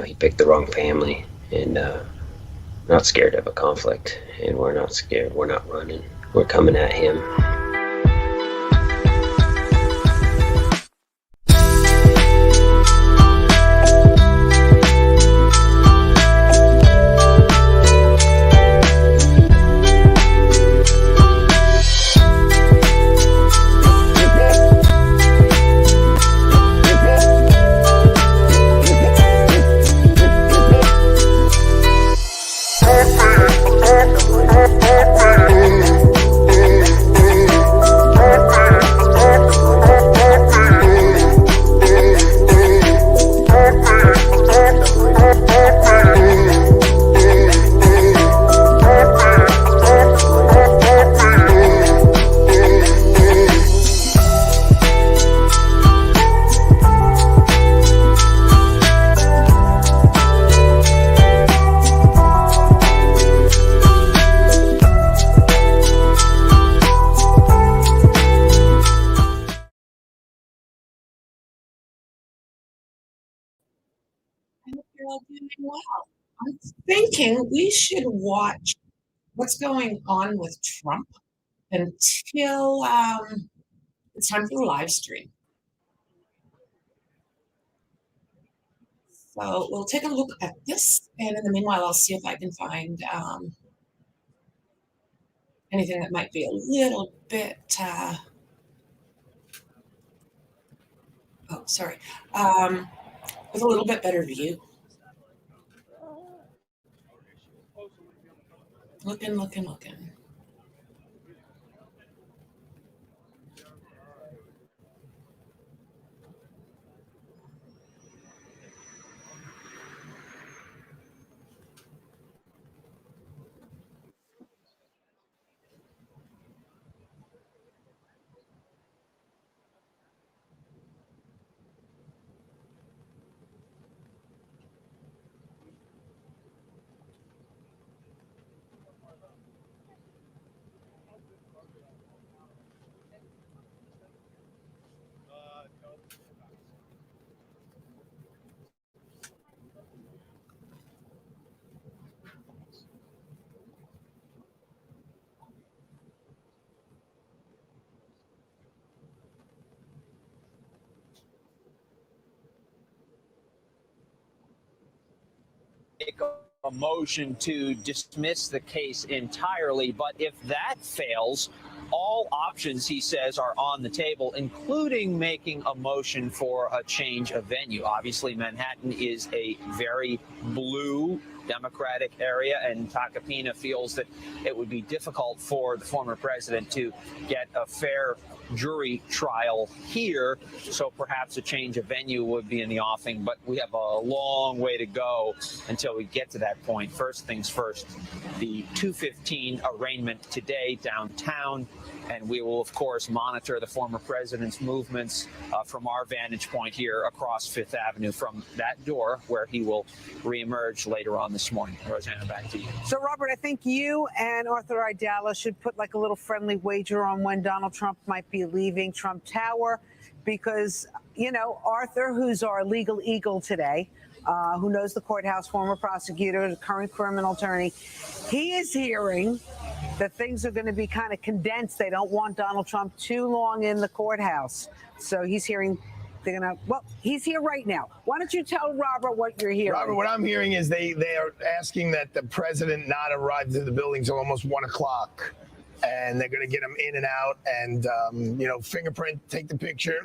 he picked the wrong family, and not scared of a conflict, and we're not scared. We're not running. We're coming at him. Doing well. I'm thinking we should watch what's going on with Trump until it's time for the live stream. So we'll take a look at this, and in the meanwhile, I'll see if I can find anything that might be a little bit, with a little bit better view. Looking. A motion to dismiss the case entirely, but if that fails, all options, he says, are on the table, including making a motion for a change of venue. Obviously, Manhattan is a very blue Democratic area, and Tacopina feels that it would be difficult for the former president to get a fair jury trial here, so perhaps a change of venue would be in the offing, but we have a long way to go until we get to that point. First things first, the 215 arraignment today downtown, and we will, of course, monitor the former president's movements from our vantage point here across Fifth Avenue from that door where he will reemerge later on this morning. Rosanna, back to you. So, Robert, I think you and Arthur Aidala should put like a little friendly wager on when Donald Trump might be leaving Trump Tower, because, you know, Arthur, who's our legal eagle today, who knows the courthouse, former prosecutor, current criminal attorney, he is hearing that things are going to be kind of condensed. They don't want Donald Trump too long in the courthouse. So he's hearing they're going to, well, he's here right now. Why don't you tell Robert what you're hearing? Robert, what I'm hearing is they are asking that the president not arrive to the building until almost 1 o'clock. And they're going to get him in and out and, you know, fingerprint, take the picture,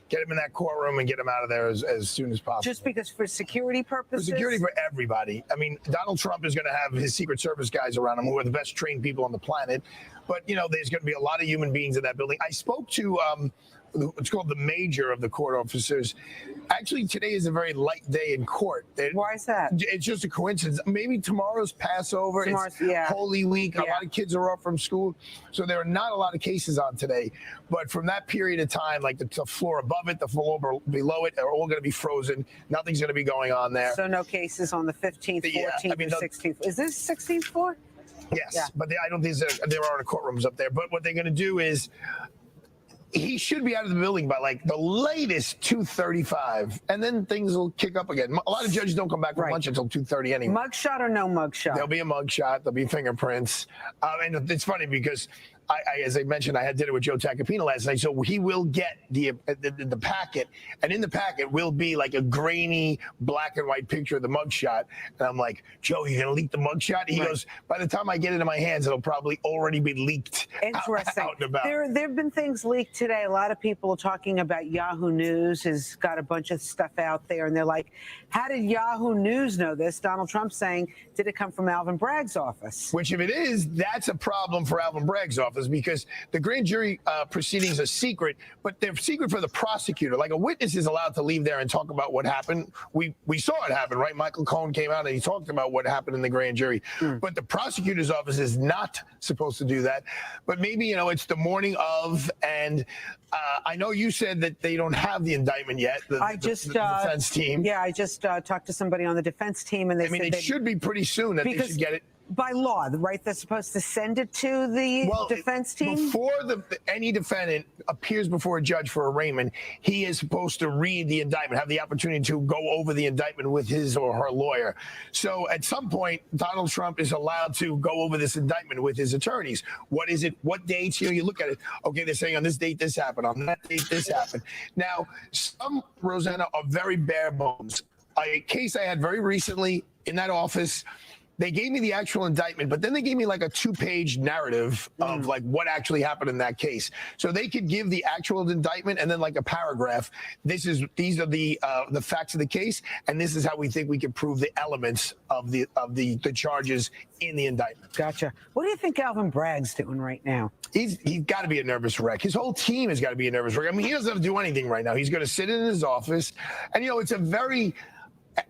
get him in that courtroom and get him out of there as soon as possible. Just because for security purposes? For security for everybody. I mean, Donald Trump is going to have his Secret Service guys around him who are the best trained people on the planet. But, you know, there's going to be a lot of human beings in that building. I spoke to what's called the major of the court officers. Actually, today is a very light day in court. Why is that? It's just a coincidence. Maybe tomorrow's Passover. It's Holy Week. A lot of kids are off from school. So there are not a lot of cases on today. But from that period of time, like the floor above it, the floor below it, are all going to be frozen. Nothing's going to be going on there. So no cases on the 15th, 14th, or 16th. Is this 16th floor? Yes, but I don't think there are courtrooms up there. But what they're going to do is, he should be out of the building by like the latest 2:35, and then things will kick up again. A lot of judges don't come back from lunch until 2:30 anyway. Mugshot or no mugshot? There'll be a mugshot. There'll be fingerprints. And it's funny because as I mentioned, I had dinner with Joe Tacopina last night, so he will get the packet, and in the packet will be like a grainy black and white picture of the mugshot. And I'm like, Joe, you gonna leak the mugshot? He goes, by the time I get it in my hands, it'll probably already be leaked. Interesting. Out and about. There have been things leaked today. A lot of people are talking about Yahoo News has got a bunch of stuff out there, and they're like, how did Yahoo News know this? Donald Trump saying, did it come from Alvin Bragg's office? Which, if it is, that's a problem for Alvin Bragg's office, because the grand jury proceedings are secret, but they're secret for the prosecutor. Like, a witness is allowed to leave there and talk about what happened. We saw it happen, right? Michael Cohen came out and he talked about what happened in the grand jury. But the prosecutor's office is not supposed to do that. But maybe, it's the morning of, and I know you said that they don't have the indictment yet, the defense team. Yeah, I just talked to somebody on the defense team, and they said it should be pretty soon that they should get it. By law, right? They're supposed to send it to the defense team? Before any defendant appears before a judge for arraignment, he is supposed to read the indictment, have the opportunity to go over the indictment with his or her lawyer. So at some point, Donald Trump is allowed to go over this indictment with his attorneys. What is it? What dates? You look at it. Okay, they're saying on this date this happened, on that date this happened. Now, some, Rosanna, are very bare bones. A case I had very recently in that office, they gave me the actual indictment, but then they gave me like a 2-page narrative of like what actually happened in that case. So they could give the actual indictment and then like a paragraph. These are the facts of the case, and this is how we think we can prove the elements of the charges in the indictment. Gotcha. What do you think Alvin Bragg's doing right now? He's got to be a nervous wreck. His whole team has got to be a nervous wreck. I mean, he doesn't have to do anything right now. He's going to sit in his office, and it's a very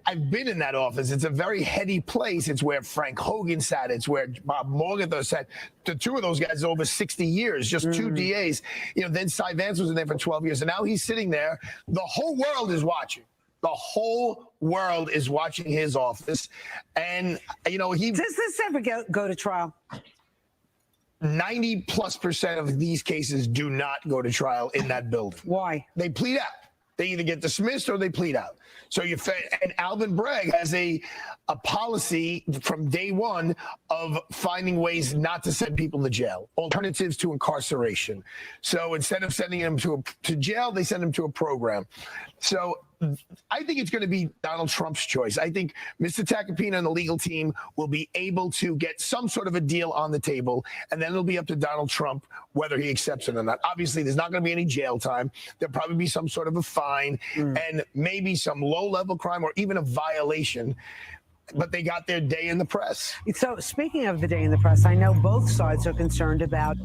I've been in that office. It's a very heady place. It's where Frank Hogan sat. It's where Bob Morgenthau sat. The two of those guys over 60 years, just two DAs. Then Cy Vance was in there for 12 years, and now he's sitting there. The whole world is watching. The whole world is watching his office, and he. Does this ever go to trial? 90+% of these cases do not go to trial in that building. Why? They plead out. They either get dismissed or they plead out. So and Alvin Bragg has a policy from day one of finding ways not to send people to jail, alternatives to incarceration. So instead of sending them to jail, they send them to a program. So I think it's going to be Donald Trump's choice. I think Mr. Tacopina and the legal team will be able to get some sort of a deal on the table, and then it'll be up to Donald Trump whether he accepts it or not. Obviously, there's not going to be any jail time. There'll probably be some sort of a fine and maybe some low-level crime or even a violation. But they got their day in the press. So speaking of the day in the press, I know both sides are concerned about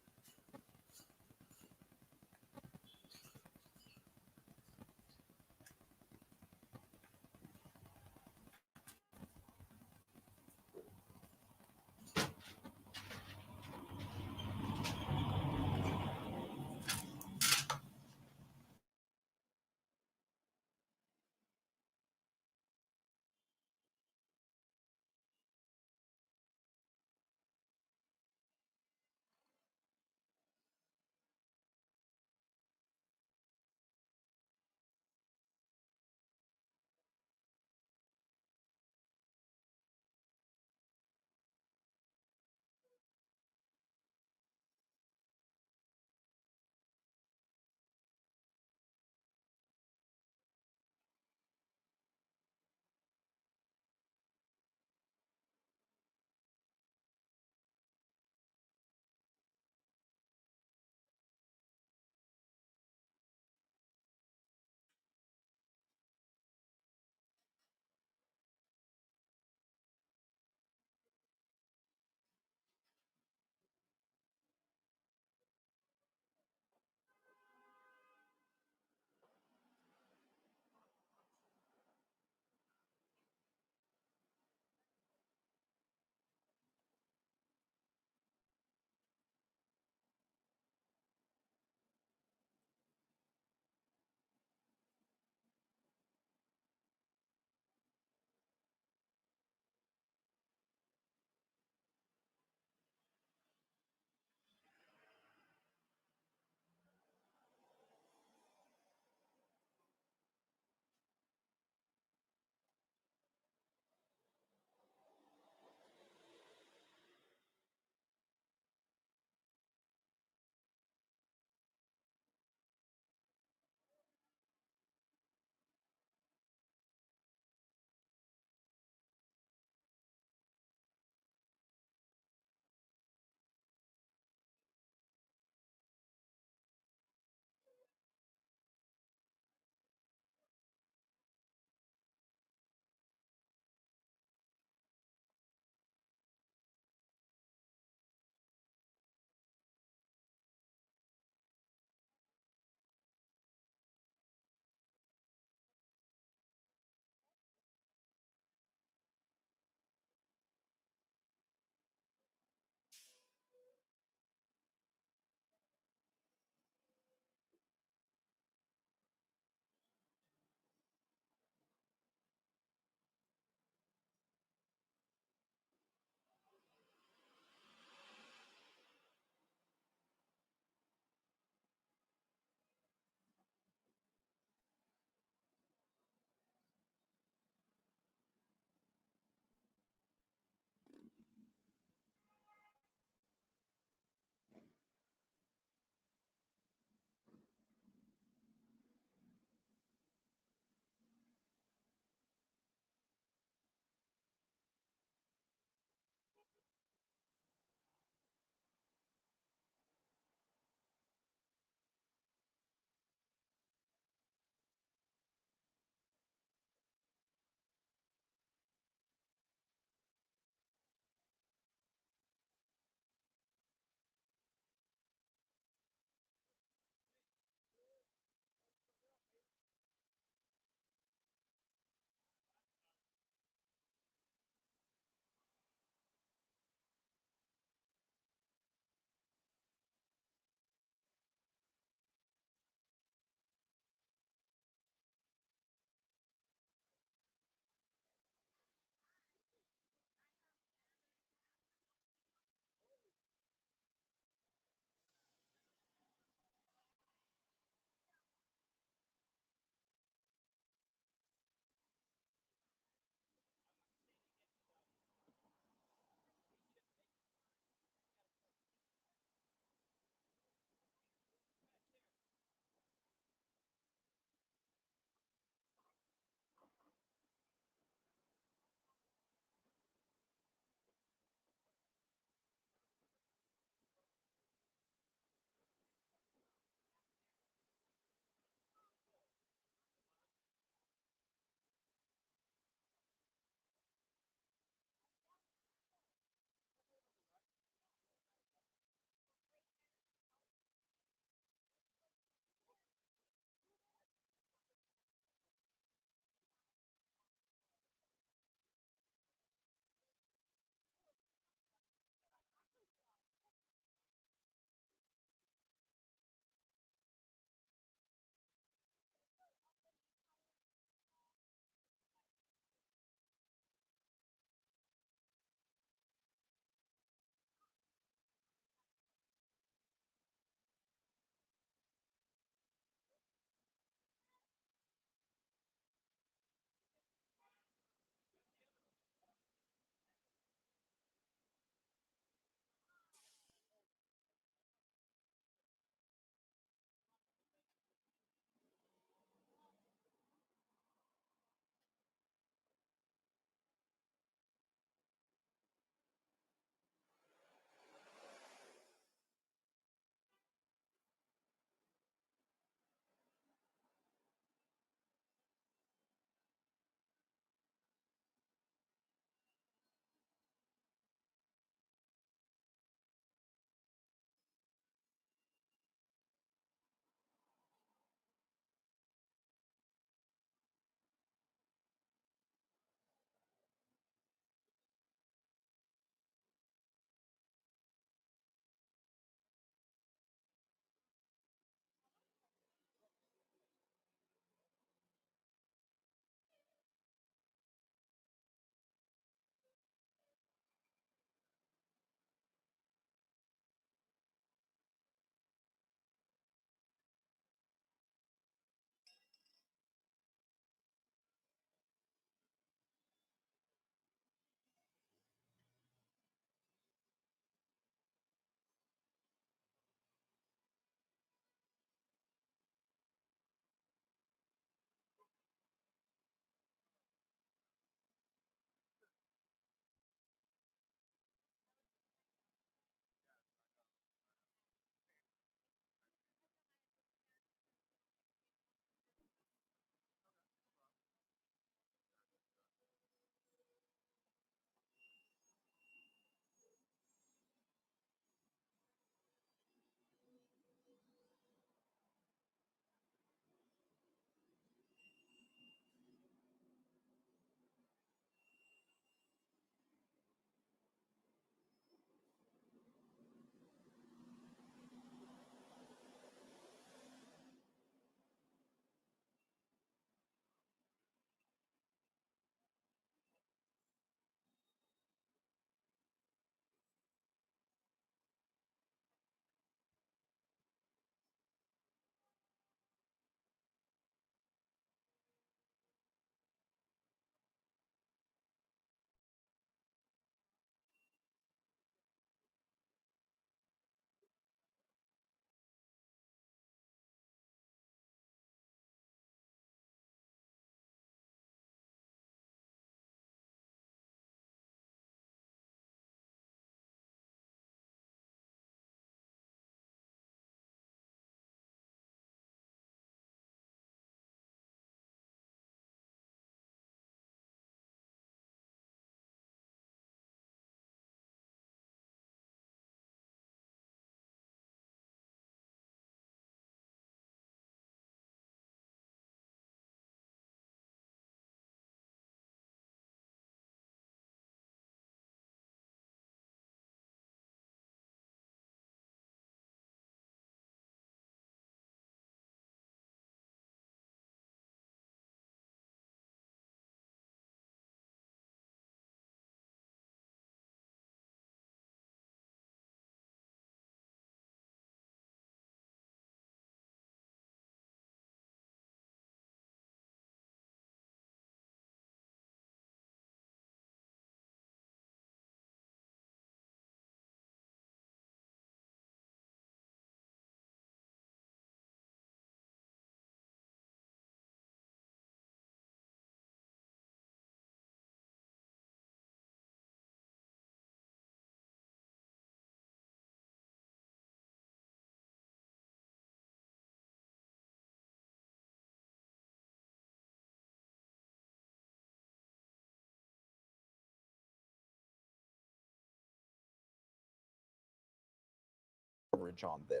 coverage on this.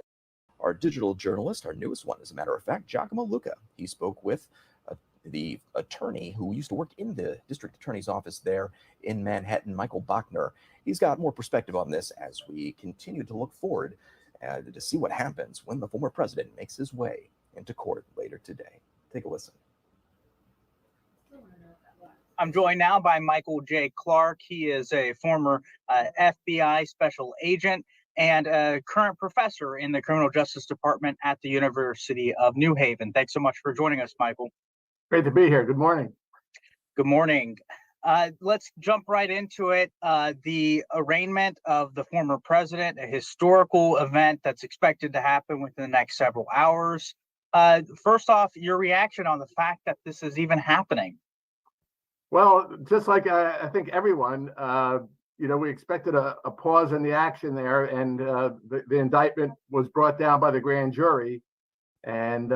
Our digital journalist, our newest one, as a matter of fact, Giacomo Luca. He spoke with the attorney who used to work in the district attorney's office there in Manhattan, Michael Bachner. He's got more perspective on this as we continue to look forward to see what happens when the former president makes his way into court later today. Take a listen. I'm joined now by Michael J. Clark. He is a former FBI special agent and a current professor in the Criminal Justice Department at the University of New Haven. Thanks so much for joining us, Michael. Great to be here. Good morning. Good morning. Let's jump right into it. The arraignment of the former president, a historical event that's expected to happen within the next several hours. First off, your reaction on the fact that this is even happening. Well, just like I think everyone, we expected a pause in the action there, and the indictment was brought down by the grand jury. And,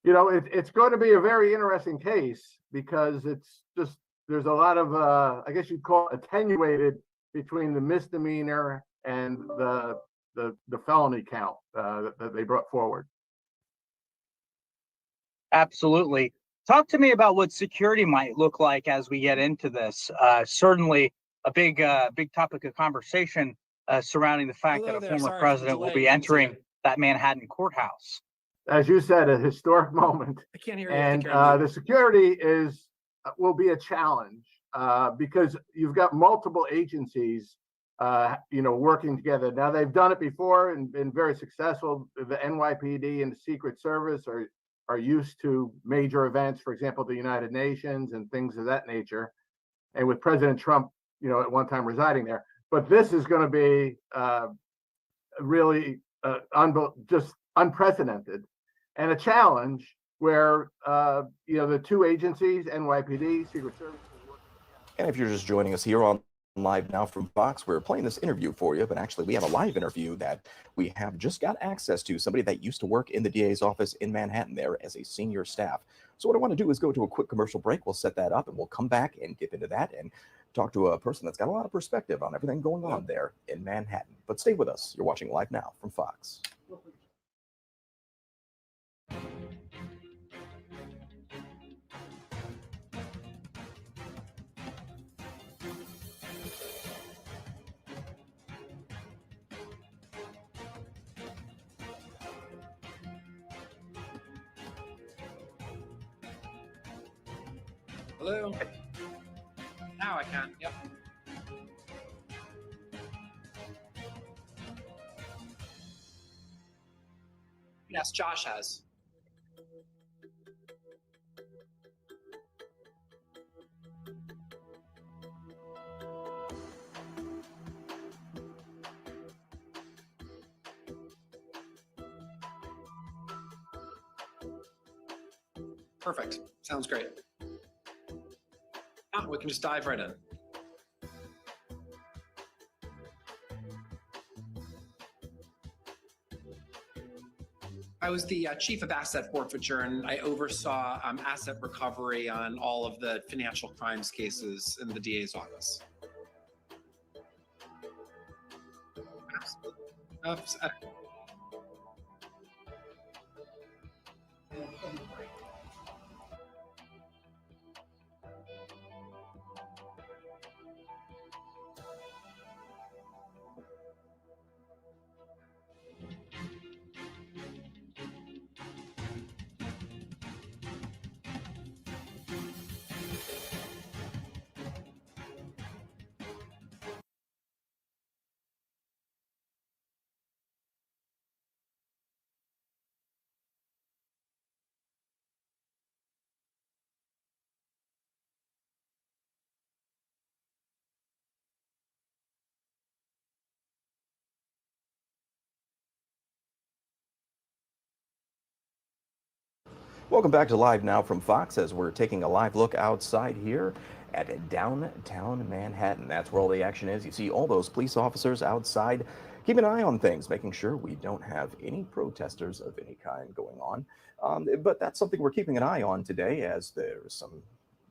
it's going to be a very interesting case because it's just, there's a lot of, I guess you'd call it attenuated between the misdemeanor and the felony count that they brought forward. Absolutely. Talk to me about what security might look like as we get into this. Certainly a big topic of conversation surrounding the fact that a former president will be entering that Manhattan courthouse. As you said, a historic moment. I can't hear you. And the security will be a challenge because you've got multiple agencies, working together. Now, they've done it before and been very successful. The NYPD and the Secret Service are used to major events, for example, the United Nations and things of that nature. And with President Trump, at one time residing there. But this is going to be really just unprecedented and a challenge where, the two agencies, NYPD, Secret Service. And if you're just joining us here on Live Now from Fox, we're playing this interview for you, but actually we have a live interview that we have just got access to, somebody that used to work in the DA's office in Manhattan there as a senior staff. So what I want to do is go to a quick commercial break. We'll set that up and we'll come back and get into that and talk to a person that's got a lot of perspective on everything going on there in Manhattan. But stay with us. You're watching Live Now from Fox. Hello. Now I can. Yep. Yes, Josh has. Perfect. Sounds great. Now we can just dive right in. I was the chief of asset forfeiture, and I oversaw asset recovery on all of the financial crimes cases in the DA's office. Absolutely. Welcome back to Live Now from Fox as we're taking a live look outside here at downtown Manhattan. That's where all the action is. You see all those police officers outside keeping an eye on things, making sure we don't have any protesters of any kind going on. But that's something we're keeping an eye on today, as there's some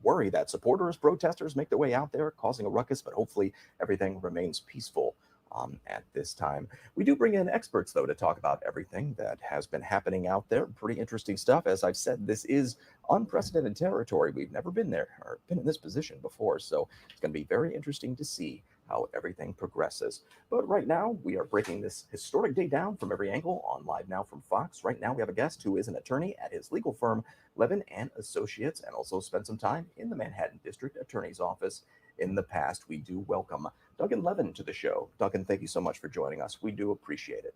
worry that protesters make their way out there causing a ruckus, but hopefully everything remains peaceful at this time. We do bring in experts, though, to talk about everything that has been happening out there. Pretty interesting stuff. As I've said, this is unprecedented territory. We've never been there or been in this position before, so it's going to be very interesting to see how everything progresses. But right now, we are breaking this historic day down from every angle on Live Now from Fox. Right now, we have a guest who is an attorney at his legal firm, Levin & Associates, and also spent some time in the Manhattan District Attorney's Office in the past. We do welcome Duggan Levin to the show. Duggan, thank you so much for joining us. We do appreciate it.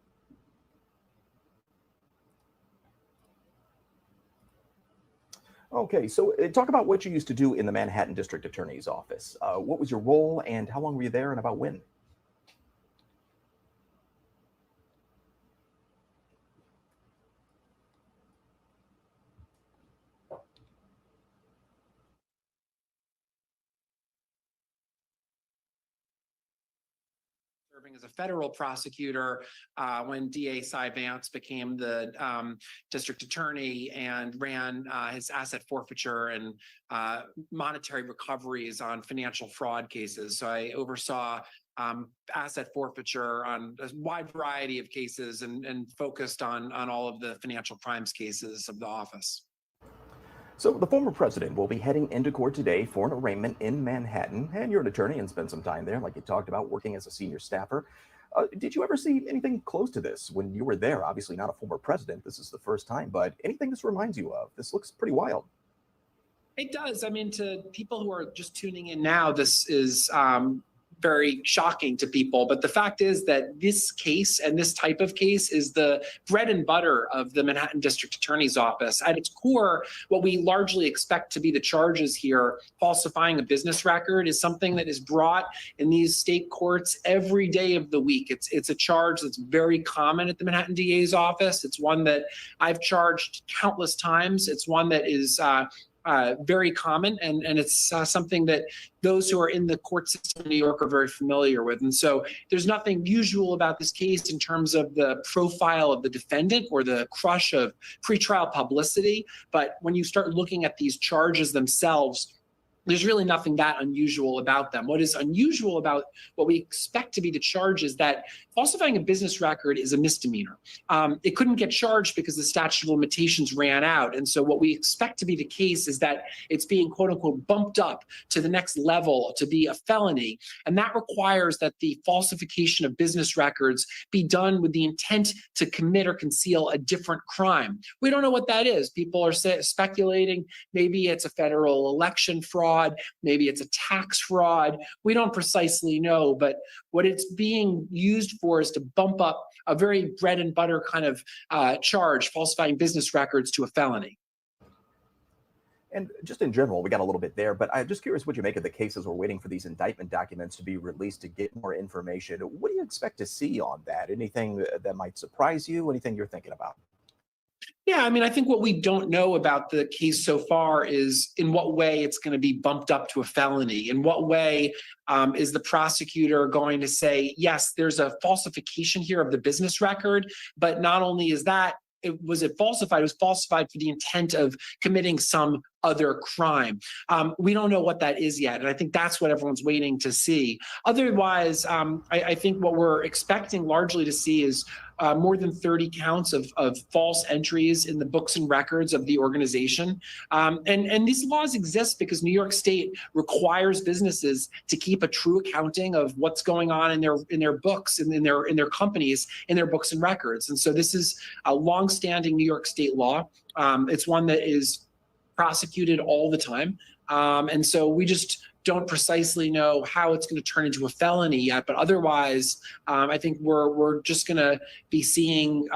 Okay, so talk about what you used to do in the Manhattan District Attorney's Office. What was your role and how long were you there and about when? Serving as a federal prosecutor when DA Cy Vance became the district attorney and ran his asset forfeiture and monetary recoveries on financial fraud cases. So I oversaw asset forfeiture on a wide variety of cases and focused on all of the financial crimes cases of the office. So the former president will be heading into court today for an arraignment in Manhattan, and you're an attorney and spent some time there, like you talked about, working as a senior staffer. Did you ever see anything close to this when you were there? Obviously not a former president. This is the first time, but anything this reminds you of? This looks pretty wild. It does. I mean, to people who are just tuning in now, this is very shocking to people. But the fact is that this case and this type of case is the bread and butter of the Manhattan District Attorney's Office. At its core, what we largely expect to be the charges here, falsifying a business record, is something that is brought in these state courts every day of the week. It's a charge that's very common at the Manhattan DA's office. It's one that I've charged countless times. It's one that is very common, and it's something that those who are in the court system in New York are very familiar with. And so there's nothing usual about this case in terms of the profile of the defendant or the crush of pretrial publicity. But when you start looking at these charges themselves, there's really nothing that unusual about them. What is unusual about what we expect to be the charge is that falsifying a business record is a misdemeanor. It couldn't get charged because the statute of limitations ran out. And so what we expect to be the case is that it's being, quote unquote, bumped up to the next level to be a felony. And that requires that the falsification of business records be done with the intent to commit or conceal a different crime. We don't know what that is. People are speculating. Maybe it's a federal election fraud. Maybe it's a tax fraud. We don't precisely know, but what it's being used for is to bump up a very bread and butter kind of charge, falsifying business records, to a felony. And just in general, we got a little bit there, but I'm just curious what you make of the cases. We're waiting for these indictment documents to be released to get more information. What do you expect to see on that? Anything that might surprise you? Anything you're thinking about? Yeah, I mean, I think what we don't know about the case so far is in what way it's going to be bumped up to a felony. In what way is the prosecutor going to say, yes, there's a falsification here of the business record, but not only is that, was it falsified? It was falsified for the intent of committing some other crime. We don't know what that is yet, and I think that's what everyone's waiting to see. Otherwise, I think what we're expecting largely to see is more than 30 counts of false entries in the books and records of the organization. And these laws exist because New York State requires businesses to keep a true accounting of what's going on in their books and in their companies, in their books and records. And so this is a longstanding New York State law. It's one that is prosecuted all the time. And so we just don't precisely know how it's going to turn into a felony yet. But otherwise, I think we're just going to be seeing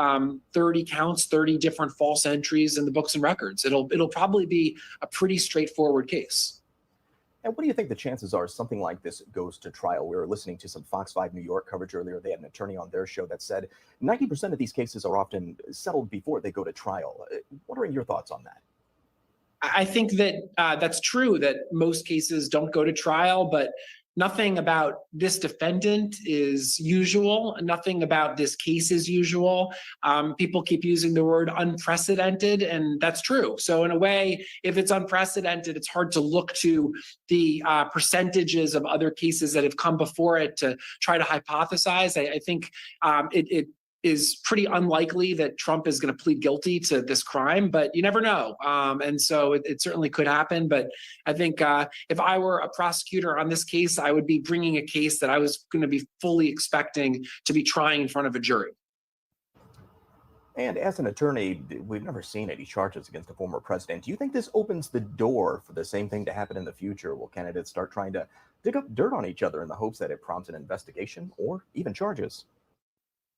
30 counts, 30 different false entries in the books and records. It'll probably be a pretty straightforward case. And what do you think the chances are something like this goes to trial? We were listening to some Fox 5 New York coverage earlier. They had an attorney on their show that said 90% of these cases are often settled before they go to trial. What are your thoughts on that? I think that that's true, that most cases don't go to trial, but nothing about this defendant is usual. Nothing about this case is usual. People keep using the word unprecedented, and that's true. So in a way, if it's unprecedented, it's hard to look to the percentages of other cases that have come before it to try to hypothesize. I think it is pretty unlikely that Trump is going to plead guilty to this crime, but you never know. And so it certainly could happen. But I think if I were a prosecutor on this case, I would be bringing a case that I was going to be fully expecting to be trying in front of a jury. And as an attorney, we've never seen any charges against a former president. Do you think this opens the door for the same thing to happen in the future? Will candidates start trying to dig up dirt on each other in the hopes that it prompts an investigation or even charges?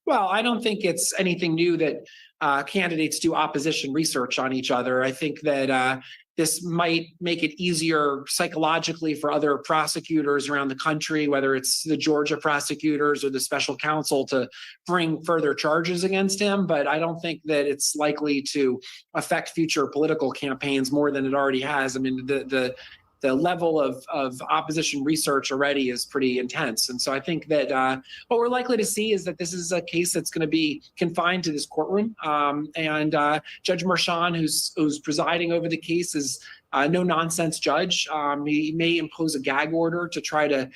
Well, I don't think it's anything new that candidates do opposition research on each other. I think that this might make it easier psychologically for other prosecutors around the country, whether it's the Georgia prosecutors or the special counsel, to bring further charges against him. But I don't think that it's likely to affect future political campaigns more than it already has. I mean, the level of opposition research already is pretty intense. And so I think that what we're likely to see is that this is a case that's going to be confined to this courtroom. And Judge Merchan, who's presiding over the case, is no nonsense judge. He may impose a gag order to try to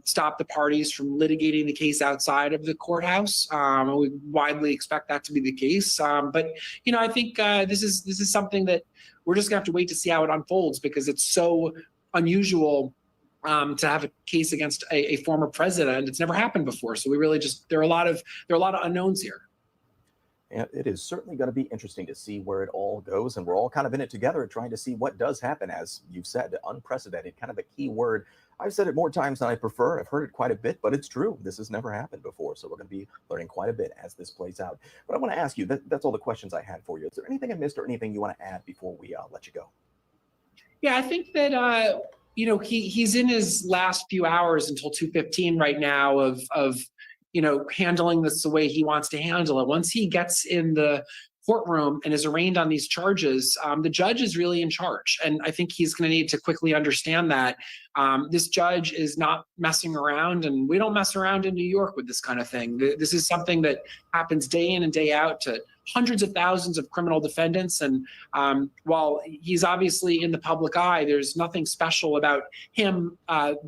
stop the parties from litigating the case outside of the courthouse. We widely expect that to be the case. But I think this is something that we're just gonna have to wait to see how it unfolds, because it's so unusual to have a case against a former president. It's never happened before. So we really there are a lot of unknowns here. And it is certainly going to be interesting to see where it all goes. And we're all kind of in it together, trying to see what does happen. As you've said, unprecedented, kind of a key word. I've said it more times than I prefer. I've heard it quite a bit, but it's true. This has never happened before. So we're going to be learning quite a bit as this plays out. But I want to ask you, that's all the questions I had for you. Is there anything I missed or anything you want to add before we let you go? Yeah, I think that, he's in his last few hours until 2:15 right now of handling this the way he wants to handle it. Once he gets in the courtroom and is arraigned on these charges, the judge is really in charge. And I think he's going to need to quickly understand that this judge is not messing around, and we don't mess around in New York with this kind of thing. This is something that happens day in and day out to hundreds of thousands of criminal defendants. And while he's obviously in the public eye, there's nothing special about him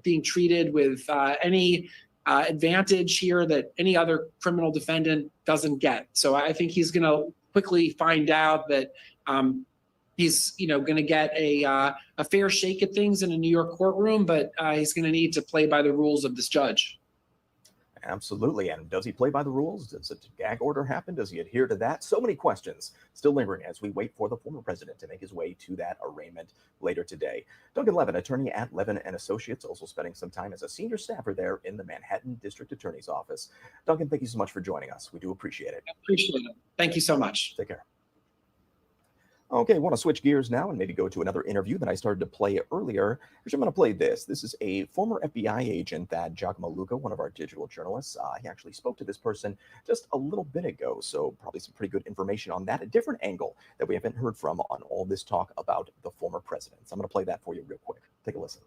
being treated with any advantage here that any other criminal defendant doesn't get. So I think he's going to quickly find out that he's going to get a fair shake at things in a New York courtroom, but he's going to need to play by the rules of this judge. Absolutely. And does he play by the rules? Does a gag order happen? Does he adhere to that? So many questions still lingering as we wait for the former president to make his way to that arraignment later today. Duncan Levin, attorney at Levin & Associates, also spending some time as a senior staffer there in the Manhattan District Attorney's Office. Duncan, thank you so much for joining us. We do appreciate it. I appreciate it. Thank you so much. Take care. Okay, I want to switch gears now and maybe go to another interview that I started to play earlier. I'm going to play this. This is a former FBI agent, that Giacomo Luca, one of our digital journalists. He actually spoke to this person just a little bit ago, so probably some pretty good information on that, a different angle that we haven't heard from on all this talk about the former president. So I'm going to play that for you real quick. Take a listen.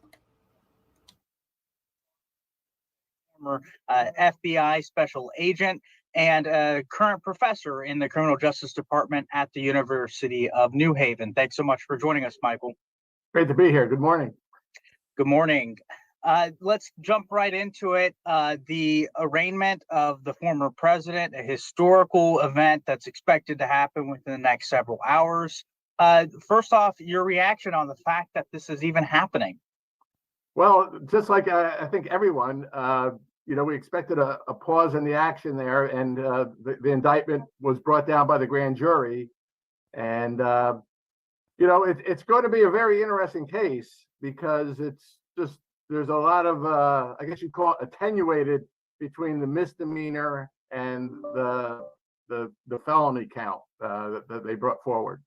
Former FBI special agent and a current professor in the Criminal Justice Department at the University of New Haven. Thanks so much for joining us, Michael. Great to be here. Good morning. Good morning. Let's jump right into it. The arraignment of the former president, a historical event that's expected to happen within the next several hours. First off, your reaction on the fact that this is even happening. Well, just like I think everyone, we expected a pause in the action there, and the indictment was brought down by the grand jury. And, it's going to be a very interesting case, because there's a lot of, I guess you'd call it attenuated between the misdemeanor and the felony count that they brought forward.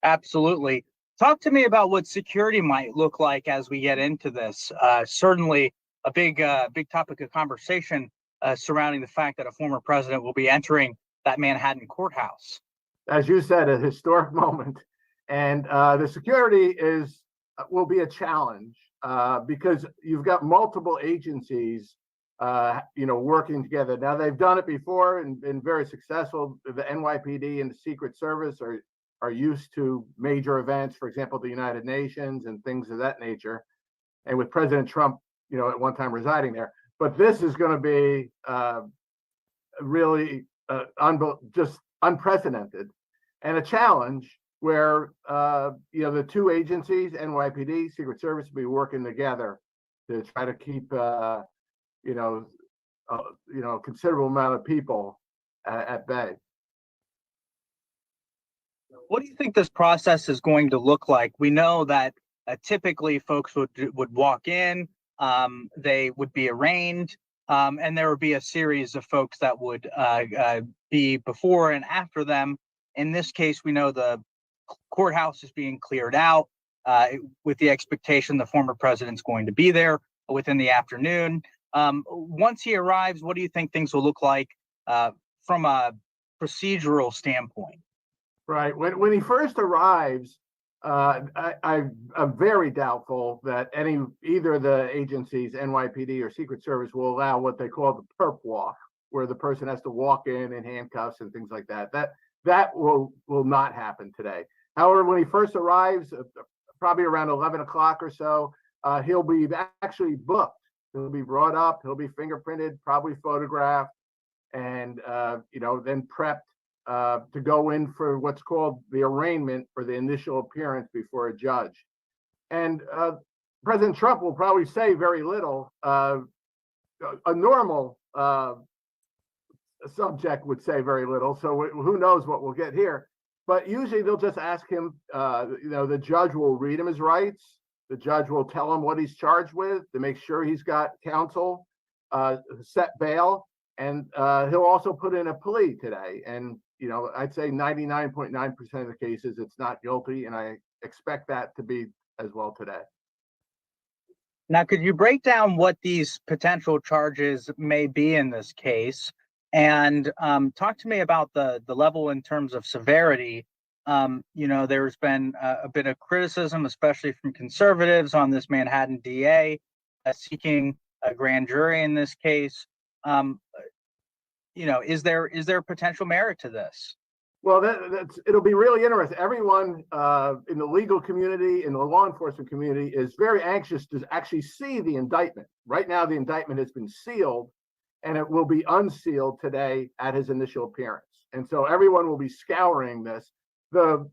Absolutely. Talk to me about what security might look like as we get into this. Certainly a big topic of conversation surrounding the fact that a former president will be entering that Manhattan courthouse. As you said, a historic moment. And the security will be a challenge. because you've got multiple agencies, working together. Now, they've done it before and been very successful. The NYPD and the Secret Service are used to major events, for example, the United Nations and things of that nature. And with President Trump, at one time residing there. But this is going to be really just unprecedented and a challenge where, the two agencies, NYPD, Secret Service, will be working together to try to keep, a considerable amount of people at bay. What do you think this process is going to look like? We know that typically folks would walk in, they would be arraigned, and there would be a series of folks that would be before and after them. In this case, we know the courthouse is being cleared out with the expectation the former president's going to be there within the afternoon. Once he arrives, what do you think things will look like from a procedural standpoint? Right. When he first arrives, I'm very doubtful that either the agencies, NYPD or Secret Service, will allow what they call the perp walk, where the person has to walk in handcuffs and things like that. That will not happen today. However, when he first arrives, probably around 11 o'clock or so, he'll be actually booked. He'll be brought up. He'll be fingerprinted, probably photographed, and then prepped to go in for what's called the arraignment, for the initial appearance before a judge. And President Trump will probably say very little. A normal subject would say very little. So who knows what we'll get here. But usually they'll just ask him, the judge will read him his rights. The judge will tell him what he's charged with to make sure he's got counsel, set bail. And he'll also put in a plea today. And, I'd say 99.9% of the cases, it's not guilty. And I expect that to be as well today. Now, could you break down what these potential charges may be in this case? And talk to me about the level in terms of severity. There's been a bit of criticism, especially from conservatives, on this Manhattan DA seeking a grand jury in this case. Is there potential merit to this? Well, it'll be really interesting. Everyone in the legal community, in the law enforcement community, is very anxious to actually see the indictment. Right now, the indictment has been sealed, and it will be unsealed today at his initial appearance. And so everyone will be scouring this. The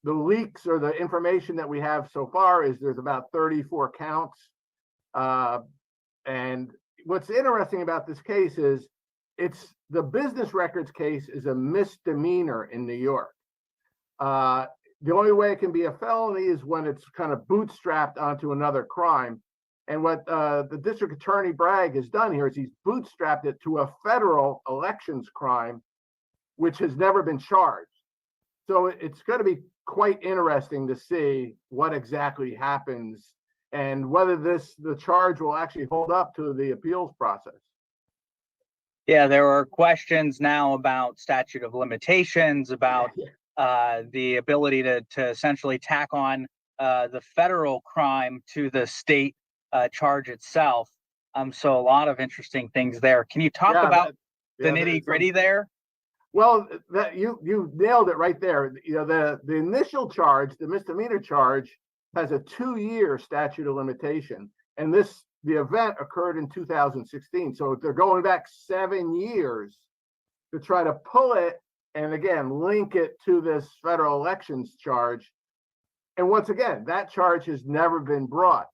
leaks or the information that we have so far is there's about 34 counts. And what's interesting about this case is the business records case is a misdemeanor in New York. The only way it can be a felony is when it's kind of bootstrapped onto another crime. And what the district attorney Bragg has done here is he's bootstrapped it to a federal elections crime, which has never been charged. So it's going to be quite interesting to see what exactly happens and whether the charge will actually hold up to the appeals process. Yeah, there are questions now about statute of limitations, about the ability to essentially tack on the federal crime to the state charge itself. So a lot of interesting things there. Can you talk about the nitty-gritty there? Well, that you nailed it right there. The initial charge, the misdemeanor charge, has a 2-year statute of limitation, and the event occurred in 2016. So they're going back 7 years to try to pull it and again link it to this federal elections charge. And once again, that charge has never been brought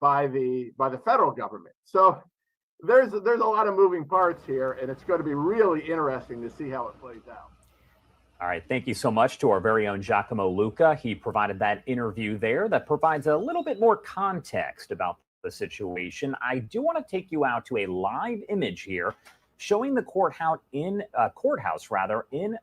by the federal government. So there's a lot of moving parts here, and it's going to be really interesting to see how it plays out. All right, thank you so much to our very own Giacomo Luca. He provided that interview there that provides a little bit more context about the situation. I do want to take you out to a live image here showing the courthouse in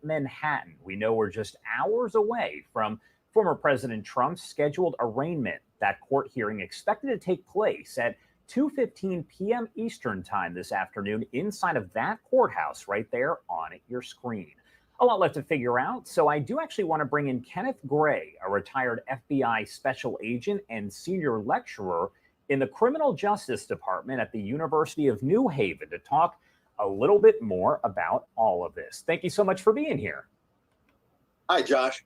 Manhattan. We know we're just hours away from former President Trump's scheduled arraignment. That court hearing expected to take place at 2:15 p.m. Eastern time this afternoon inside of that courthouse right there on your screen. A lot left to figure out, so I do actually want to bring in Kenneth Gray, a retired FBI special agent and senior lecturer in the Criminal Justice Department at the University of New Haven, to talk a little bit more about all of this. Thank you so much for being here. Hi, Josh.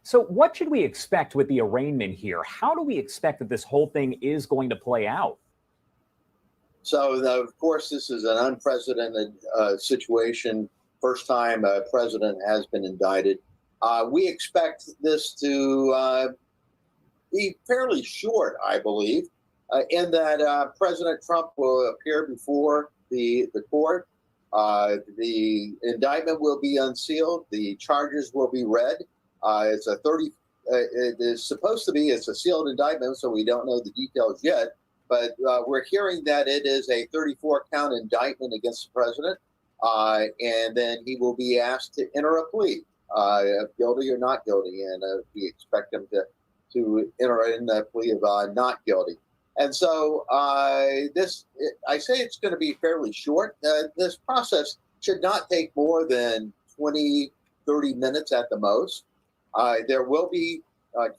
So what should we expect with the arraignment here? How do we expect that this whole thing is going to play out? So, of course, this is an unprecedented situation. First time a president has been indicted. We expect this to be fairly short, I believe, in that President Trump will appear before the court. The indictment will be unsealed. The charges will be read. It's a 30. It is supposed to be. It's a sealed indictment, so we don't know the details yet. But we're hearing that it is a 34-count indictment against the president, and then he will be asked to enter a plea, guilty or not guilty, and we expect him to enter in the plea of not guilty. And so I say it's going to be fairly short. This process should not take more than 20, 30 minutes at the most. There will be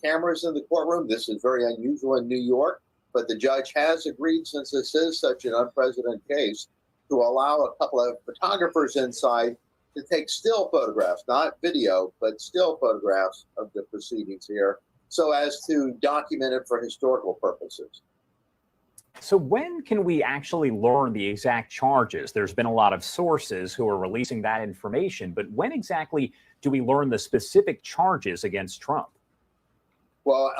cameras in the courtroom. This is very unusual in New York, but the judge has agreed, since this is such an unprecedented case, to allow a couple of photographers inside to take still photographs, not video, but still photographs of the proceedings here, so as to document it for historical purposes. So when can we actually learn the exact charges? There's been a lot of sources who are releasing that information, but when exactly do we learn the specific charges against Trump? Well,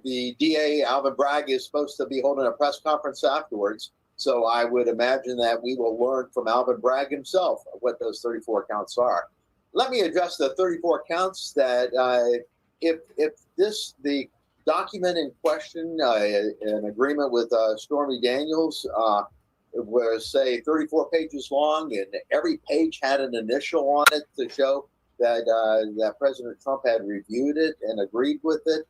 the DA, Alvin Bragg, is supposed to be holding a press conference afterwards. So I would imagine that we will learn from Alvin Bragg himself what those 34 counts are. Let me address the 34 counts that if the document in question, an agreement with Stormy Daniels, was, say, 34 pages long, and every page had an initial on it to show that that President Trump had reviewed it and agreed with it.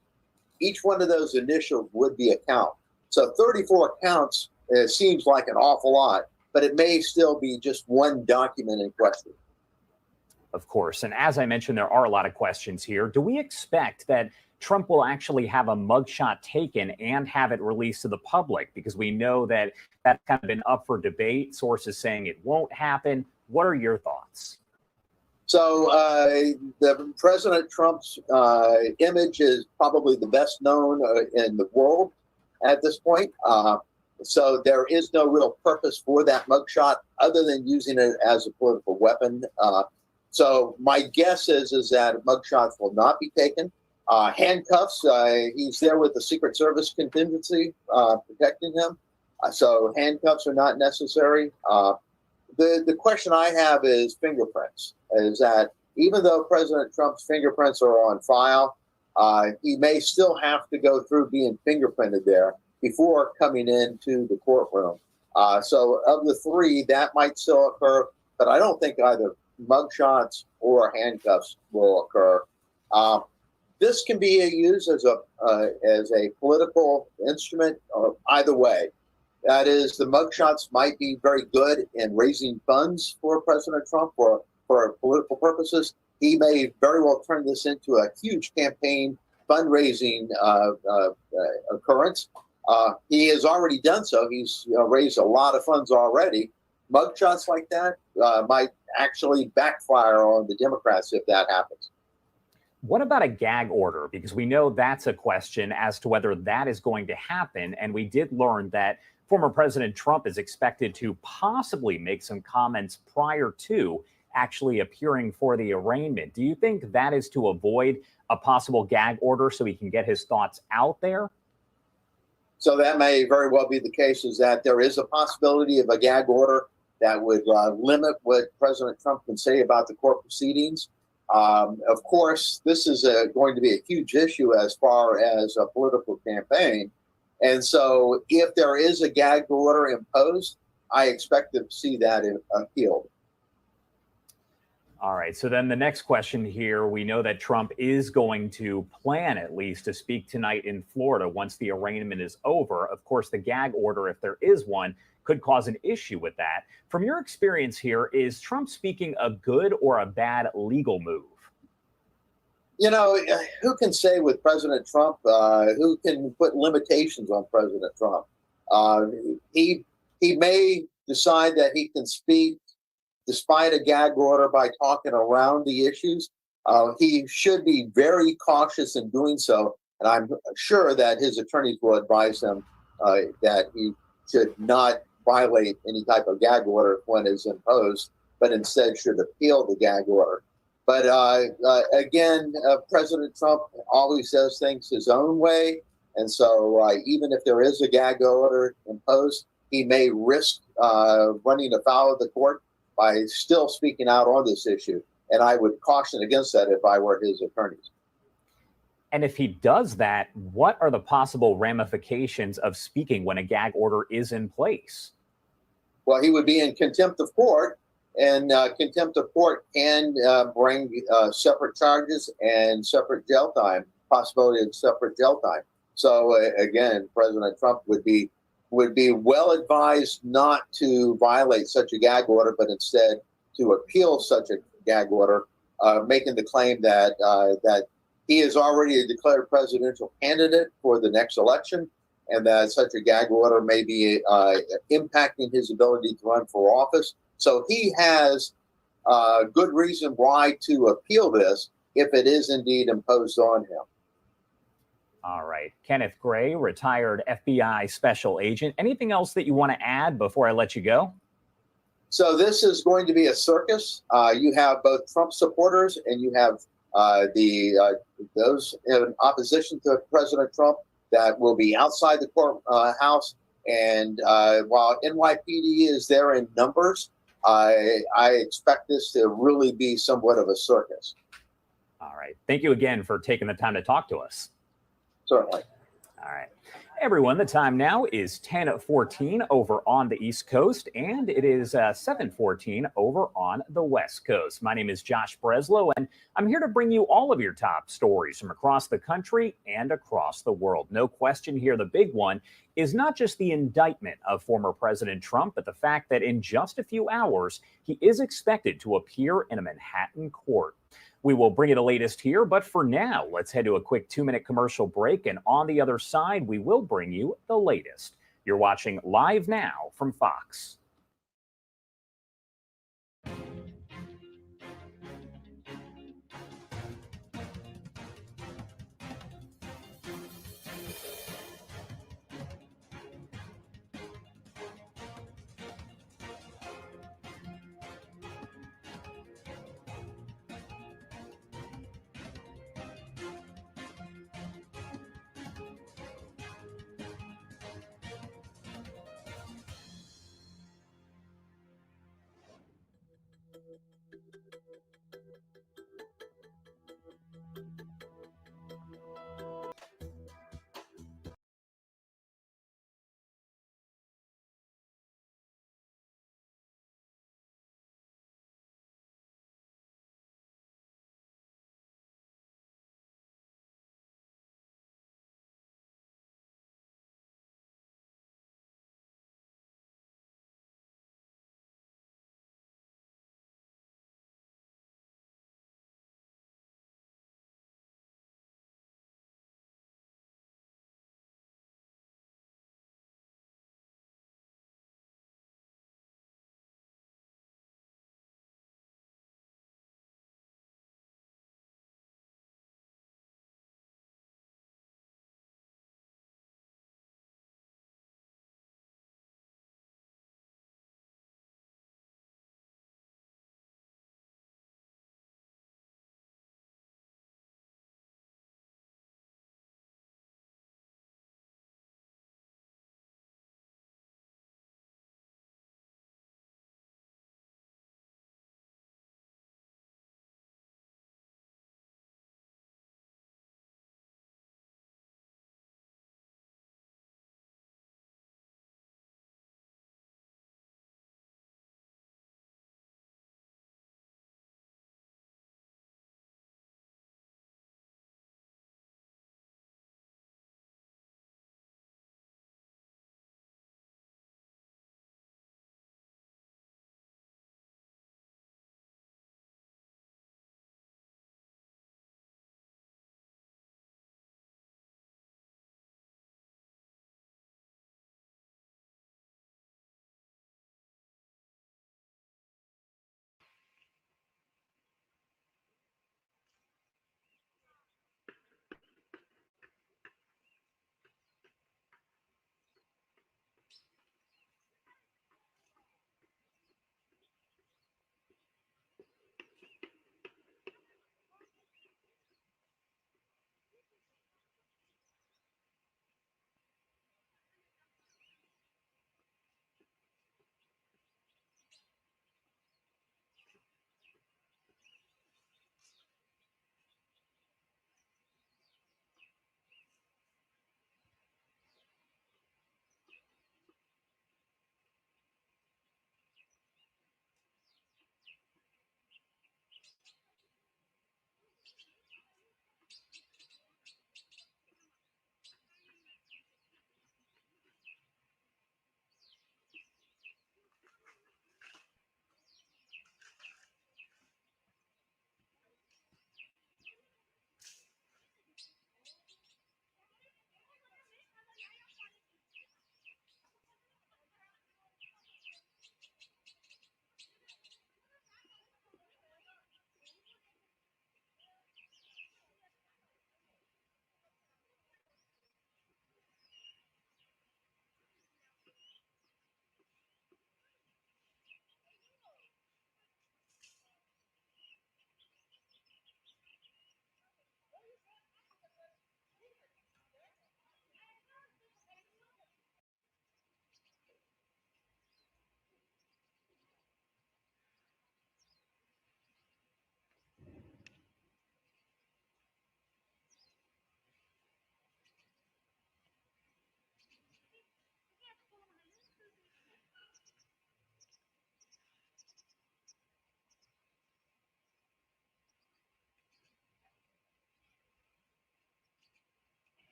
Each one of those initials would be a count. So 34 counts seems like an awful lot, but it may still be just one document in question. Of course. And as I mentioned, there are a lot of questions here. Do we expect that Trump will actually have a mugshot taken and have it released to the public? Because we know that that's kind of been up for debate. Sources saying it won't happen. What are your thoughts? So the President Trump's image is probably the best known in the world at this point. So there is no real purpose for that mugshot other than using it as a political weapon. So my guess is that mugshots will not be taken. Handcuffs, he's there with the Secret Service contingency protecting him. So handcuffs are not necessary. The question I have is fingerprints. Is that even though President Trump's fingerprints are on file, he may still have to go through being fingerprinted there before coming into the courtroom. So of the three, that might still occur, but I don't think either mugshots or handcuffs will occur. This can be used as a political instrument either way. That is, the mugshots might be very good in raising funds for President Trump for political purposes. He may very well turn this into a huge campaign fundraising occurrence. He has already done so. He's raised a lot of funds already. Mugshots like that might actually backfire on the Democrats if that happens. What about a gag order? Because we know that's a question as to whether that is going to happen. And we did learn that former President Trump is expected to possibly make some comments prior to actually appearing for the arraignment. Do you think that is to avoid a possible gag order so he can get his thoughts out there? So that may very well be the case, is that there is a possibility of a gag order that would limit what President Trump can say about the court proceedings. Of course, this is going to be a huge issue as far as a political campaign. And so if there is a gag order imposed, I expect to see that appealed. All right. So then the next question here, we know that Trump is going to plan at least to speak tonight in Florida once the arraignment is over. Of course, the gag order, if there is one, could cause an issue with that. From your experience here, is Trump speaking a good or a bad legal move? You know, who can say with President Trump, who can put limitations on President Trump? He may decide that he can speak despite a gag order by talking around the issues. He should be very cautious in doing so. And I'm sure that his attorneys will advise him that he should not violate any type of gag order when it's imposed, but instead should appeal the gag order. But again, President Trump always does things his own way. And so even if there is a gag order imposed, he may risk running afoul of the court by still speaking out on this issue. And I would caution against that if I were his attorneys. And if he does that, what are the possible ramifications of speaking when a gag order is in place? Well, he would be in contempt of court, and contempt of court can bring separate charges and separate jail time, possibility of separate jail time. So again, President Trump would be well advised not to violate such a gag order, but instead to appeal such a gag order, making the claim that that he is already a declared presidential candidate for the next election, and that such a gag order may be impacting his ability to run for office. So he has good reason why to appeal this if it is indeed imposed on him. All right. Kenneth Gray, retired FBI special agent. Anything else that you want to add before I let you go? So this is going to be a circus. You have both Trump supporters and you have those in opposition to President Trump that will be outside the courthouse. And while NYPD is there in numbers, I expect this to really be somewhat of a circus. All right. Thank you again for taking the time to talk to us. Certainly. All right. Everyone, the time now is 10:14 over on the East Coast, and it is 7:14 over on the West Coast. My name is Josh Breslow, and I'm here to bring you all of your top stories from across the country and across the world. No question here, the big one is not just the indictment of former President Trump, but the fact that in just a few hours, he is expected to appear in a Manhattan court. We will bring you the latest here, but for now, let's head to a quick 2-minute commercial break. And on the other side, we will bring you the latest. You're watching Live Now from Fox.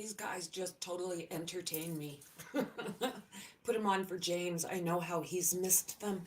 these guys just totally entertain me. Put them on for James. I know how he's missed them.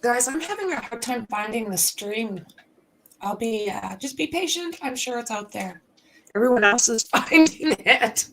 Guys, I'm having a hard time finding the stream. I'll be, just be patient. I'm sure it's out there. Everyone else is finding it.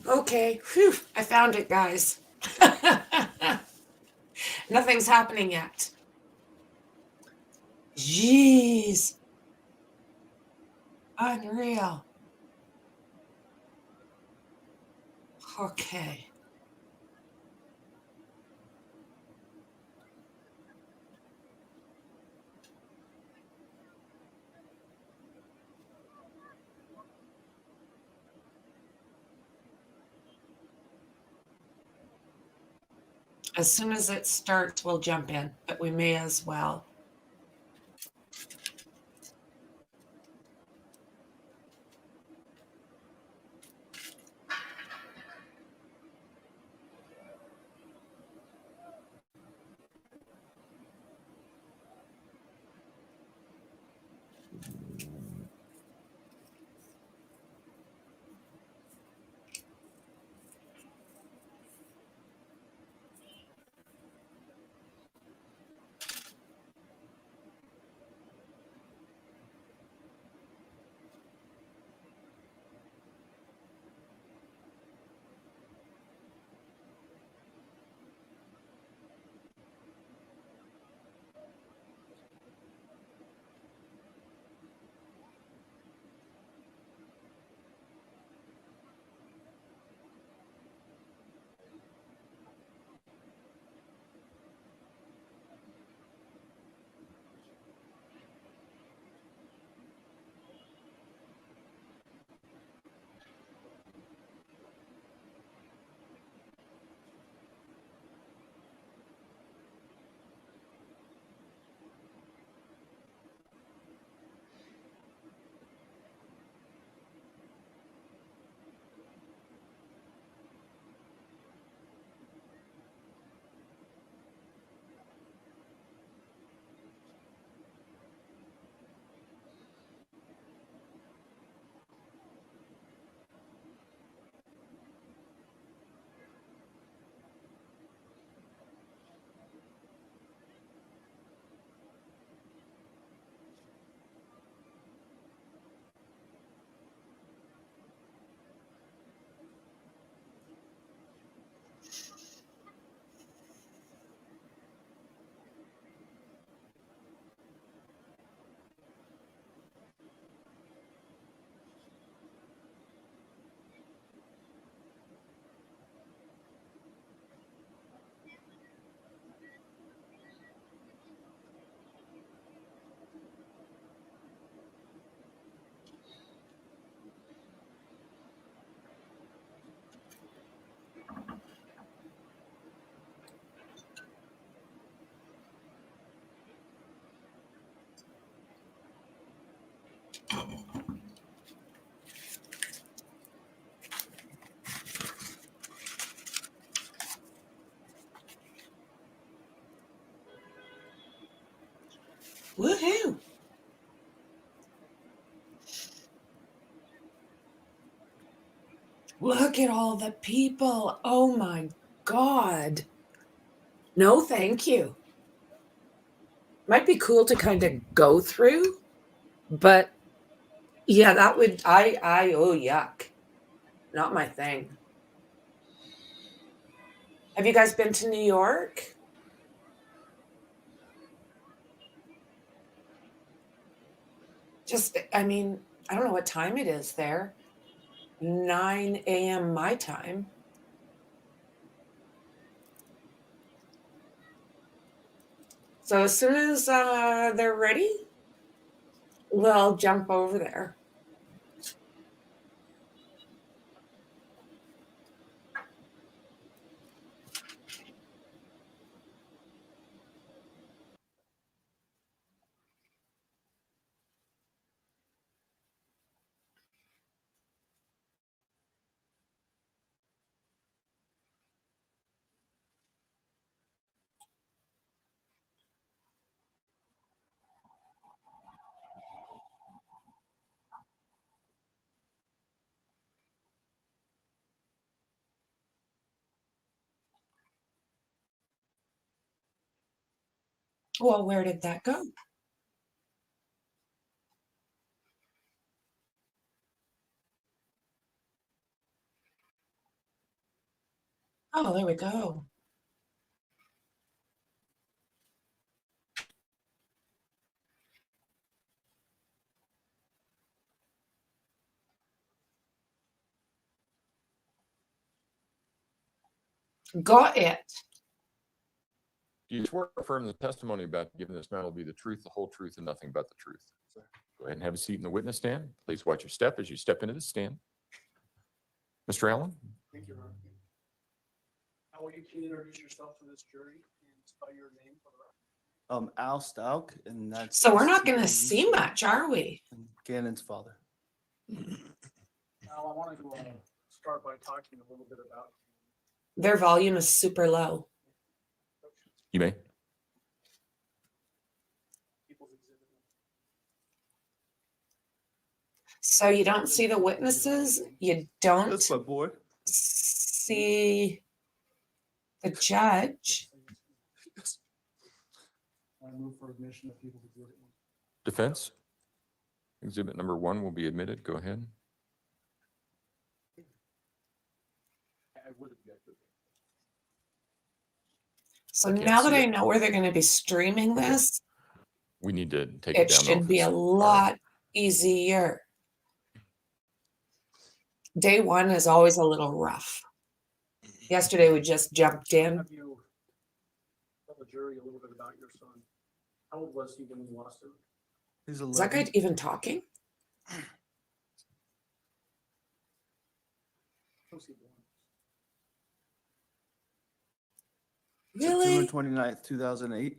Okay, whew, I found it, guys. Nothing's happening yet. Jeez. Unreal. Okay. As soon as it starts, we'll jump in, but we may as well. Woohoo! Look at all the people. Oh my God. No, thank you. Might be cool to kind of go through, but yeah, that would, oh, yuck. Not my thing. Have you guys been to New York? Just, I mean, I don't know what time it is there. 9 a.m. my time. So as soon as they're ready, we'll jump over there. Well, where did that go? Oh, there we go. Got it. Do you swear or affirm the testimony about giving this matter will be the truth, the whole truth, and nothing but the truth? Go ahead and have a seat in the witness stand. Please watch your step as you step into the stand. Mr. Allen? Thank you, Ron. How will you introduce yourself to this jury and spell your name for the record? Al Stauch, and that's So we're not going to see much, are we? Gannon's father. Al, I wanted to start by talking a little bit about Their volume is super low. You may. people's exhibit. So you don't see the witnesses. You don't That's my boy. see the judge. I move for admission of people's exhibit. Defense? Exhibit number 1 will be admitted. Go ahead. I would object. So can't now that see I it. know where they're going to be streaming this, We need to take it it down. should be a lot easier. Day one is always a little rough. Yesterday we just jumped in. Have you tell the jury a little bit about your son? How old was he when you lost him? He's Is that 11. guy even talking? Was he born? Really? September 29th, 2008.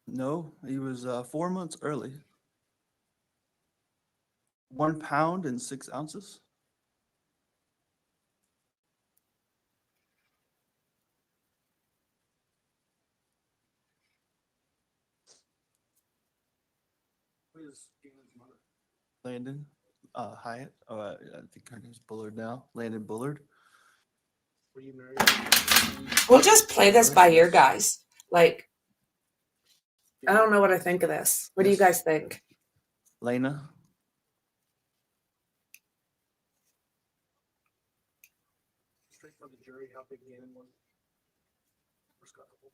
No, he was 4 months early. 1 pound and 6 ounces. Who is Gannon's mother? Landon Hyatt. I think her name's Bullard now. Landon Bullard. Were you married? We'll just play this by ear, guys. Like, I don't know what I think of this. What do you guys think? Lena. Straight for the jury, how big Gannon was? First got the whole-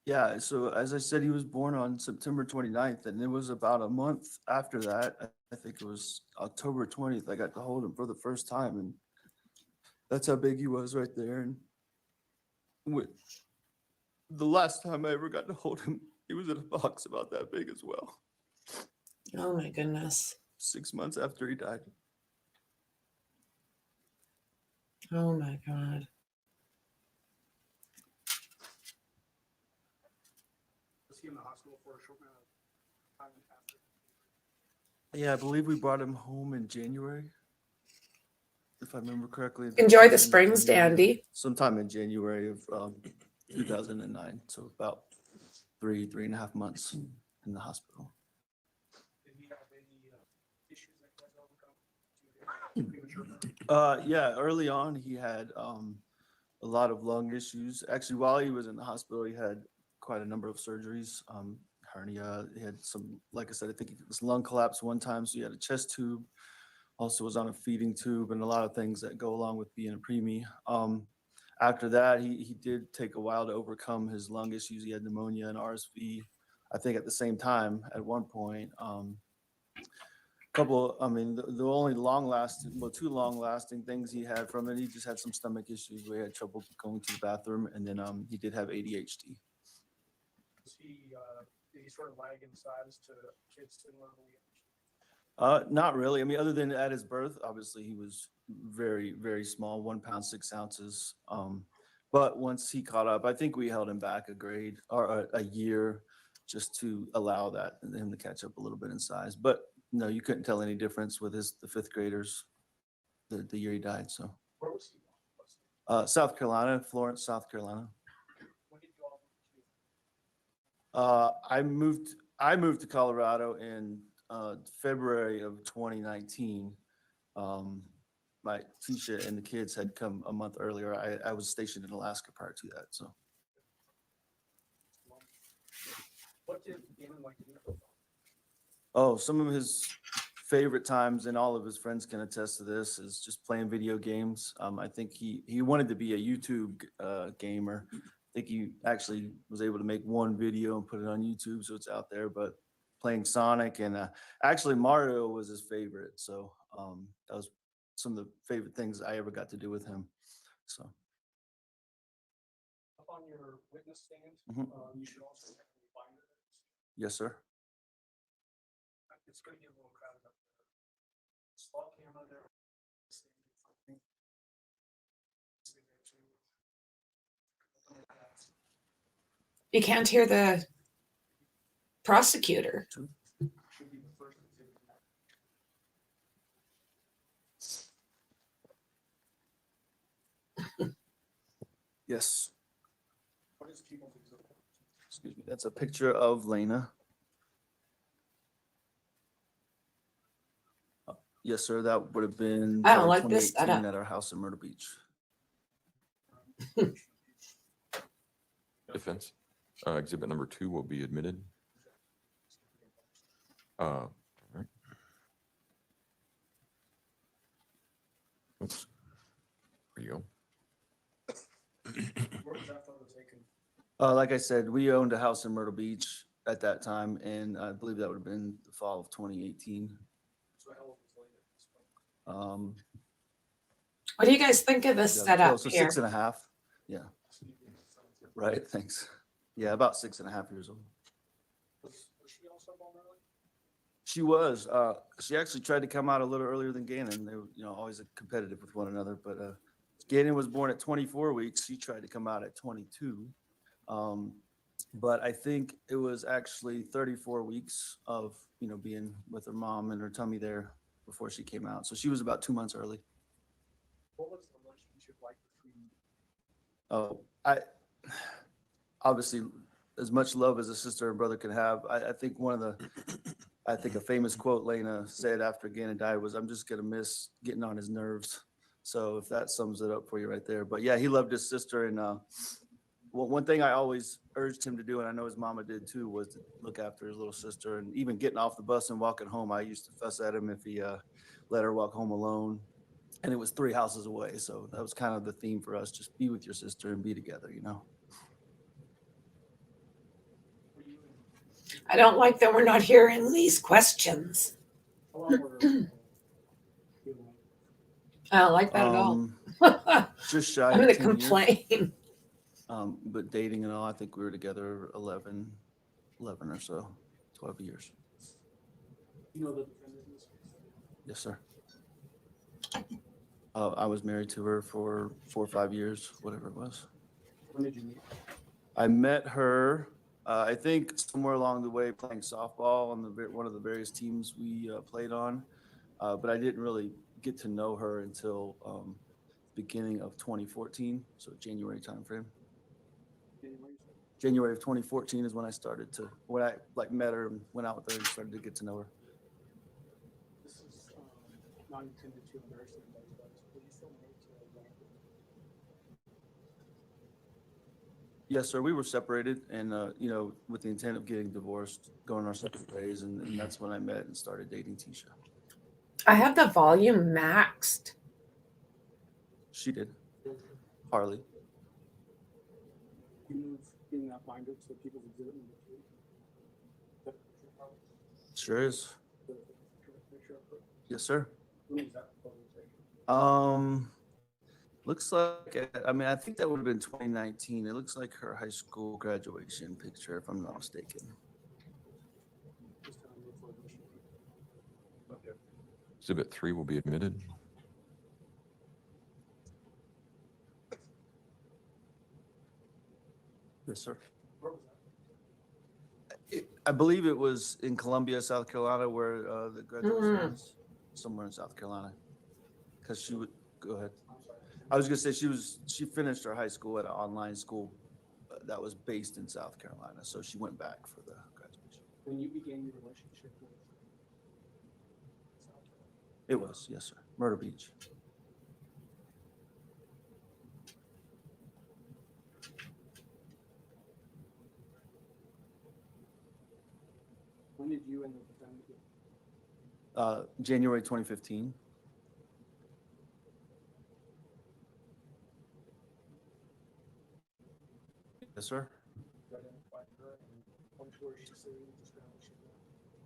Yeah, so as I said, he was born on September 29th, and it was about a month after that. I think it was October 20th. I got to hold him for the first time, and that's how big he was right there. And the last time I ever got to hold him, he was in a box about that big as well. Oh my goodness. 6 months after he died. Oh my God. Was he in the hospital for a short amount of time after? Yeah, I believe we brought him home in January, if I remember correctly. Enjoy the springs, Dandy. Sometime in January of 2009. So about 3.5 months in the hospital. Did he have any issues that he had to overcome? Yeah, early on he had a lot of lung issues. Actually, while he was in the hospital, he had quite a number of surgeries. Hernia, he had some, like I said, I think it was lung collapse one time, so he had a chest tube, also was on a feeding tube, and a lot of things that go along with being a preemie. After that, he did take a while to overcome his lung issues. He had pneumonia and RSV, I think at the same time at one point. The only two long-lasting things he had from it, he just had some stomach issues where he had trouble going to the bathroom, and then he did have ADHD. Did he sort of lag in size to kids similarly? Not really. I mean, other than at his birth, obviously he was very, very small, 1 pound, 6 ounces. But once he caught up, I think we held him back a grade or a year just to allow him to catch up a little bit in size. But no, you couldn't tell any difference with the fifth graders the year he died. So Where was he? South Carolina, Florence, South Carolina. When did you all move to? I moved to Colorado in February of 2019. My Tisha and the kids had come a month earlier. I was stationed in Alaska prior to that. So What did Gannon like to do for fun? Oh, some of his favorite times, and all of his friends can attest to this, is just playing video games. I think he wanted to be a YouTube gamer. I think he actually was able to make one video and put it on YouTube, so it's out there. But playing Sonic and actually Mario was his favorite. So that was some of the favorite things I ever got to do with him. So Up on your witness stand, Mhm. you should also have any binder. yes, sir. It's going to get a little crowded up there. Spot camera there. You can't hear the prosecutor. Should be the first exhibit. Yes. What is people's exhibit? Excuse me. That's a picture of Lena. Yes, sir. That would have been I don't like this 2018 setup. at our house in Myrtle Beach. Defense. Exhibit number 2 will be admitted. All right. Oops. There you go. Where was that photo taken? Like I said, we owned a house in Myrtle Beach at that time, and I believe that would have been the fall of 2018. So how old was later? What do you guys think of this setup so here? 6.5. Yeah. Right. Thanks. Yeah, about 6.5 years old. Was she also born early? She was. She actually tried to come out a little earlier than Gannon. They were, always competitive with one another. But Gannon was born at 24 weeks. She tried to come out at 22. But I think it was actually 34 weeks of, being with her mom in her tummy there before she came out. So she was about 2 months early. What was the relationship like between you? Oh, obviously as much love as a sister and brother can have. I think a famous quote Lena said after Gannon died was, "I'm just gonna miss getting on his nerves." So if that sums it up for you right there. But yeah, he loved his sister, and one thing I always urged him to do, and I know his mama did too, was to look after his little sister. And even getting off the bus and walking home, I used to fuss at him if he let her walk home alone. And it was 3 houses away, so that was kind of the theme for us: just be with your sister and be together, I don't like that we're not hearing these questions. How long were I don't like that at all. Just shy I'm of going to 10 years. complain. But dating and all, I think we were together 11 or so, 12 years. you know the defendant in this case? Yes, sir. I was married to her for 4 or 5 years, whatever it was. When did you meet? I met her, I think somewhere along the way playing softball on one of the various teams we played on. But I didn't really get to know her until beginning of 2014, so January timeframe. January of 2014 is when I met her and went out with her and started to get to know her. This is not intended to embarrass anybody, but were you still married to a wife? Yes, sir. We were separated, and with the intent of getting divorced, going our separate ways, and that's when I met and started dating Tisha. I have the volume maxed. She did. Harley. You move in that binder to people's exhibit number 2. Sure is. Yes, sir. When was that photo taken? Looks like, I think that would have been 2019. It looks like her high school graduation picture, if I'm not mistaken. Just tell me before the mission. Okay. Exhibit 3 will be admitted. Yes, sir. Where was that? I believe it was in Columbia, South Carolina, where the graduation was. Somewhere in South Carolina. Because she would, go ahead. I'm sorry. I was gonna say she finished her high school at an online school that was based in South Carolina, so she went back for the graduation. When you began your relationship with South Carolina? It was, yes, sir. Myrtle Beach. When did you and the defendant get January 2015. Yes, sir.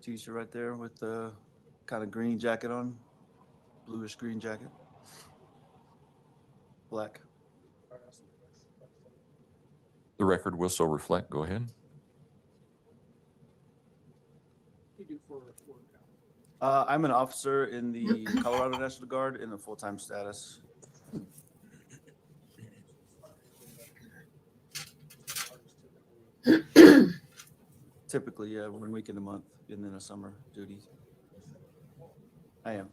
T-shirt right there with the kind of green jacket on, bluish green jacket. Black. The record will so reflect. Go ahead. I'm an officer in the Colorado National Guard in a full-time status. Typically, yeah, 1 week in a month, and then a summer duty. I am.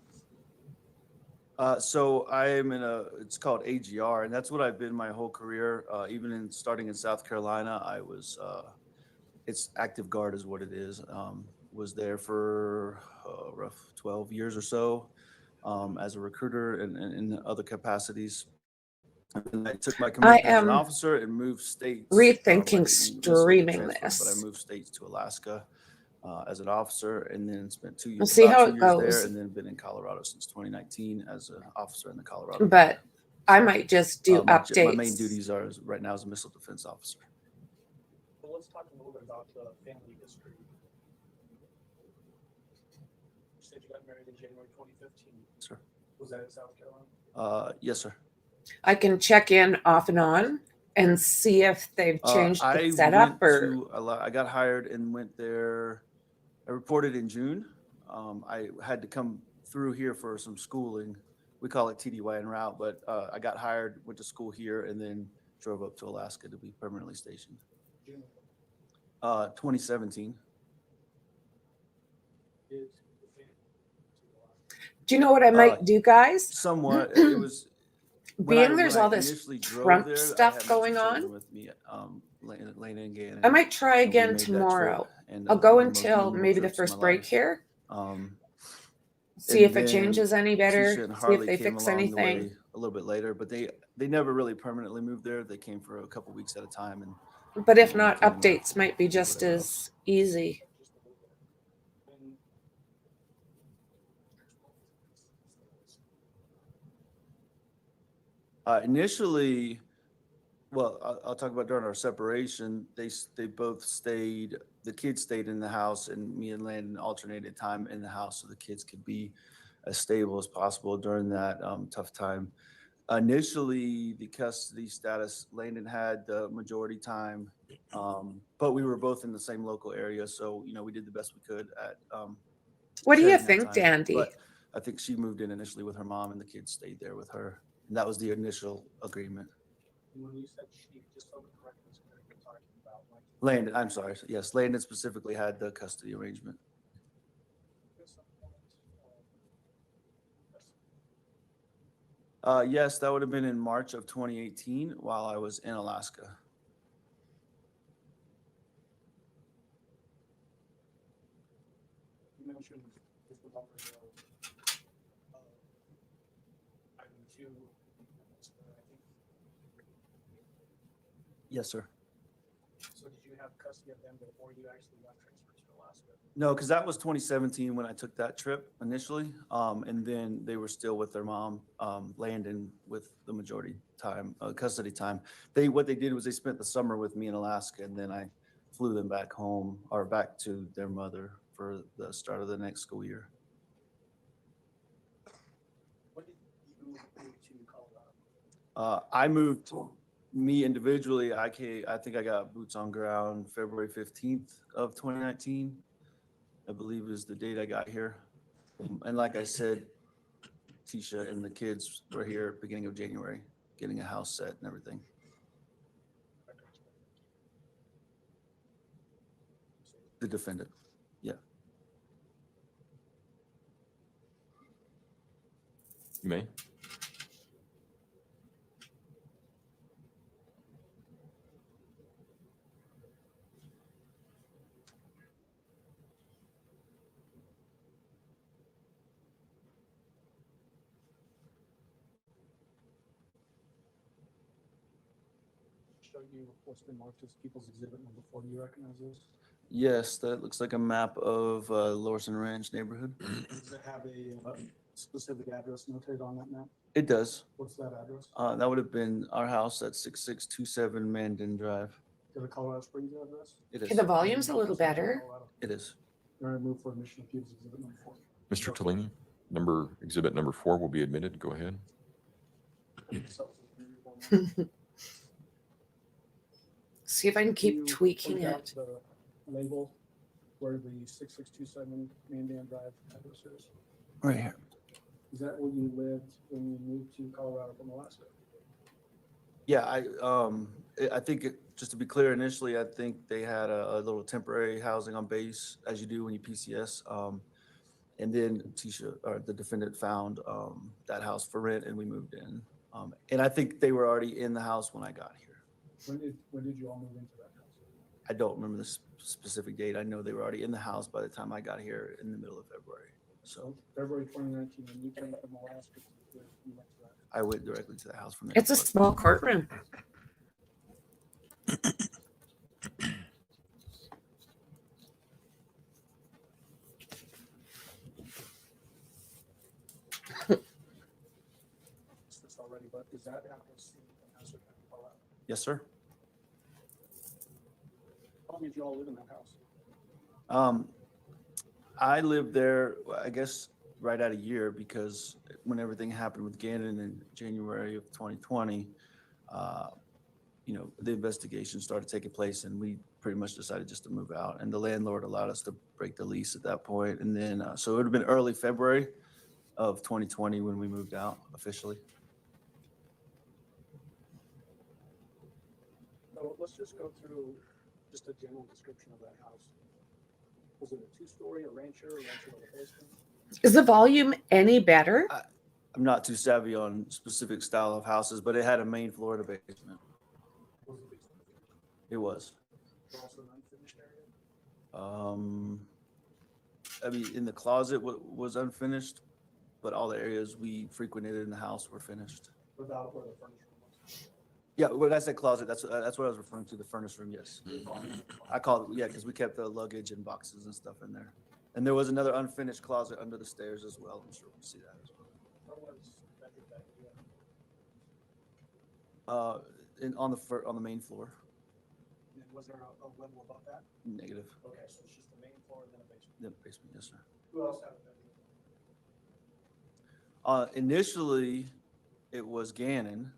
So I am in it's called AGR, and that's what I've been my whole career. Even in starting in South Carolina, I was, it's active guard is what it is. Was there for rough 12 years or so as a recruiter and in other capacities. And I took my commission as an officer and moved states. Rethinking streaming But I this. moved states to Alaska as an officer, and then spent 2 years. We'll see how about 2 it years goes. there, and then been in Colorado since 2019 as an officer in the Colorado. But I might just do updates. My main duties are right now as a missile defense officer. Well, let's talk a little bit about the family history. You said you got married in January 2015. Sir. Was that in South Carolina? Yes, sir. I can check in off and on and see if they've changed the setup or. I got hired and went there. I reported in June. I had to come through here for some schooling. We call it TDY en route, but I got hired, went to school here, and then drove up to Alaska to be permanently stationed. 2017. Do you know what I might do, guys? Somewhat. It was. Being there's all this Trump stuff going on, with me, Lena and Gannon, I might try again tomorrow. I'll go until maybe the first break here. See if it changes any better. See if they fix anything. A little bit later, but they never really permanently moved there. They came for a couple weeks at a time, and. But if not, updates might be just as easy. Initially, well, I'll talk about during our separation. They both stayed. The kids stayed in the house, and me and Landon alternated time in the house so the kids could be as stable as possible during that tough time. Initially, the custody status, Landon had the majority time, but we were both in the same local area, so we did the best we could at. What do you think, Dandy? But I think she moved in initially with her mom, and the kids stayed there with her. And that was the initial agreement. When you said she, just so the record is clear, you're talking about Landon, I'm sorry. Yes, Landon specifically had the custody arrangement. Yes, that would have been in March of 2018 while I was in Alaska. You mentioned just a moment ago, item 2. Yes, sir. So did you have custody of them before you actually got transferred to Alaska? No, because that was 2017 when I took that trip initially. And then they were still with their mom, Landon, with the majority time, custody time. What they did was they spent the summer with me in Alaska, and then I flew them back home or back to their mother for the start of the next school year. When did you move to Colorado? I moved. Me individually, I think I got boots on ground February 15th of 2019, I believe is the date I got here. And like I said, Tisha and the kids were here beginning of January, getting a house set and everything. The defendant, yeah. You may. Show you what's been marked as people's exhibit number 4. Do you recognize those? Yes, that looks like a map of Lorson Ranch neighborhood. Does it have a specific address notated on that map? It does. What's that address? That would have been our house at 6627 Mandan Drive. To the Colorado Springs address? It is. Okay, the volume's a little better. It is. All right, move for admission of Hughes exhibit number 4. Mr. Tellini, exhibit number 4 will be admitted. Go ahead. See if I can keep tweaking Point out it. the label where the 6627 Mandan Drive address is. Right here. Is that where you lived when you moved to Colorado from Alaska? Yeah, I think just to be clear, initially, I think they had a little temporary housing on base, as you do when you PCS. And then Tisha, or the defendant, found that house for rent, and we moved in. And I think they were already in the house when I got here. When did you all move into that house? I don't remember the specific date. I know they were already in the house by the time I got here in the middle of February. So February 2019, when you came from Alaska, you went to that. I went directly to the house from there. It's a small courtroom. This already, but is that address in Nassau County, Colorado? Yes, sir. How long did you all live in that house? I lived there, I guess, right at a year, because when everything happened with Gannon in January of 2020, the investigation started taking place, and we pretty much decided just to move out. And the landlord allowed us to break the lease at that point. And then, so it would have been early February of 2020 when we moved out officially. So let's just go through just a general description of that house. Was it a 2-story, a rancher with a basement? Is the volume any better? I'm not too savvy on specific style of houses, but it had a main floor and a basement. Was it basement? It was. Also an unfinished area? I mean, in the closet was unfinished, but all the areas we frequented in the house were finished. Without where the furniture was? Yeah, when I said closet, that's what I was referring to, the furnace room, yes. I call it, yeah, because we kept the luggage and boxes and stuff in there. And there was another unfinished closet under the stairs as well. I'm sure we'll see that as well. Where was that area? On the main floor. And was there a level above that? Negative. Okay, so it's just the main floor and then a basement. Yeah, basement, yes, sir. Who else had a bedroom? Initially, it was Gannon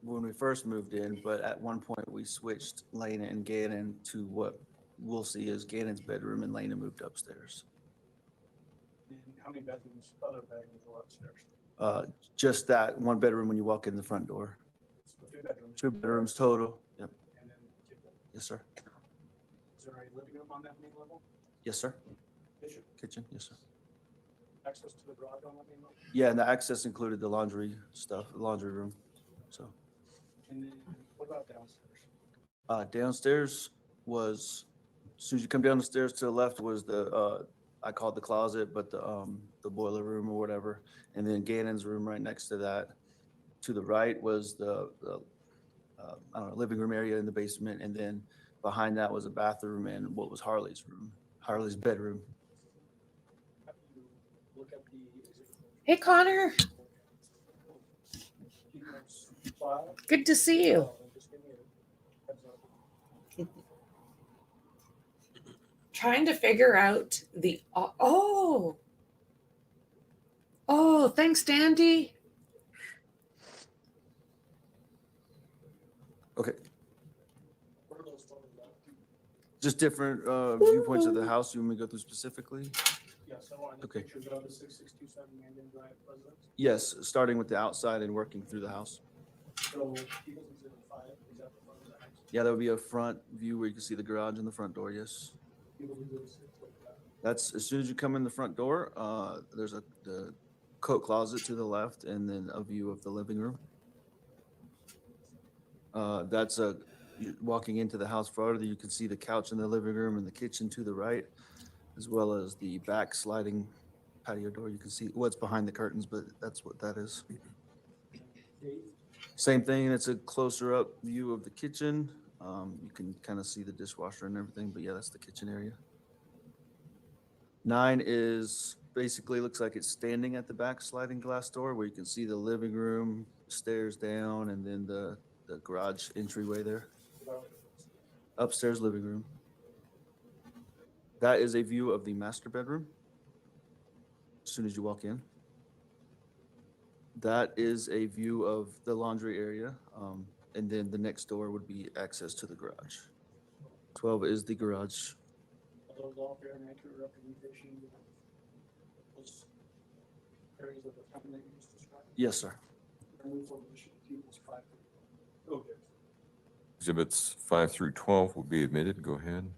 when we first moved in, but at one point we switched Lena and Gannon to what we'll see as Gannon's bedroom, and Lena moved upstairs. And how many bedrooms, other bedrooms were upstairs? Just that one bedroom when you walk in the front door. So 2 bedrooms. 2 bedrooms total. Yep. And then kitchen. Yes, sir. Is there a living room on that main level? Yes, sir. Kitchen. Kitchen. Yes, sir. Access to the garage on that main level? Yeah, and the access included the laundry stuff, the laundry room. So And then what about downstairs? downstairs was, as soon as you come down the stairs to the left was the I call it the closet, but the boiler room or whatever, and then Gannon's room right next to that. To the right was the I don't know, living room area in the basement, and then behind that was a bathroom and what was Harley's room, Harley's bedroom. How do you look at the exhibit? Hey, Connor. Keep those file. Good to see you. Just give me a heads up. Trying to figure out the thanks, Dandy. Okay, What are those photos about? just different viewpoints of the house you want me to go through specifically? Yeah, so on the Okay. pictures of the 6627 Mandan Drive residence. Yes, starting with the outside and working through the house. So People's Exhibit 5, is that the front of the house? Yeah, there would be a front view where you can see the garage and the front door, yes. People's Exhibit 6, like that. That's as soon as you come in the front door, there's the coat closet to the left and then a view of the living room. Walking into the house farther, you can see the couch in the living room and the kitchen to the right, as well as the back sliding patio door. You can see what's behind the curtains, but that's what that is. Same thing, it's a closer up view of the kitchen. You can kind of see the dishwasher and everything, but yeah, that's the kitchen area. 9 is basically looks like it's standing at the back sliding glass door where you can see the living room, stairs down, and then the garage entryway there. Upstairs living room. That is a view of the master bedroom as soon as you walk in. That is a view of the laundry area. And then the next door would be access to the garage. 12 is the garage. Are those all fair and accurate representation of those areas of the town that you just described? Yes, sir. Remove from the people's 5 through. Okay. Exhibits 5 through 12 will be admitted. Go ahead.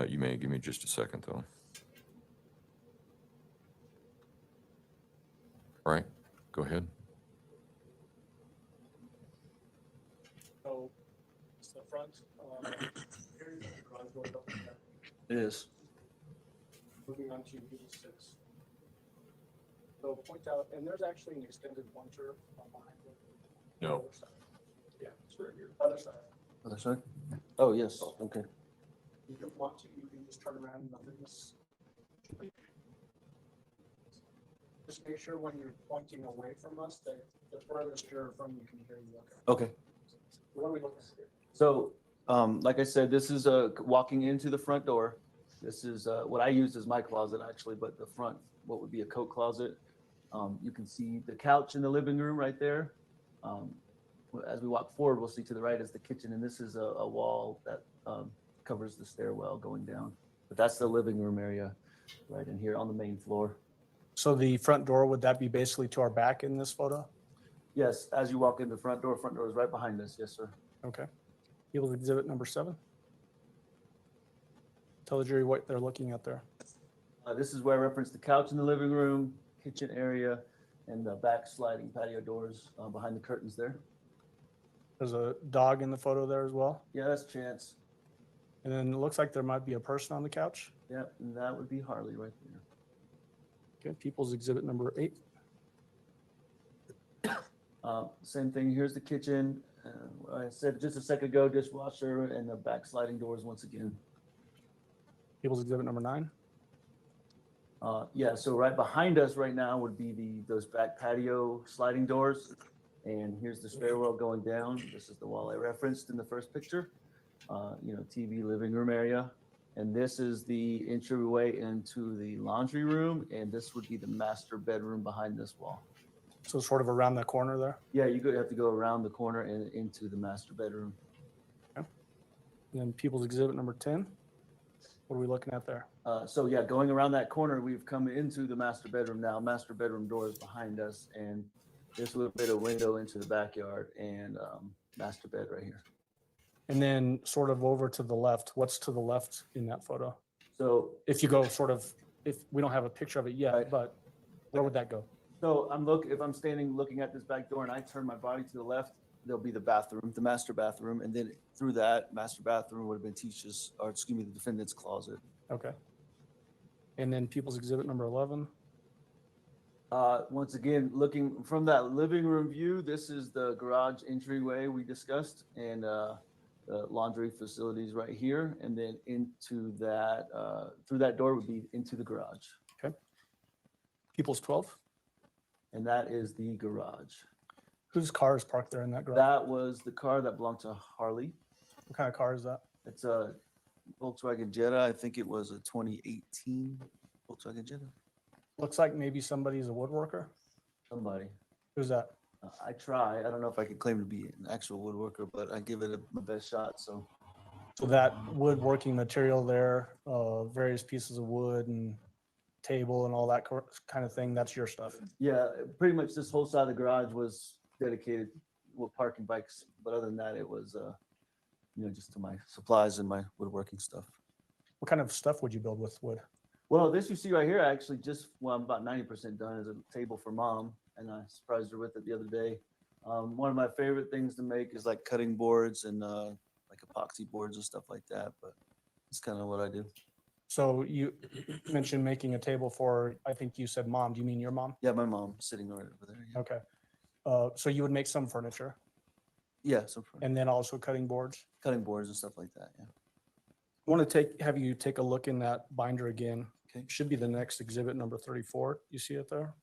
You may give me just a second, though. All right, go ahead. So it's the front. Here's the garage door up there. It is. Moving on to unit 6. So point out, and there's actually an extended launcher behind it. No. Other side. Yeah, it's right here. Other side. Other side? Oh, yes. Okay. You can want to, you can just turn around and nothing is. Just make sure when you're pointing away from us that the furthest you're from, you can hear you. Okay. What are we looking at here? So, like I said, this is walking into the front door. This is what I use as my closet, actually, but the front, what would be a coat closet. You can see the couch in the living room right there. As we walk forward, we'll see to the right is the kitchen, and this is a wall that covers the stairwell going down. But that's the living room area right in here on the main floor. So the front door, would that be basically to our back in this photo? Yes, as you walk in the front door is right behind us. Yes, sir. Okay. People's exhibit number 7. Tell the jury what they're looking at there. This is where I referenced the couch in the living room, kitchen area, and the back sliding patio doors behind the curtains there. There's a dog in the photo there as well. Yeah, that's Chance. And then it looks like there might be a person on the couch. Yeah, and that would be Harley right there. Okay, people's exhibit number 8. Same thing. Here's the kitchen. I said just a second ago, dishwasher and the back sliding doors once again. People's exhibit number 9. Yeah, so right behind us right now would be those back patio sliding doors. And here's the stairwell going down. This is the wall I referenced in the first picture. TV, living room area. And this is the entryway into the laundry room. And this would be the master bedroom behind this wall. So sort of around that corner there. Yeah, you have to go around the corner and into the master bedroom. Okay. And then people's exhibit number 10. What are we looking at there? So yeah, going around that corner, we've come into the master bedroom now. Master bedroom door is behind us. And this would be a window into the backyard and master bed right here. And then sort of over to the left, what's to the left in that photo? So if you go sort of, if we don't have a picture of it yet, right. But where would that go? So if I'm standing looking at this back door and I turn my body to the left, there'll be the bathroom, the master bathroom. And then through that master bathroom would have been the defendant's closet. Okay. And then people's exhibit number 11. Once again, looking from that living room view, this is the garage entryway we discussed and the laundry facilities right here. And then into that, through that door would be into the garage. Okay. People's 12. And that is the garage. Whose car is parked there in that garage? That was the car that belonged to Harley. What kind of car is that? It's a Volkswagen Jetta. I think it was a 2018 Volkswagen Jetta. Looks like maybe somebody's a woodworker. Somebody. Who's that? I try. I don't know if I could claim to be an actual woodworker, but I give it my best shot. So that woodworking material there, various pieces of wood and table and all that kind of thing, that's your stuff. Yeah, pretty much this whole side of the garage was dedicated with parking bikes. But other than that, it was, just to my supplies and my woodworking stuff. What kind of stuff would you build with wood? Well, this you see right here, actually I'm about 90% done, is a table for mom. And I surprised her with it the other day. One of my favorite things to make is like cutting boards and like epoxy boards and stuff like that. But it's kind of what I do. So you mentioned making a table for, I think you said mom. Do you mean your mom? Yeah, my mom sitting right over there. Yeah. Okay. So you would make some furniture? Yeah, so And then also cutting boards. cutting boards and stuff like that. Yeah. I want to have you take a look in that binder again. Okay. Should be the next exhibit, number 34. You see it there?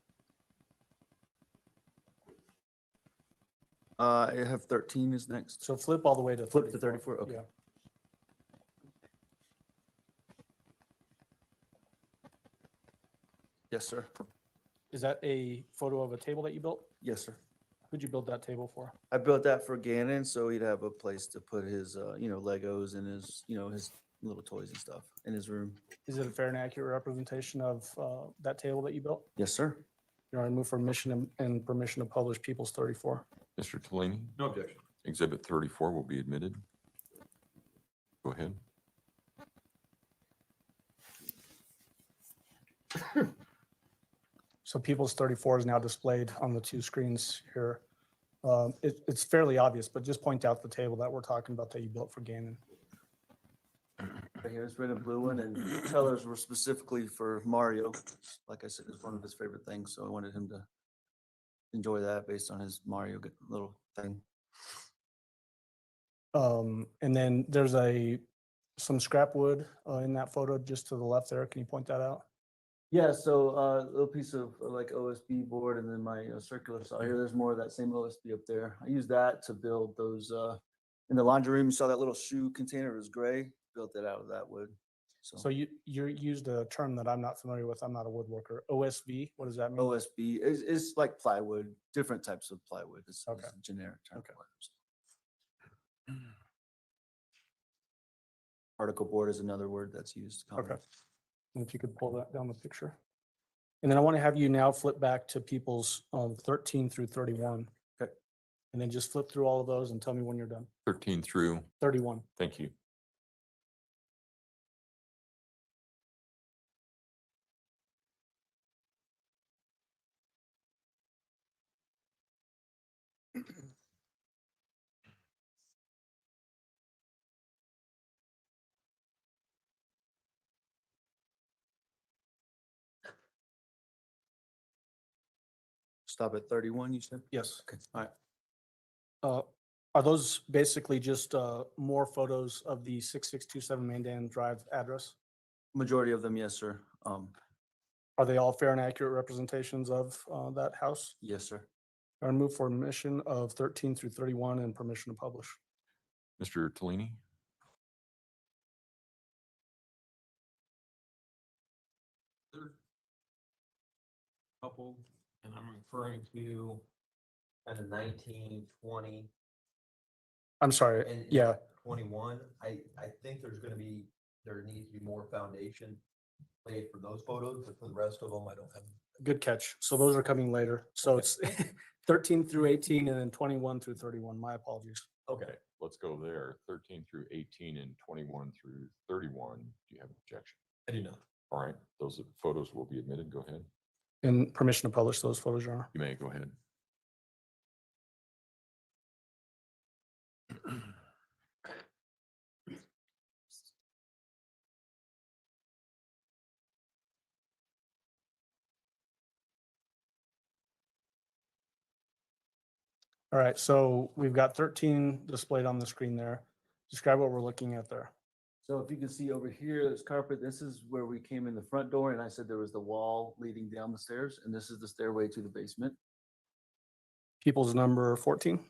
I have 13 is next. So flip all the way to Flip to 34. Okay. Yeah. Yes, sir. Is that a photo of a table that you built? Yes, sir. Who'd you build that table for? I built that for Gannon, so he'd have a place to put his, Legos and his, his little toys and stuff in his room. Is it a fair and accurate representation of that table that you built? Yes, sir. You want to move for permission and permission to publish People's 34? Mr. Tellini? No objection. Exhibit 34 will be admitted. Go ahead. So People's 34 is now displayed on the two screens here. It's fairly obvious, but just point out the table that we're talking about that you built for Gannon. Right here, it's red and blue one, and the colors were specifically for Mario. Like I said, it's one of his favorite things, so I wanted him to enjoy that based on his Mario little thing. And then there's some scrap wood in that photo just to the left there. Can you point that out? Yeah, so a little piece of like OSB board, and then my circular saw here. There's more of that same OSB up there. I used that to build those in the laundry room. You saw that little shoe container, it was gray. Built it out of that wood. So you used a term that I'm not familiar with. I'm not a woodworker. OSB, what does that mean? OSB is like plywood, different types of plywood. It's Okay. a generic term. Okay. Particle board is another word that's used. Okay. And if you could pull that down the picture. And then I want to have you now flip back to People's 13 through 31. Okay. And then just flip through all of those and tell me when you're done. 13 through. 31. Thank you. Stop at 31, you said? Yes. Okay. All right. Are those basically just more photos of the 6627 Mandan Drive address? Majority of them, yes, sir. Are they all fair and accurate representations of that house? Yes, sir. I move for permission of 13 through 31 and permission to publish. Mr. Tellini? Couple, and I'm referring to kind of 19, 20, I'm sorry. and Yeah. 21. I think there needs to be more foundation laid for those photos, but for the rest of them, I don't have. Good catch. So those are coming later. So it's 13 through 18 and then 21 through 31. My apologies. Okay, let's go there. 13 through 18 and 21 through 31. Do you have an objection? I do not. All right, those photos will be admitted. Go ahead. And permission to publish those photos, Your Honor. You may go ahead. All right, so we've got 13 displayed on the screen there. Describe what we're looking at there. So if you can see over here, there's carpet. This is where we came in the front door, and I said there was the wall leading down the stairs, and this is the stairway to the basement. People's number 14.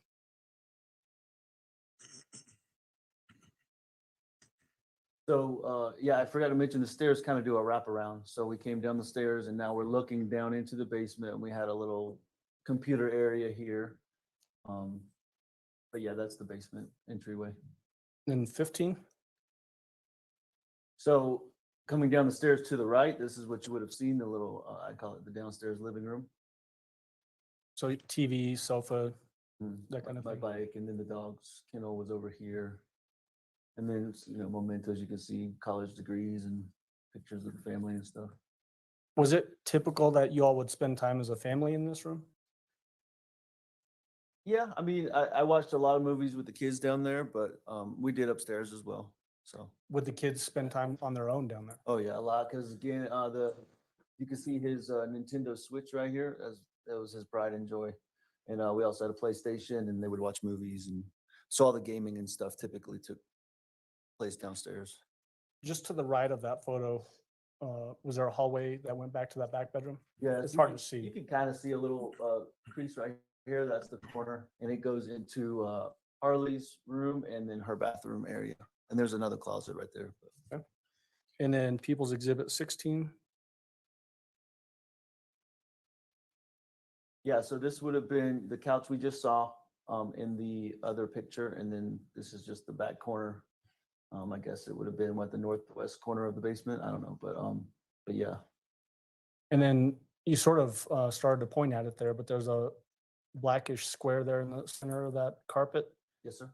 So yeah, I forgot to mention the stairs kind of do a wraparound. So we came down the stairs, and now we're looking down into the basement, and we had a little computer area here. But yeah, that's the basement entryway. And 15. So coming down the stairs to the right, this is what you would have seen, the little, I call it the downstairs living room. So TV, sofa, that kind of My thing. bike, and then the dog's kennel was over here. And then, mementos, you can see college degrees and pictures of the family and stuff. Was it typical that you all would spend time as a family in this room? Yeah, I mean, I watched a lot of movies with the kids down there, but we did upstairs as well. So Would the kids spend time on their own down there? oh yeah, a lot. Because again, you can see his Nintendo Switch right here. As that was his pride and joy. And we also had a PlayStation, and they would watch movies and So all the gaming and stuff typically took place downstairs. Just to the right of that photo, was there a hallway that went back to that back bedroom? Yeah, It's you hard can- to see. You can kind of see a little crease right here. That's the corner, and it goes into Harley's room and then her bathroom area. And there's another closet right there. Okay. And then People's Exhibit 16. Yeah, so this would have been the couch we just saw in the other picture, and then this is just the back corner. I guess it would have been the northwest corner of the basement. I don't know, but yeah. And then you sort of started to point at it there, but there's a blackish square there in the center of that carpet. Yes, sir.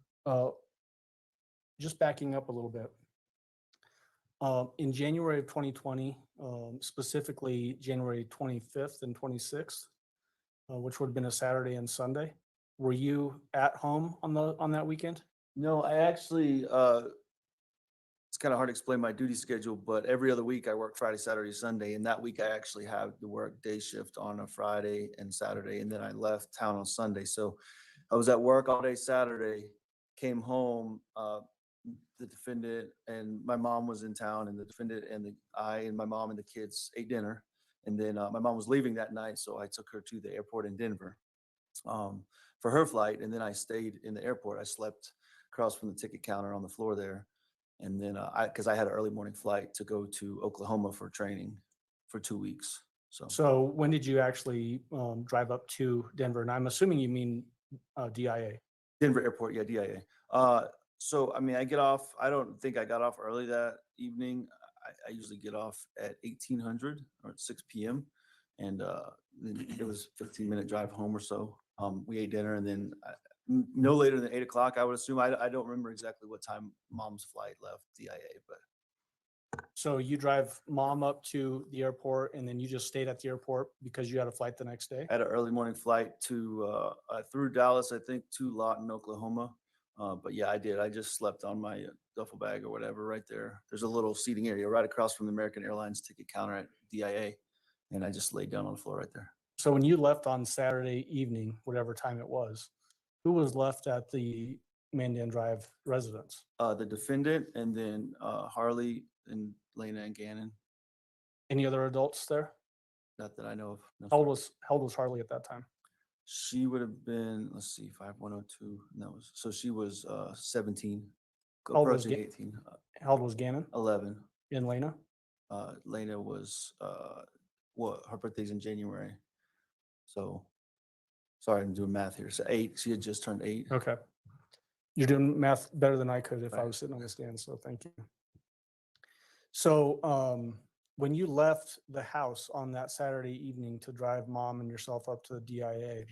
Just backing up a little bit. In January of 2020, specifically January 25th and 26th, which would have been a Saturday and Sunday, were you at home on that weekend? No, I actually, it's kind of hard to explain my duty schedule, but every other week I work Friday, Saturday, Sunday, and that week I actually have to work day shift on a Friday and Saturday, and then I left town on Sunday. So I was at work all day Saturday, came home, the defendant and my mom was in town, and the defendant and I and my mom and the kids ate dinner. And then my mom was leaving that night, so I took her to the airport in Denver for her flight. And then I stayed in the airport. I slept across from the ticket counter on the floor there. And then because I had an early morning flight to go to Oklahoma for training for 2 weeks. So when did you actually drive up to Denver? And I'm assuming you mean DIA. Denver Airport, yeah, DIA. So, I mean, I get off, I don't think I got off early that evening. I usually get off at 1800 or at 6 p.m. And then it was a 15-minute drive home or so. We ate dinner, and then no later than 8 o'clock, I would assume. I don't remember exactly what time mom's flight left DIA, but. So you drive mom up to the airport, and then you just stayed at the airport because you had a flight the next day? I had an early morning flight to through Dallas, I think, to Lawton, Oklahoma. But yeah, I did. I just slept on my duffel bag or whatever right there. There's a little seating area right across from the American Airlines ticket counter at DIA. And I just laid down on the floor right there. So when you left on Saturday evening, whatever time it was, who was left at the Mandan Drive residence? The defendant, and then Harley and Lena and Gannon. Any other adults there? Not that I know of. No, How old was Harley at that time? She would have been, let's see, 5102. No, so she was 17, How old was approaching 18. How old was Gannon? 11. And Lena? Lena was her birthday's in January. So sorry, I'm doing math here. So 8. She had just turned 8. Okay. You're doing math better than I could if I was sitting on the stand, so thank you. So when you left the house on that Saturday evening to drive mom and yourself up to the DIA,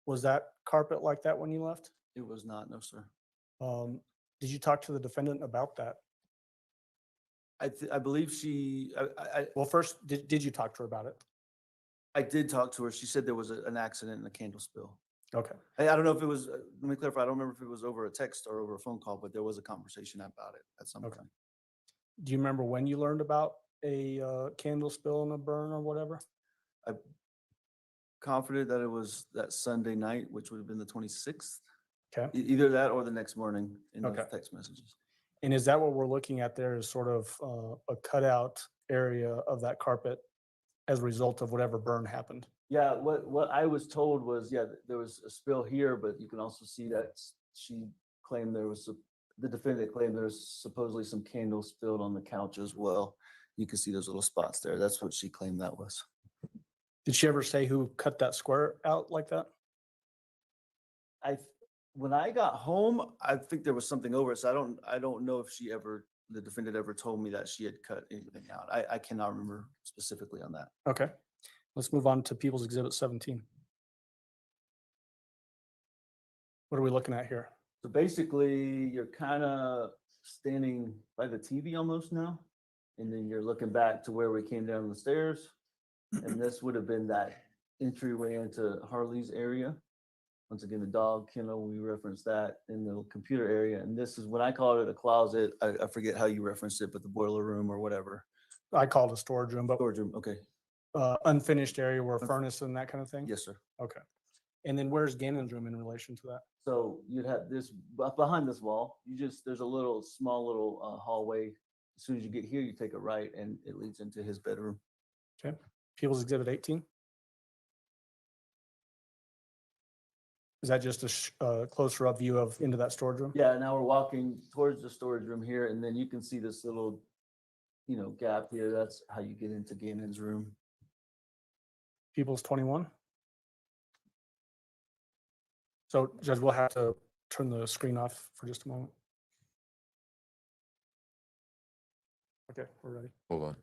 was that carpet like that when you left? It was not, no, sir. Did you talk to the defendant about that? I believe she. Well, first, did you talk to her about it? I did talk to her. She said there was an accident and a candle spill. Okay. I don't know if it was. Let me clarify. I don't remember if it was over a text or over a phone call, but there was a conversation about it at some point. Do you remember when you learned about a candle spill and a burn or whatever? I'm confident that it was that Sunday night, which would have been the 26th. Okay. Either that or the next morning in those text messages. And is that what we're looking at there, is sort of a cutout area of that carpet as a result of whatever burn happened? Yeah, what I was told was, yeah, there was a spill here, but you can also see that she claimed the defendant claimed there's supposedly some candles spilled on the couch as well. You can see those little spots there. That's what she claimed that was. Did she ever say who cut that square out like that? When I got home, I think there was something over it. So I don't know if the defendant ever told me that she had cut anything out. I cannot remember specifically on that. Okay. Let's move on to People's Exhibit 17. What are we looking at here? So basically, you're kind of standing by the TV almost now. And then you're looking back to where we came down the stairs. And this would have been that entryway into Harley's area. Once again, the dog kennel, we referenced that in the computer area. And this is when I called it a closet. I forget how you referenced it, but the boiler room or whatever. I called it a storage room, but storage room, okay. Unfinished area where furnace and that kind of thing? Yes, sir. Okay. And then where's Gannon's room in relation to that? So you'd have this behind this wall. There's a small little hallway. As soon as you get here, you take a right, and it leads into his bedroom. Okay. People's Exhibit 18. Is that just a closer up view of into that storage room? Yeah. Now we're walking towards the storage room here, and then you can see this little, gap here. That's how you get into Gannon's room. People's 21. So, Judge, we'll have to turn the screen off for just a moment. Okay, we're ready. Hold on.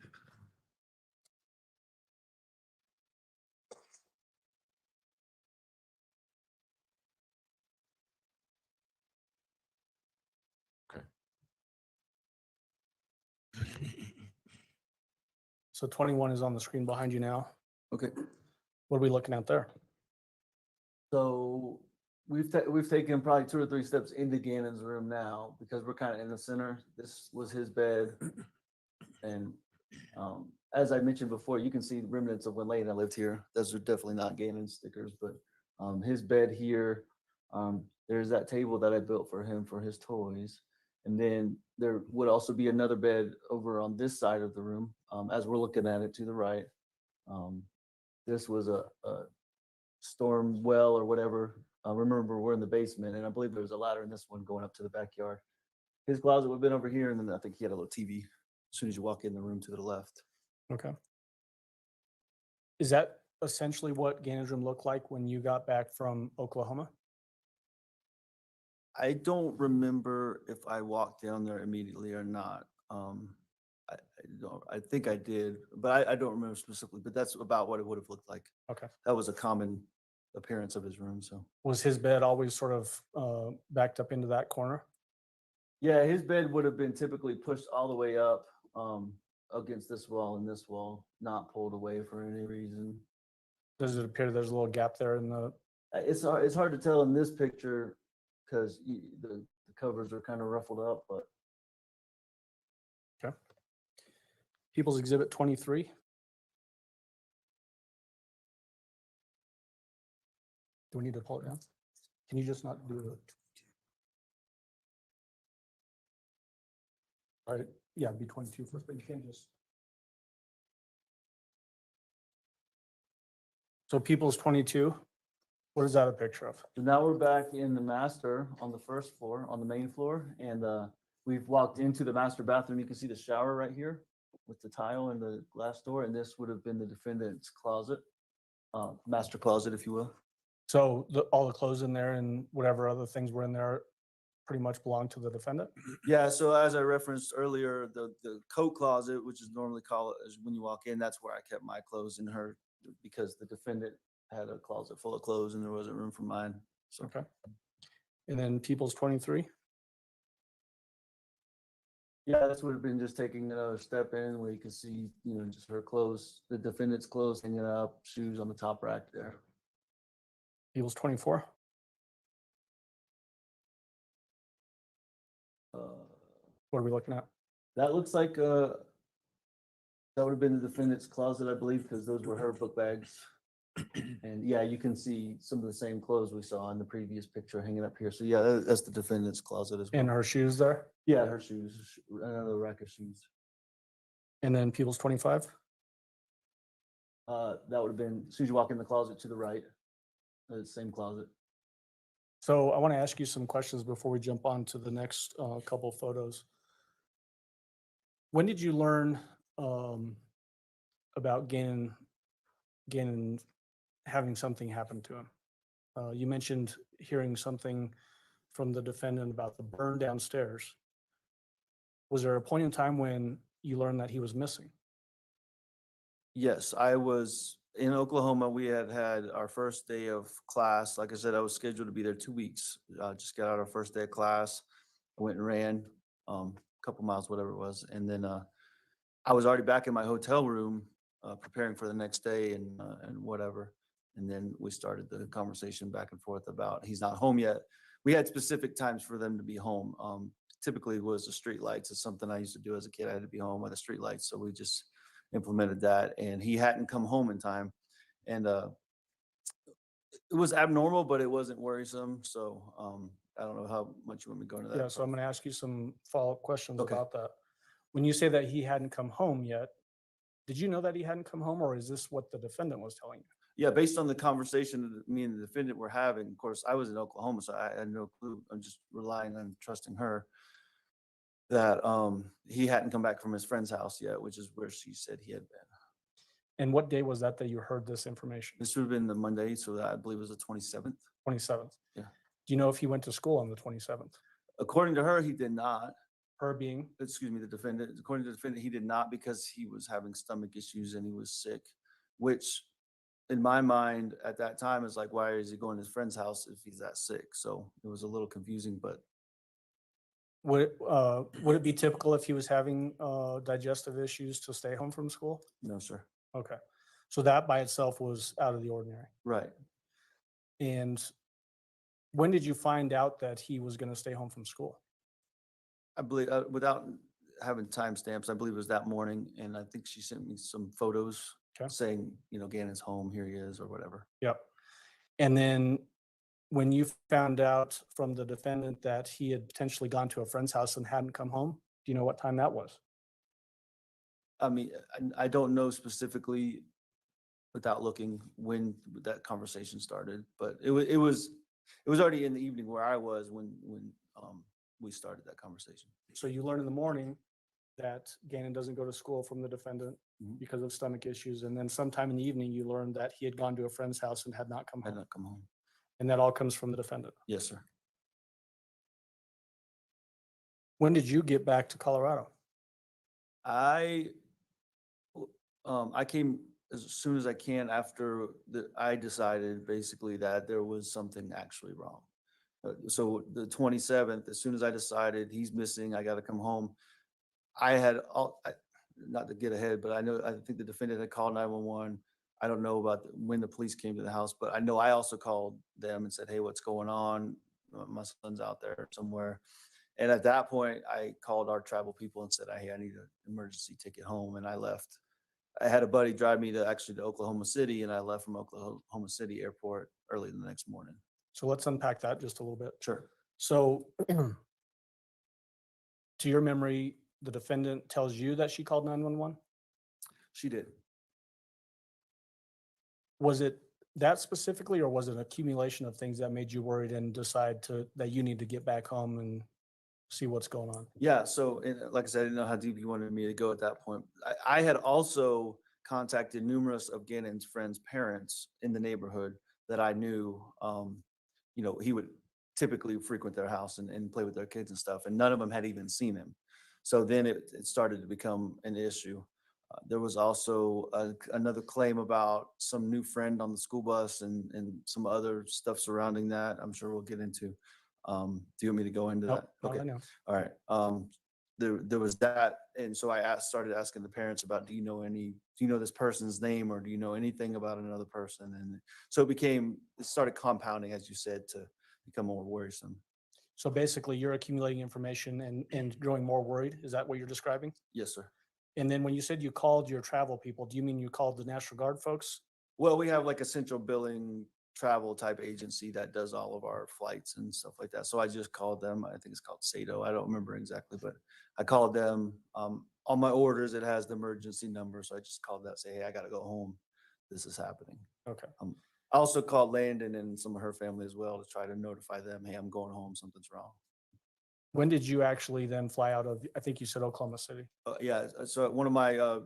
So 21 is on the screen behind you now. Okay. What are we looking at there? So we've taken probably 2 or 3 steps into Gannon's room now because we're kind of in the center. This was his bed, and as I mentioned before, you can see the remnants of when Lane and I lived here. Those are definitely not Gannon stickers, but his bed here. There's that table that I built for him for his toys, and then there would also be another bed over on this side of the room. As we're looking at it to the right, this was a storm well or whatever. Remember, we're in the basement, and I believe there was a ladder in this one going up to the backyard. His closet would have been over here, and then I think he had a little TV as soon as you walk in the room to the left. Okay. Is that essentially what Gannon's room looked like when you got back from Oklahoma? I don't remember if I walked down there immediately or not. I think I did, but I don't remember specifically, but that's about what it would have looked like. Okay. That was a common appearance of his room. So Was his bed always sort of backed up into that corner? yeah, his bed would have been typically pushed all the way up against this wall and this wall, not pulled away for any reason. Does it appear there's a little gap there in the? It's hard to tell in this picture because the covers are kind of ruffled up, but. Okay. People's Exhibit 23. Do we need to pull it down? Can you just not do it? All right, yeah, be 22 first, but you can't just. So People's 22, what is that a picture of? So now we're back in the master on the first floor, on the main floor, and we've walked into the master bathroom. You can see the shower right here with the tile and the glass door, and this would have been the defendant's closet, master closet, if you will. So all the clothes in there and whatever other things were in there pretty much belong to the defendant? Yeah, so as I referenced earlier, the coat closet, which is normally called as when you walk in, that's where I kept my clothes in her because the defendant had a closet full of clothes and there wasn't room for mine. So. Okay. And then People's 23? Yeah, this would have been just taking another step in where you can see, just her clothes, the defendant's clothes hanging up, shoes on the top rack there. People's 24? What are we looking at? That looks like that would have been the defendant's closet, I believe, because those were her book bags. And yeah, you can see some of the same clothes we saw in the previous picture hanging up here. So yeah, that's the defendant's closet as well. And her shoes there? Yeah, her shoes, another rack of shoes. And then People's 25? That would have been, as soon as you walk in the closet to the right, the same closet. So I want to ask you some questions before we jump on to the next couple of photos. When did you learn about Gannon having something happen to him? You mentioned hearing something from the defendant about the burn downstairs. Was there a point in time when you learned that he was missing? Yes, I was in Oklahoma. We had our first day of class. Like I said, I was scheduled to be there 2 weeks. Just got out our first day of class. I went and ran a couple miles, whatever it was. And then I was already back in my hotel room preparing for the next day and whatever. And then we started the conversation back and forth about he's not home yet. We had specific times for them to be home. Typically it was the street lights. It's something I used to do as a kid. I had to be home by the street lights. So we just implemented that, and he hadn't come home in time. And It was abnormal, but it wasn't worrisome. So I don't know how much you want me to go into that. Yeah, so I'm going to ask you some follow-up questions Okay. about that. When you say that he hadn't come home yet, did you know that he hadn't come home, or is this what the defendant was telling you? Yeah, based on the conversation that me and the defendant were having, of course, I was in Oklahoma, so I had no clue. I'm just relying on trusting her that he hadn't come back from his friend's house yet, which is where she said he had been. And what day was that you heard this information? This would have been the Monday, so that I believe it was the 27th. 27th. Yeah. Do you know if he went to school on the 27th? According to her, he did not. Her being? Excuse me, the defendant. According to the defendant, he did not because he was having stomach issues and he was sick, which in my mind at that time is like, why is he going to his friend's house if he's that sick? So it was a little confusing, but. Would it be typical if he was having digestive issues to stay home from school? No, sir. Okay. So that by itself was out of the ordinary. Right. And when did you find out that he was going to stay home from school? I believe, without having timestamps, I believe it was that morning. And I think she sent me some photos saying, Gannon's home, here he is, or whatever. Yep. And then when you found out from the defendant that he had potentially gone to a friend's house and hadn't come home, do you know what time that was? I mean, I don't know specifically without looking when that conversation started, but it was already in the evening where I was when we started that conversation. So you learn in the morning that Gannon doesn't go to school from the defendant because of stomach issues, and then sometime in the evening you learned that he had gone to a friend's house and had not come home. And that all comes from the defendant. Yes, sir. When did you get back to Colorado? I came as soon as I can after I decided basically that there was something actually wrong. So the 27th, as soon as I decided he's missing, I got to come home. I had not to get ahead, but I think the defendant had called 911. I don't know about when the police came to the house, but I know I also called them and said, hey, what's going on? My son's out there somewhere. And at that point, I called our travel people and said, hey, I need an emergency ticket home. And I left. I had a buddy drive me to Oklahoma City, and I left from Oklahoma City airport early the next morning. So let's unpack that just a little bit. Sure. So to your memory, the defendant tells you that she called 911? She did. Was it that specifically, or was it an accumulation of things that made you worried and decide that you need to get back home and see what's going on? Yeah. So, like I said, I didn't know how deep you wanted me to go at that point. I had also contacted numerous of Gannon's friends' parents in the neighborhood that I knew, he would typically frequent their house and play with their kids and stuff. And none of them had even seen him. So then it started to become an issue. There was also another claim about some new friend on the school bus and some other stuff surrounding that. I'm sure we'll get into. Do you want me to go into that? Okay. No. All right. There was that, and so I started asking the parents about, do you know this person's name, or do you know anything about another person? And so it started compounding, as you said, to become more worrisome. So basically, you're accumulating information and growing more worried. Is that what you're describing? Yes, sir. And then when you said you called your travel people, do you mean you called the National Guard folks? Well, we have like a central billing travel type agency that does all of our flights and stuff like that. So I just called them. I think it's called Sato. I don't remember exactly, but I called them. On my orders, it has the emergency number. So I just called that, say, hey, I got to go home. This is happening. Okay. I also called Landon and some of her family as well to try to notify them, hey, I'm going home. Something's wrong. When did you actually then fly out of, I think you said Oklahoma City? Yeah. So one of my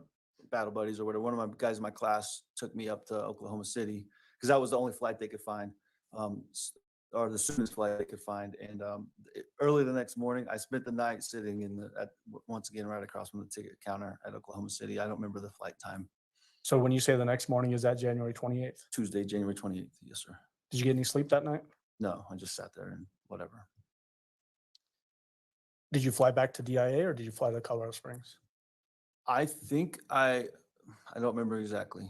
battle buddies or whatever, one of my guys in my class took me up to Oklahoma City because that was the only flight they could find, or the soonest flight they could find. And early the next morning, I spent the night sitting once again, right across from the ticket counter at Oklahoma City. I don't remember the flight time. So when you say the next morning, is that January 28th? Tuesday, January 28th. Yes, sir. Did you get any sleep that night? No, I just sat there and whatever. Did you fly back to DIA or did you fly to Colorado Springs? I think I don't remember exactly.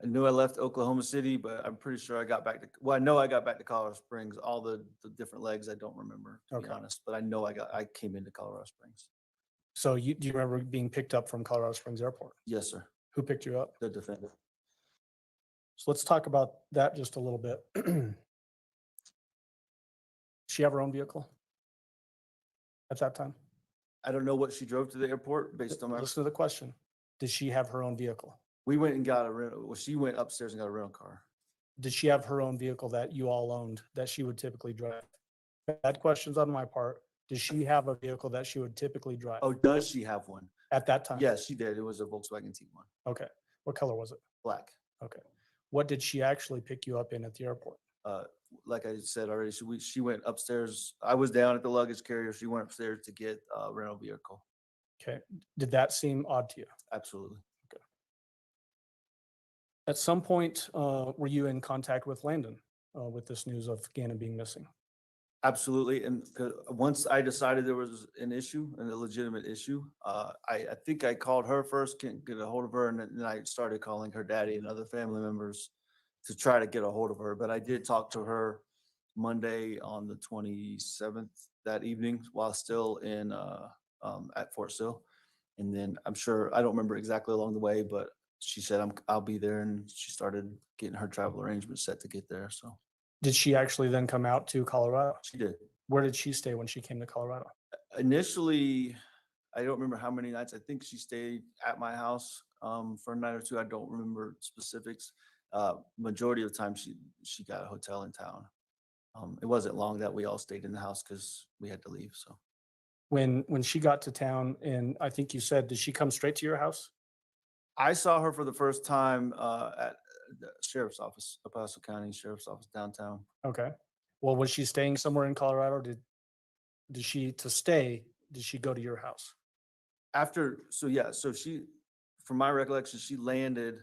I knew I left Oklahoma City, but I'm pretty sure I got back to, I know I got back to Colorado Springs. All the different legs I don't remember, to be honest, but I know I came into Colorado Springs. So do you remember being picked up from Colorado Springs Airport? Yes, sir. Who picked you up? The defendant. So let's talk about that just a little bit. Does she have her own vehicle at that time? I don't know what she drove to the airport based on my. Listen to the question. Does she have her own vehicle? We went and got a rental. Well, she went upstairs and got a rental car. Did she have her own vehicle that you all owned that she would typically drive? Bad questions on my part. Does she have a vehicle that she would typically drive Oh, does she have one? at that time? Yes, she did. It was a Volkswagen T1, Okay. What color was it? black. Okay. What did she actually pick you up in at the airport? Like I said already, she went upstairs. I was down at the luggage carrier. She went upstairs to get a rental vehicle. Okay. Did that seem odd to you? Absolutely. At some point, were you in contact with Landon with this news of Gannon being missing? Absolutely. And once I decided there was an issue and a legitimate issue, I think I called her first, couldn't get a hold of her. And then I started calling her daddy and other family members to try to get a hold of her. But I did talk to her Monday on the 27th that evening while still in at Fort Sill. And then I'm sure, I don't remember exactly along the way, but she said, I'll be there. And she started getting her travel arrangements set to get there. So. Did she actually then come out to Colorado? She did. Where did she stay when she came to Colorado? Initially, I don't remember how many nights. I think she stayed at my house for a night or two. I don't remember specifics. Majority of the time, she got a hotel in town. It wasn't long that we all stayed in the house because we had to leave. So When she got to town, and I think you said, did she come straight to your house? I saw her for the first time at the sheriff's office, El Paso County Sheriff's Office downtown. Okay. Well, was she staying somewhere in Colorado? Did she go to your house? So she, from my recollection, she landed,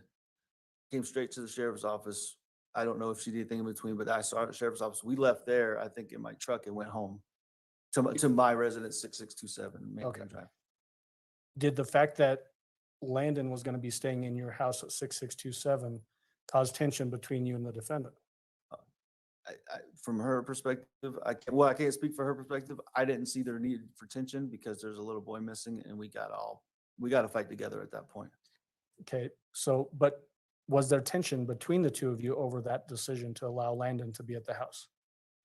came straight to the sheriff's office. I don't know if she did anything in between, but I saw her at the sheriff's office. We left there, I think, in my truck and went home to my residence, 6627 Macon Drive. Did the fact that Landon was going to be staying in your house at 6627 cause tension between you and the defendant? From her perspective, I can't speak for her perspective. I didn't see their need for tension because there's a little boy missing and we got to fight together at that point. Okay. So, but was there tension between the two of you over that decision to allow Landon to be at the house?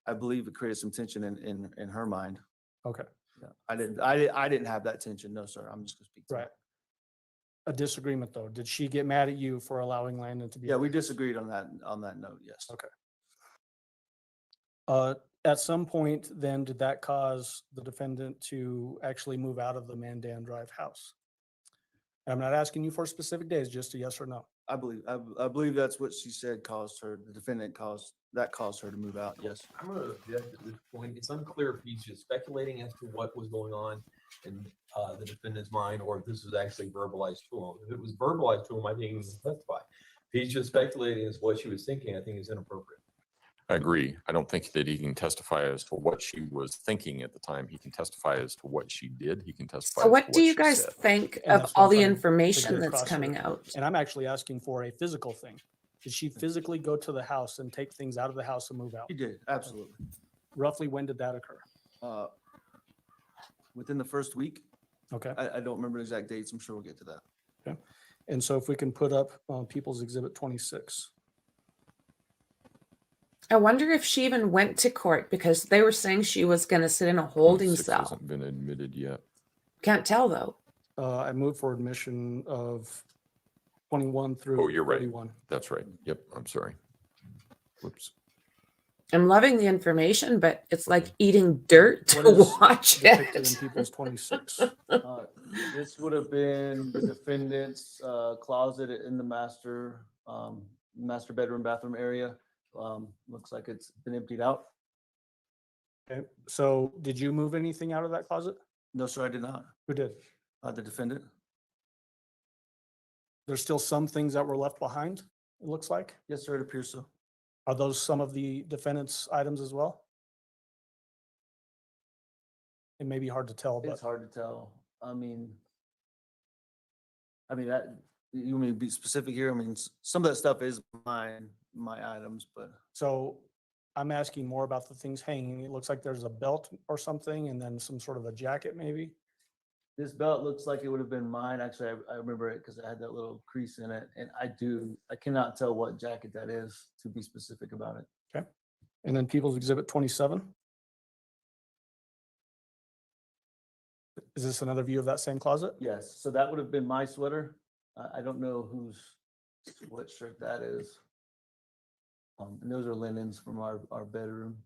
I believe it created some tension in her mind. Okay. Yeah. I didn't have that tension. No, sir. I'm just gonna speak to Right. A disagreement though. Did she get mad at you for allowing Landon to be? Yeah, we disagreed on that note. Yes. Okay. At some point then, did that cause the defendant to actually move out of the Mandan Drive house? I'm not asking you for specific days, just a yes or no. I believe that's what she said caused her, the defendant caused her to move out. Yes. I'm going to object at this point. It's unclear if he's just speculating as to what was going on in the defendant's mind, or if this was actually verbalized to him. If it was verbalized to him, I think he needs to testify. If he's just speculating as to what she was thinking, I think it's inappropriate. I agree. I don't think that he can testify as to what she was thinking at the time. He can testify as to what she did. He can testify. So as what to do you she guys said. think And of that's what all I'm the trying to information get that's across coming here. out? And I'm actually asking for a physical thing. Did she physically go to the house and take things out of the house and move out? He did. Absolutely. Roughly when did that occur? Within the first week. Okay. I don't remember exact dates. I'm sure we'll get to that. Okay. And so if we can put up People's Exhibit 26. I wonder if she even went to court, because they were saying she was going to sit in a holding 26 cell. hasn't been admitted yet. Can't tell though. I moved for admission of 21 through Oh, you're right. 31. That's right. Yep. I'm sorry. Whoops. I'm loving the information, but it's like eating dirt What to is watch depicted in it. People's 26? This would have been the defendant's closet in the master bedroom, bathroom area. Looks like it's been emptied out. Okay. So did you move anything out of that closet? No, sir, I did not. Who did? The defendant. There's still some things that were left behind, it looks like. Yes, sir, it appears so. Are those some of the defendant's items as well? It may be hard to tell, but It's hard to tell. I mean that you want me to be specific here? I mean, some of that stuff is my items, but so I'm asking more about the things hanging. It looks like there's a belt or something and then some sort of a jacket maybe. This belt looks like it would have been mine. Actually, I remember it because I had that little crease in it. And I cannot tell what jacket that is to be specific about it. Okay. And then People's Exhibit 27. Is this another view of that same closet? Yes, so that would have been my sweater. I don't know what shirt that is. And those are linens from our bedroom.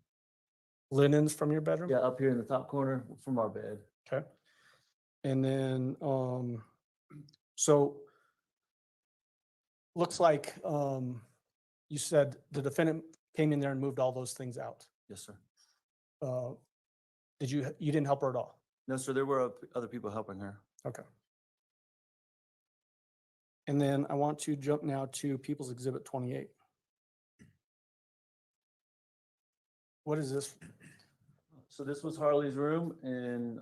Linens from your bedroom? Yeah, up here in the top corner from our bed. Okay. And then, so looks like you said the defendant came in there and moved all those things out. Yes, sir. You didn't help her at all? No, sir, there were other people helping her. Okay. And then I want to jump now to People's Exhibit 28. What is this? So this was Harley's room, and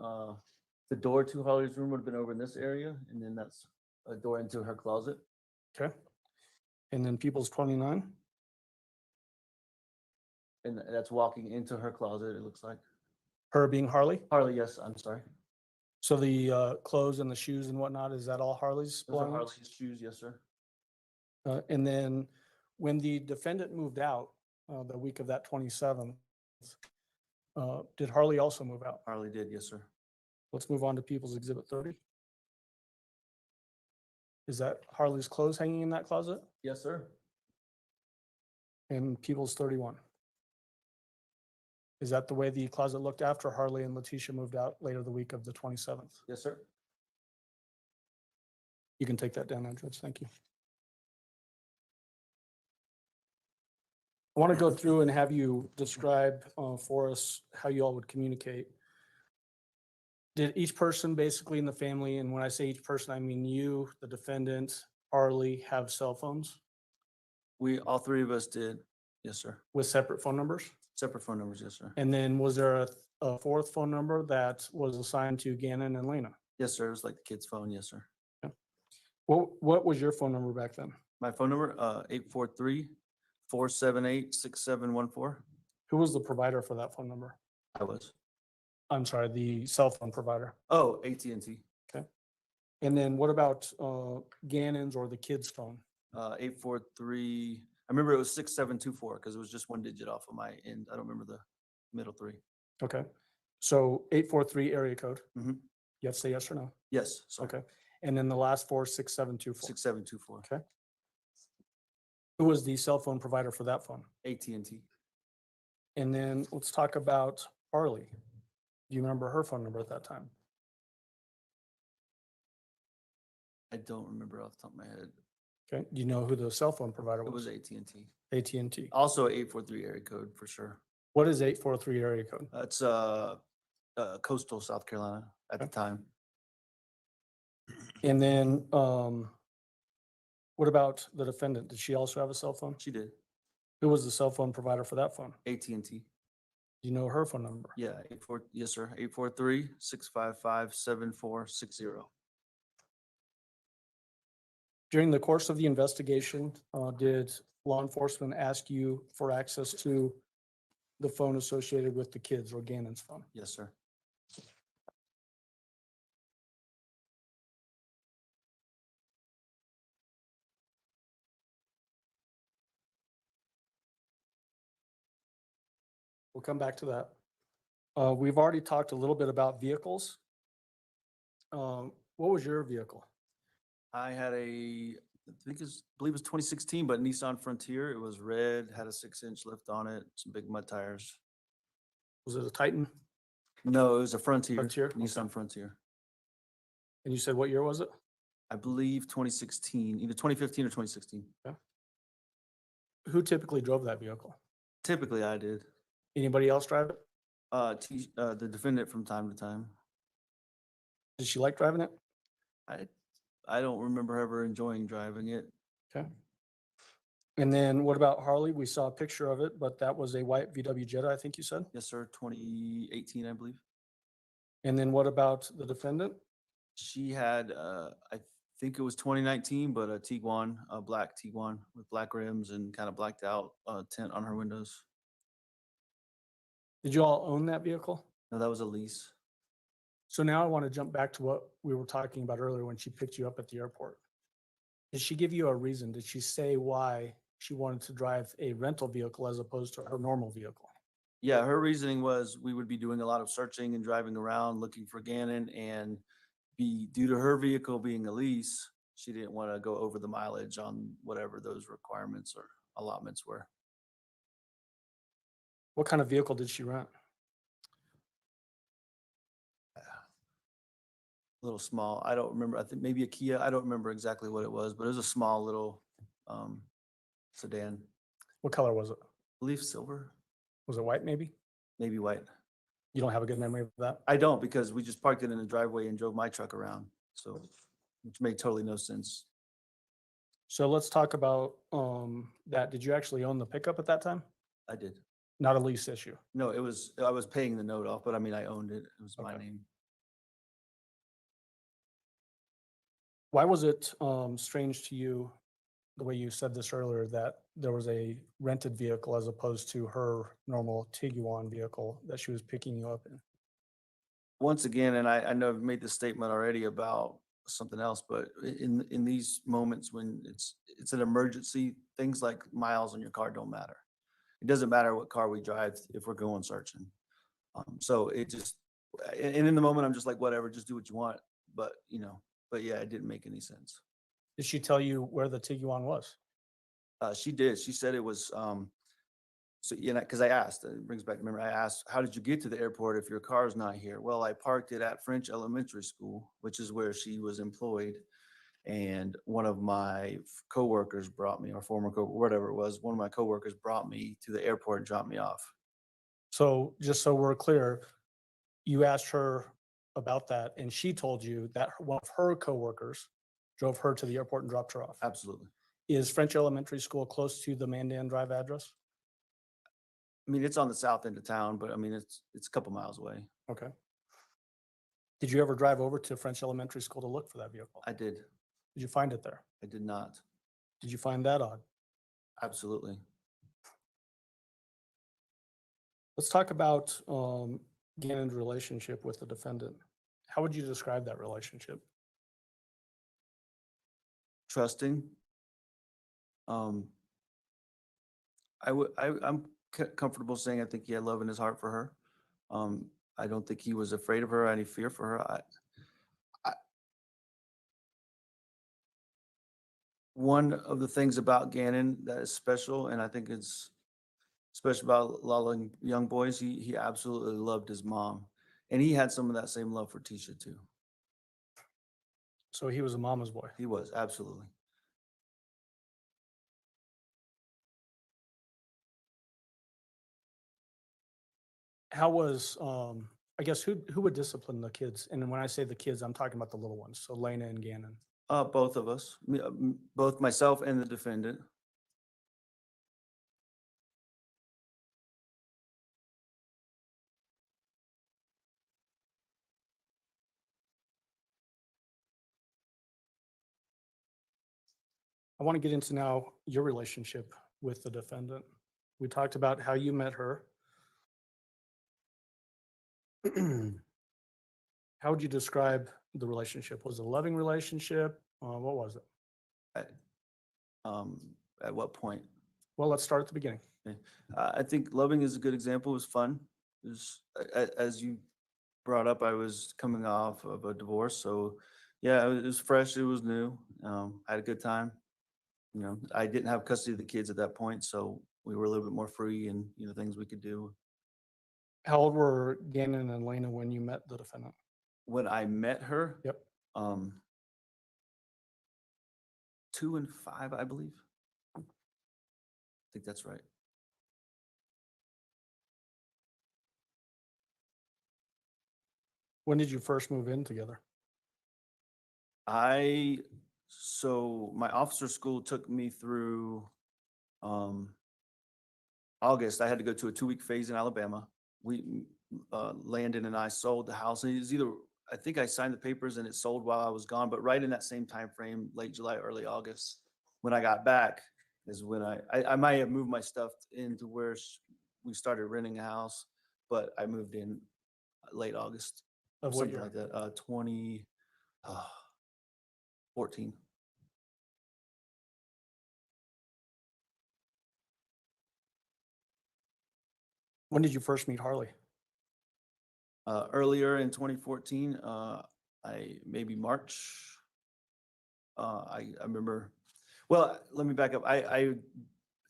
the door to Harley's room would have been over in this area, and then that's a door into her closet. Okay. And then People's 29. And that's walking into her closet, it looks like. Her being Harley? Harley, yes, I'm sorry. So the clothes and the shoes and whatnot, is that all Harley's Those are belongings? Harley's shoes, yes, sir. And then when the defendant moved out the week of that 27th, did Harley also move out? Harley did, yes, sir. Let's move on to People's Exhibit 30. Is that Harley's clothes hanging in that closet? Yes, sir. And People's 31. Is that the way the closet looked after Harley and Letecia moved out later the week of the 27th? Yes, sir. You can take that down now, Judge. Thank you. I want to go through and have you describe for us how you all would communicate. Did each person basically in the family, and when I say each person, I mean you, the defendant, Harley, have cell phones All three of us did, yes, sir. with separate phone numbers? Separate phone numbers, yes, sir. And then was there a fourth phone number that was assigned to Gannon and Lena? Yes, sir, it was like the kid's phone, yes, sir. What was your phone number back then? My phone number, 843-478-6714. Who was the provider for that phone number? I was. I'm sorry, the cell phone provider. Oh, AT&T. Okay. And then what about Gannon's or the kid's phone? 843, I remember it was 6724 because it was just one digit off of my end. I don't remember the middle three. Okay. So 843 area code. Mhm. You have to say yes or no. Yes, sorry. Okay. And then the last four, 6724. 6724. Okay. Who was the cell phone provider for that phone? AT&T. And then let's talk about Harley. Do you remember her phone number at that time? I don't remember off the top of my head. Okay. Do you know who the cell phone provider It was? was AT&T. AT&T. Also 843 area code for sure. What is 843 area code? That's coastal South Carolina at the time. And then what about the defendant? Did she also have a cell phone? She did. Who was the cell phone provider for that phone? AT&T. Do you know her phone number? Yeah, yes, sir. 843-655-7460. During the course of the investigation, did law enforcement ask you for access to the phone associated with the kids or Gannon's phone? Yes, sir. We'll come back to that. We've already talked a little bit about vehicles. What was your vehicle? I had I believe it was 2016, but Nissan Frontier. It was red, had a 6-inch lift on it, some big mud tires. Was it a Titan? No, it was a Frontier. Frontier? Nissan Frontier. And you said what year was it? I believe 2016, either 2015 or 2016. Okay. Who typically drove that vehicle? Typically, I did. Anybody else drive it? The defendant from time to time. Did she like driving it? I don't remember ever enjoying driving it. Okay. And then what about Harley? We saw a picture of it, but that was a white VW Jetta, I think you said? Yes, sir. 2018, I believe. And then what about the defendant? She had, I think it was 2019, but a Tiguan, a black Tiguan with black rims and kind of blacked out tint on her windows. Did you all own that vehicle? No, that was a lease. So now I want to jump back to what we were talking about earlier when she picked you up at the airport. Did she give you a reason? Did she say why she wanted to drive a rental vehicle as opposed to her normal vehicle? Yeah, her reasoning was we would be doing a lot of searching and driving around looking for Gannon, and due to her vehicle being a lease, she didn't want to go over the mileage on whatever those requirements or allotments were. What kind of vehicle did she rent? A little small. I don't remember. I think maybe a Kia. I don't remember exactly what it was, but it was a small little sedan. What color was it? I believe silver. Was it white maybe? Maybe white. You don't have a good memory of that? I don't, because we just parked it in the driveway and drove my truck around. So, which made totally no sense. So let's talk about that. Did you actually own the pickup at that time? I did. Not a lease issue? No, I was paying the note off, but I mean, I owned it. It was my name. Why was it strange to you, the way you said this earlier, that there was a rented vehicle as opposed to her normal Tiguan vehicle that she was picking you up in? Once again, and I know I've made this statement already about something else, but in these moments when it's an emergency, things like miles on your car don't matter. It doesn't matter what car we drive if we're going searching. So it just, and in the moment, I'm just like, whatever, just do what you want. But, but yeah, it didn't make any sense. Did she tell you where the Tiguan was? She did. She said it was, so, because I asked, it brings back to memory, I asked, how did you get to the airport if your car is not here? Well, I parked it at French Elementary School, which is where she was employed. And one of my coworkers brought me, or former whatever it was, one of my coworkers brought me to the airport and dropped me off. So just so we're clear, you asked her about that and she told you that one of her coworkers drove her to the airport and dropped her off. Absolutely. Is French Elementary School close to the Mandan Drive address? I mean, it's on the south end of town, but I mean, it's a couple miles away. Okay. Did you ever drive over to French Elementary School to look for that vehicle? I did. Did you find it there? I did not. Did you find that odd? Absolutely. Let's talk about Gannon's relationship with the defendant. How would you describe that relationship? Trusting. I'm comfortable saying I think he had love in his heart for her. I don't think he was afraid of her, any fear for her. One of the things about Gannon that is special, and I think it's special about a lot of young boys, he absolutely loved his mom. And he had some of that same love for Tisha too. So he was a mama's boy. He was, absolutely. How was, I guess, who would discipline the kids? And when I say the kids, I'm talking about the little ones. So Lena and Gannon. Both of us, both myself and the defendant. I want to get into now your relationship with the defendant. We talked about how you met her. How would you describe the relationship? Was it a loving relationship? What was it? At what point? Well, let's start at the beginning. Okay. I think loving is a good example. It was fun. It was, as you brought up, I was coming off of a divorce. So yeah, it was fresh. It was new. I had a good time. I didn't have custody of the kids at that point. So we were a little bit more free and, things we could do. How old were Gannon and Lena when you met the defendant? When I met her? Yep. 2 and 5, I believe. I think that's right. When did you first move in together? So my officer school took me through August. I had to go to a 2-week phase in Alabama. Landon and I sold the house. And it was I think I signed the papers and it sold while I was gone, but right in that same time frame, late July, early August, when I got back is when I might have moved my stuff into where we started renting a house, but I moved in late August. Of what something year? like that. 2014. When did you first meet Harley? Earlier in 2014, maybe March. I remember. Well, let me back up. I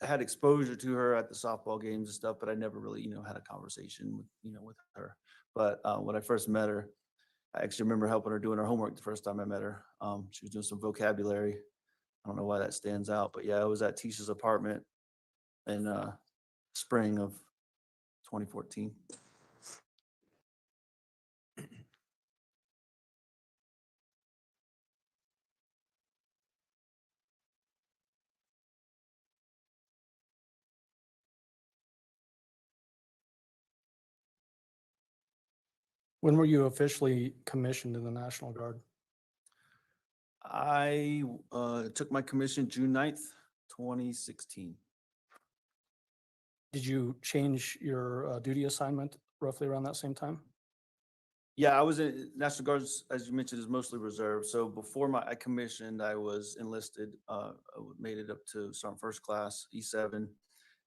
had exposure to her at the softball games and stuff, but I never really, had a conversation with her. But when I first met her, I actually remember helping her doing her homework the first time I met her. She was doing some vocabulary. I don't know why that stands out, but yeah, I was at Tisha's apartment in spring of 2014. When were you officially commissioned in the National Guard? I took my commission June 9th, 2016. Did you change your duty assignment roughly around that same time? Yeah, I was in National Guards, as you mentioned, is mostly reserve. So before I commissioned, I was enlisted, made it up to Sergeant First Class, E7.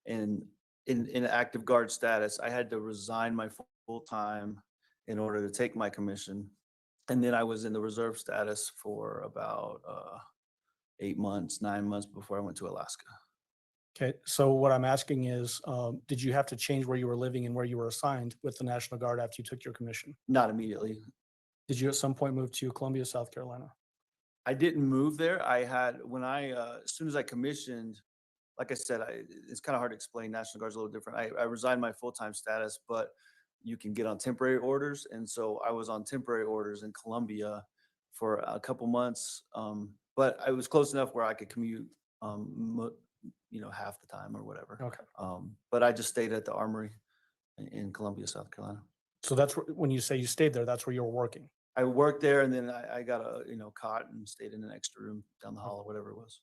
And in active guard status, I had to resign my full time in order to take my commission. And then I was in the reserve status for about 8 months, 9 months before I went to Alaska. Okay, so what I'm asking is, did you have to change where you were living and where you were assigned with the National Guard after you took your commission? Not immediately. Did you at some point move to Columbia, South Carolina? I didn't move there. I had, as soon as I commissioned, like I said, it's kind of hard to explain. National Guard's a little different. I resigned my full-time status, but you can get on temporary orders. And so I was on temporary orders in Columbia for a couple months. But I was close enough where I could commute, half the time or whatever. Okay. But I just stayed at the Armory in Columbia, South Carolina. So that's when you say you stayed there, that's where you were working. I worked there, and then I got a cot and stayed in an extra room down the hall or whatever it was.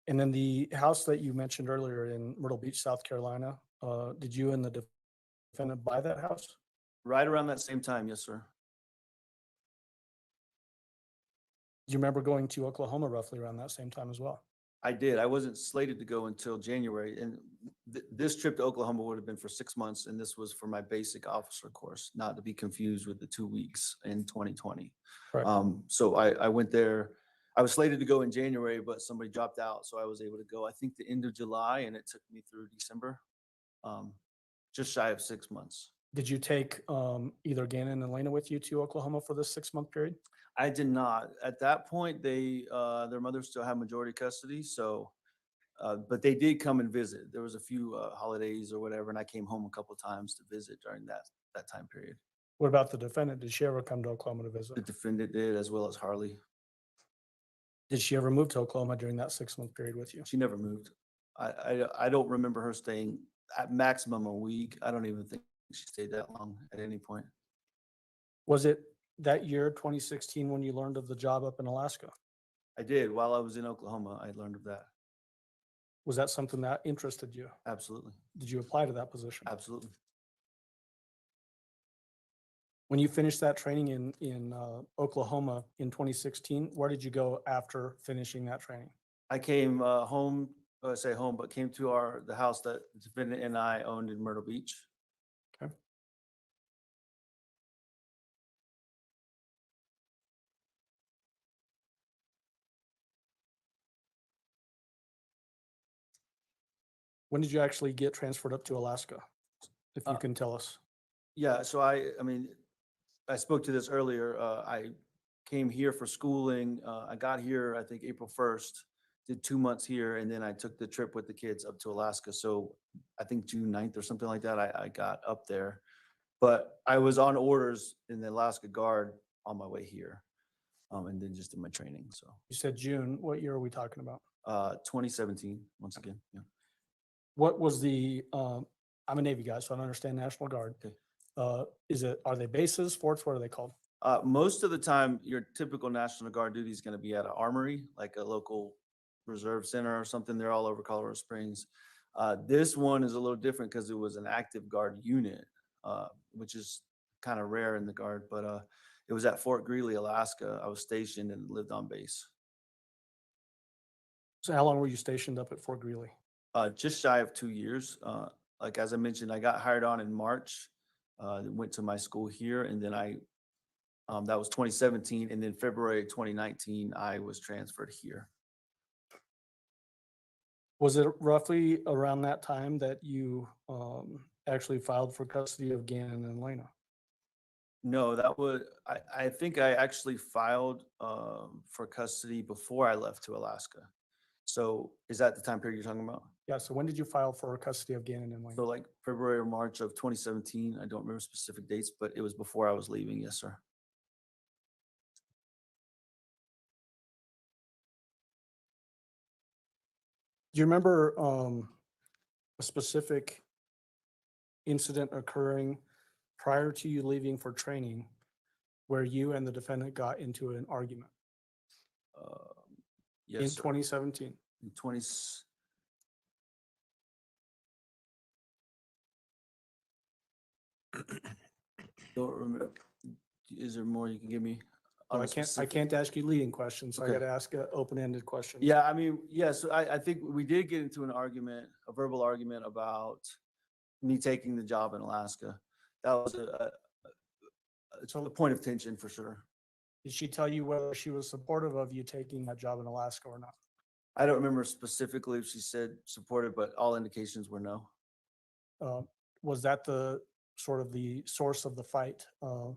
And then the house that you mentioned earlier in Myrtle Beach, South Carolina, did you and the defendant buy that house? Right around that same time, yes, sir. Do you remember going to Oklahoma roughly around that same time as well? I did. I wasn't slated to go until January, and this trip to Oklahoma would have been for 6 months, and this was for my basic officer course, not to be confused with the 2 weeks in 2020. Right. So I went there. I was slated to go in January, but somebody dropped out, so I was able to go, I think, the end of July, and it took me through December, just shy of 6 months. Did you take either Gannon and Lena with you to Oklahoma for this 6-month period? I did not. At that point, their mother still had majority custody, so but they did come and visit. There was a few holidays or whatever, and I came home a couple of times to visit during that time period. What about the defendant? Did she ever come to Oklahoma to visit? The defendant did, as well as Harley. Did she ever move to Oklahoma during that 6-month period with you? She never moved. I don't remember her staying at maximum a week. I don't even think she stayed that long at any point. Was it that year, 2016, when you learned of the job up in Alaska? I did. While I was in Oklahoma, I learned of that. Was that something that interested you? Absolutely. Did you apply to that position? Absolutely. When you finished that training in Oklahoma in 2016, where did you go after finishing that training? I came home, I say home, but came to the house that the defendant and I owned in Myrtle Beach. Okay. When did you actually get transferred up to Alaska, if you can tell us? Yeah, so I mean, I spoke to this earlier. I came here for schooling. I got here, I think, April 1st, did 2 months here, and then I took the trip with the kids up to Alaska. So I think June 9th or something like that, I got up there. But I was on orders in the Alaska Guard on my way here, and then just in my training. So You said June. What year are we talking about? 2017, once again. Yeah. What was the, I'm a Navy guy, so I don't understand National Guard. Okay. Are they bases, forts? What are they called? Most of the time, your typical National Guard duty is going to be at an armory, like a local reserve center or something. They're all over Colorado Springs. This one is a little different because it was an active guard unit, which is kind of rare in the Guard, but it was at Fort Greely, Alaska. I was stationed and lived on base. So how long were you stationed up at Fort Greely? Just shy of 2 years. Like as I mentioned, I got hired on in March, went to my school here, and then that was 2017, and then February 2019, I was transferred here. Was it roughly around that time that you actually filed for custody of Gannon and Lena? No, that would, I think I actually filed for custody before I left to Alaska. So is that the time period you're talking about? Yeah, so when did you file for custody of Gannon and Lena? So like February or March of 2017. I don't remember specific dates, but it was before I was leaving. Yes, sir. Do you remember a specific incident occurring prior to you leaving for training where you and the defendant got into an argument? Yes, in sir. 2017. In 20. Don't remember. Is there more you can give me? Well, I can't ask you leading questions, so Okay. I got to ask an open-ended question. Yeah, I mean, yes, I think we did get into an argument, a verbal argument about me taking the job in Alaska. That was a point of tension for sure. Did she tell you whether she was supportive of you taking that job in Alaska or not? I don't remember specifically if she said supportive, but all indications were no. Was that the sort of the source of the fight?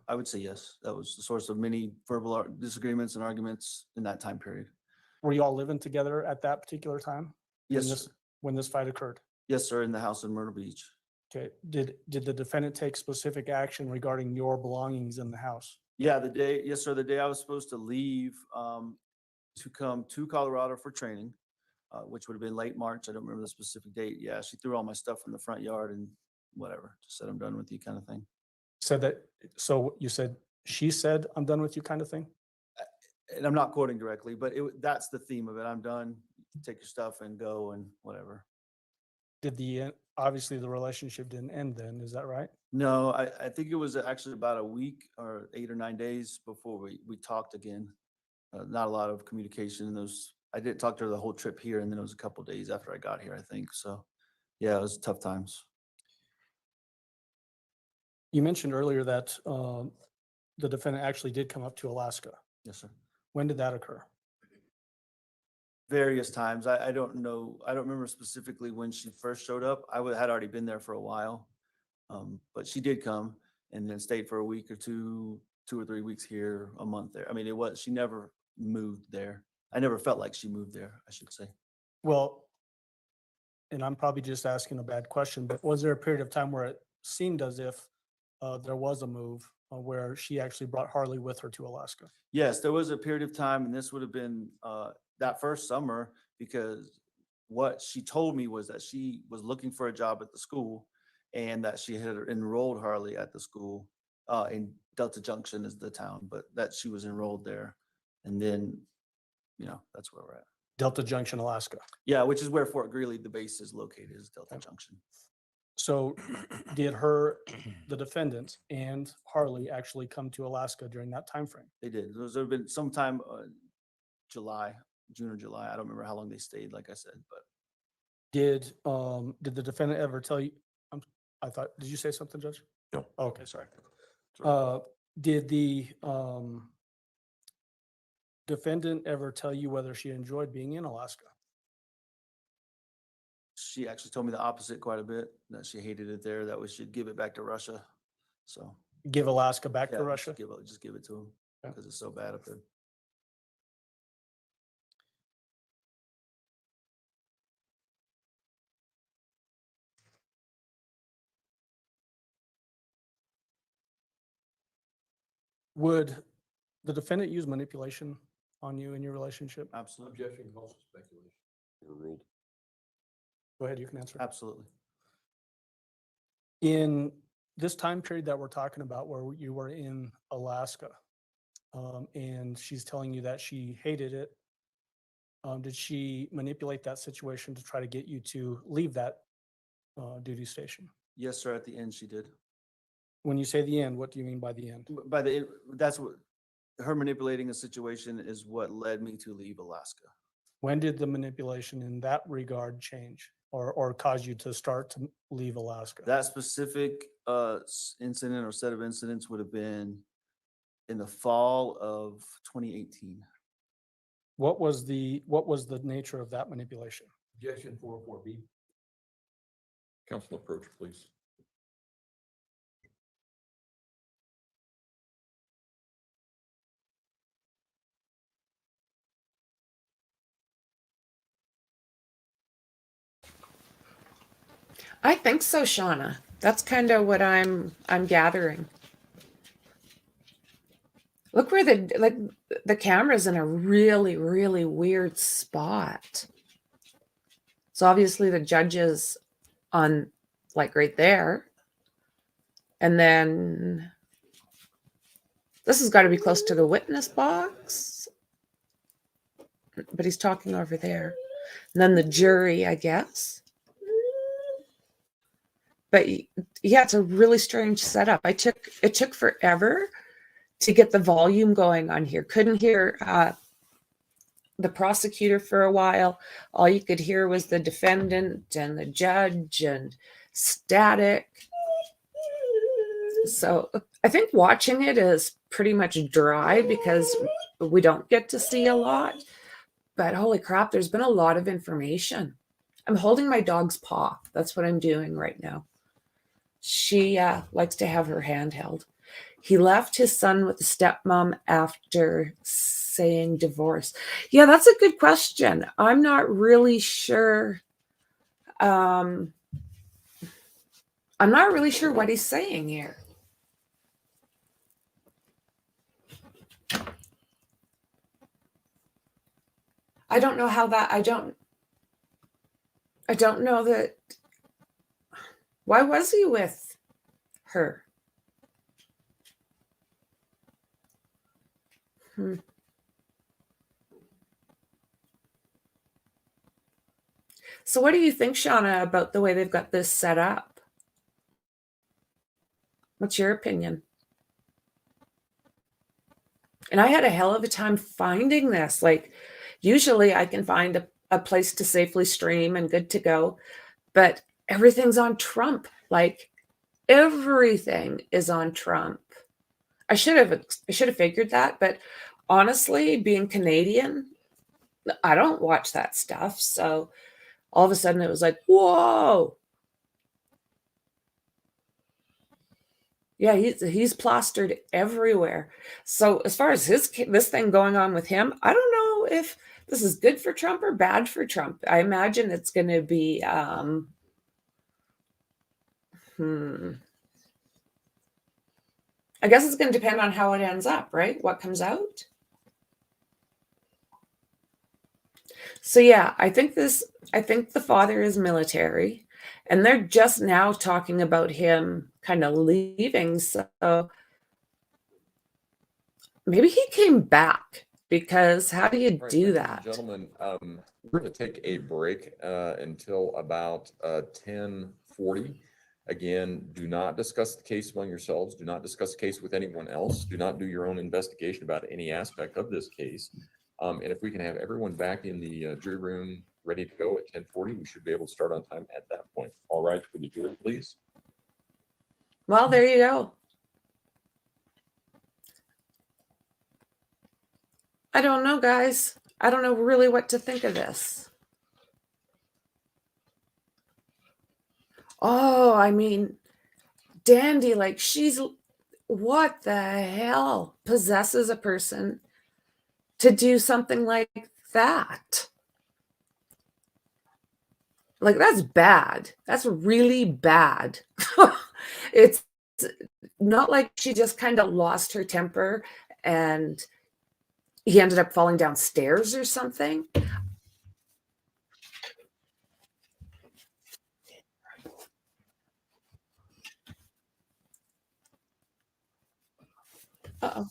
I would say yes. That was the source of many verbal disagreements and arguments in that time period. Were you all living together at that particular time? Yes, when this fight occurred? Yes, sir, in the house in Myrtle Beach. Okay. Did the defendant take specific action regarding your belongings in the house? Yeah, yes, sir. The day I was supposed to leave to come to Colorado for training, which would have been late March. I don't remember the specific date. Yeah, she threw all my stuff in the front yard and whatever, just said, I'm done with you kind of thing. Said that, so you said, she said, I'm done with you kind of thing? And I'm not quoting directly, but that's the theme of it. I'm done. Take your stuff and go and whatever. Obviously the relationship didn't end then, is that right? No, I think it was actually about a week or 8 or 9 days before we talked again. Not a lot of communication in those. I didn't talk to her the whole trip here, and then it was a couple of days after I got here, I think. So yeah, it was tough times. You mentioned earlier that the defendant actually did come up to Alaska. Yes, sir. When did that occur? Various times. I don't know. I don't remember specifically when she first showed up. I had already been there for a while, but she did come and then stayed for a week or 2 or 3 weeks here, a month there. I mean, she never moved there. I never felt like she moved there, I should say. Well, and I'm probably just asking a bad question, but was there a period of time where it seemed as if there was a move where she actually brought Harley with her to Alaska? Yes, there was a period of time, and this would have been that first summer, because what she told me was that she was looking for a job at the school and that she had enrolled Harley at the school in Delta Junction is the town, but that she was enrolled there. And then, that's where we're at. Delta Junction, Alaska. Yeah, which is where Fort Greely, the base, is located, is Delta Junction. So did the defendant and Harley actually come to Alaska during that time frame? They did. There have been sometime June or July. I don't remember how long they stayed, like I said, but. Did the defendant ever tell you, did you say something, Judge? No. Okay, sorry. Did the defendant ever tell you whether she enjoyed being in Alaska? She actually told me the opposite quite a bit, that she hated it there, that we should give it back to Russia. So. Give Alaska back to Yeah, Russia? just give it to them because it's so bad up there. Would the defendant use manipulation on you in your relationship? Absolutely. Objection calls for speculation. Overruled. Go ahead, you can answer. Absolutely. In this time period that we're talking about where you were in Alaska, and she's telling you that she hated it, did she manipulate that situation to try to get you to leave that duty station? Yes, sir. At the end, she did. When you say the end, what do you mean by the end? By the that's what her manipulating a situation is what led me to leave Alaska. When did the manipulation in that regard change or cause you to start to leave Alaska? That specific incident or set of incidents would have been in the fall of 2018. What was the nature of that manipulation? Objection 404B. Council approach, please. I think so, Shauna. That's kind of what I'm gathering. Look where the camera's in a really, really weird spot. So obviously the judge is on like right there. And then this has got to be close to the witness box. But he's talking over there. And then the jury, I guess. But yeah, it's a really strange setup. It took forever to get the volume going on here. Couldn't hear the prosecutor for a while. All you could hear was the defendant and the judge and static. So I think watching it is pretty much dry because we don't get to see a lot. But holy crap, there's been a lot of information. I'm holding my dog's paw. That's what I'm doing right now. She likes to have her hand held. He left his son with the stepmom after saying divorce. Yeah, that's a good question. I'm not really sure. I'm not really sure what he's saying here. I don't know how that, I don't know that. Why was he with her? So what do you think, Shauna, about the way they've got this set up? What's your opinion? And I had a hell of a time finding this. Like, usually I can find a place to safely stream and good to go, but everything's on Trump. Like, everything is on Trump. I should have figured that, but honestly, being Canadian, I don't watch that stuff. So all of a sudden it was like, whoa. Yeah, he's plastered everywhere. So as far as this thing going on with him, I don't know if this is good for Trump or bad for Trump. I imagine it's going to be I guess it's going to depend on how it ends up, right? What comes out. So yeah, I think the father is military, and they're just now talking about him kind of leaving. So maybe he came back, because how do you do that? Gentlemen, we're going to take a break until about 10:40. Again, do not discuss the case among yourselves. Do not discuss the case with anyone else. Do not do your own investigation about any aspect of this case. And if we can have everyone back in the jury room ready to go at 10:40, we should be able to start on time at that point. All right, for the jury, please. Well, there you go. I don't know, guys. I don't know really what to think of this. Oh, I mean, Dandy, like, what the hell possesses a person to do something like that? Like, that's bad. That's really bad. It's not like she just kind of lost her temper and he ended up falling downstairs or something. Uh-oh.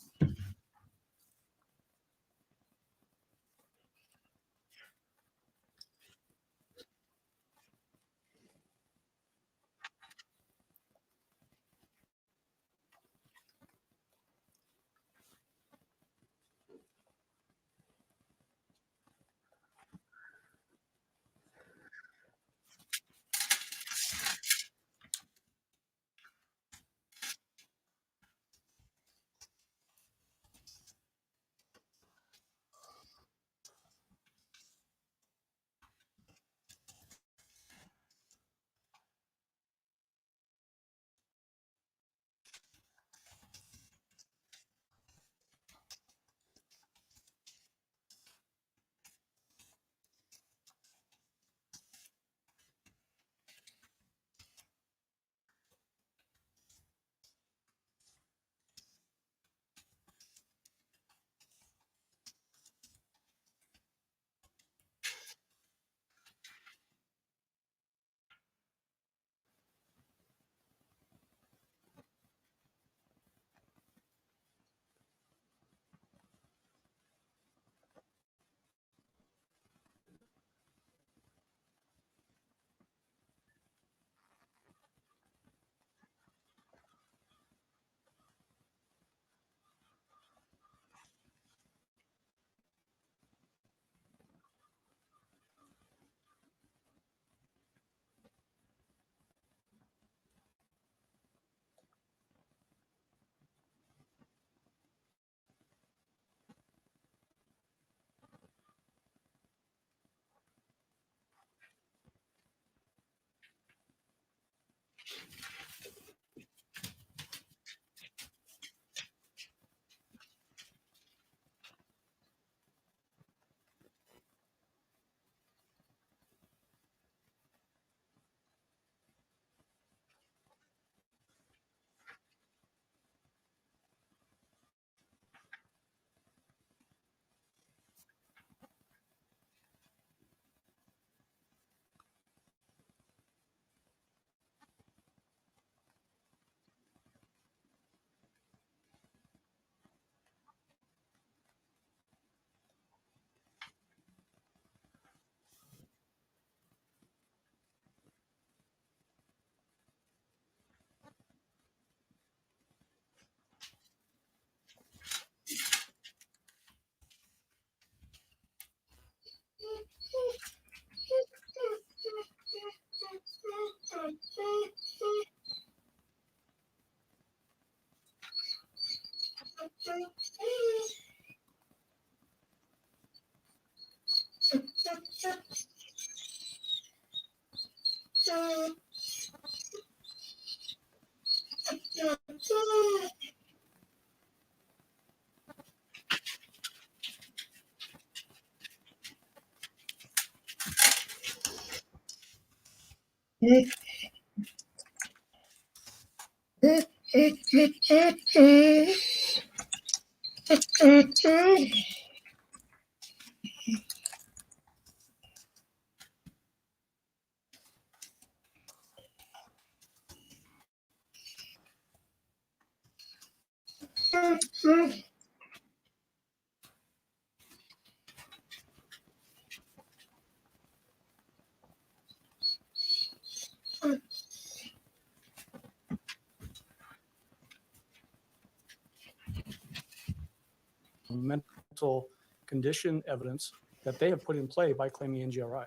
Mental condition evidence that they have put in play by claiming NGRI.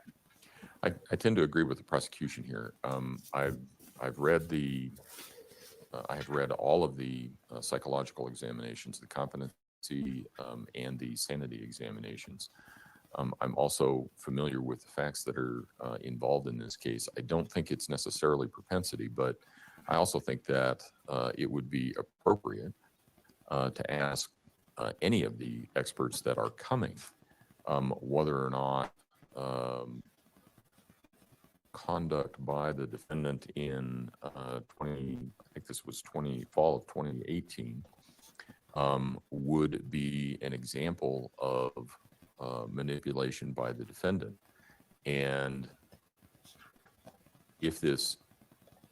I tend to agree with the prosecution here. I've read the I have read all of the psychological examinations, the competency and the sanity examinations. I'm also familiar with the facts that are involved in this case. I don't think it's necessarily propensity, but I also think that it would be appropriate to ask any of the experts that are coming whether or not conduct by the defendant in I think this was fall of 2018, would be an example of manipulation by the defendant. And if this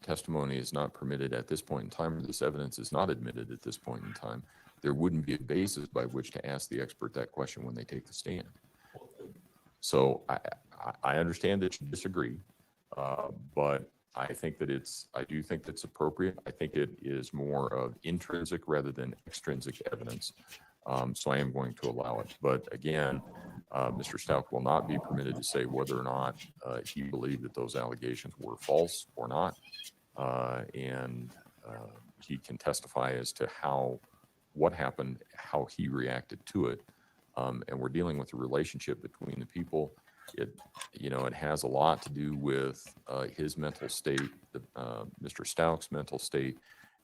testimony is not permitted at this point in time, or this evidence is not admitted at this point in time, there wouldn't be a basis by which to ask the expert that question when they take the stand. So I understand that you disagree, but I think that I do think that's appropriate. I think it is more of intrinsic rather than extrinsic evidence. So I am going to allow it. But again, Mr. Stauch will not be permitted to say whether or not he believed that those allegations were false or not. And he can testify as to what happened, how he reacted to it. And we're dealing with a relationship between the people. It has a lot to do with his mental state, Mr. Stauch's mental state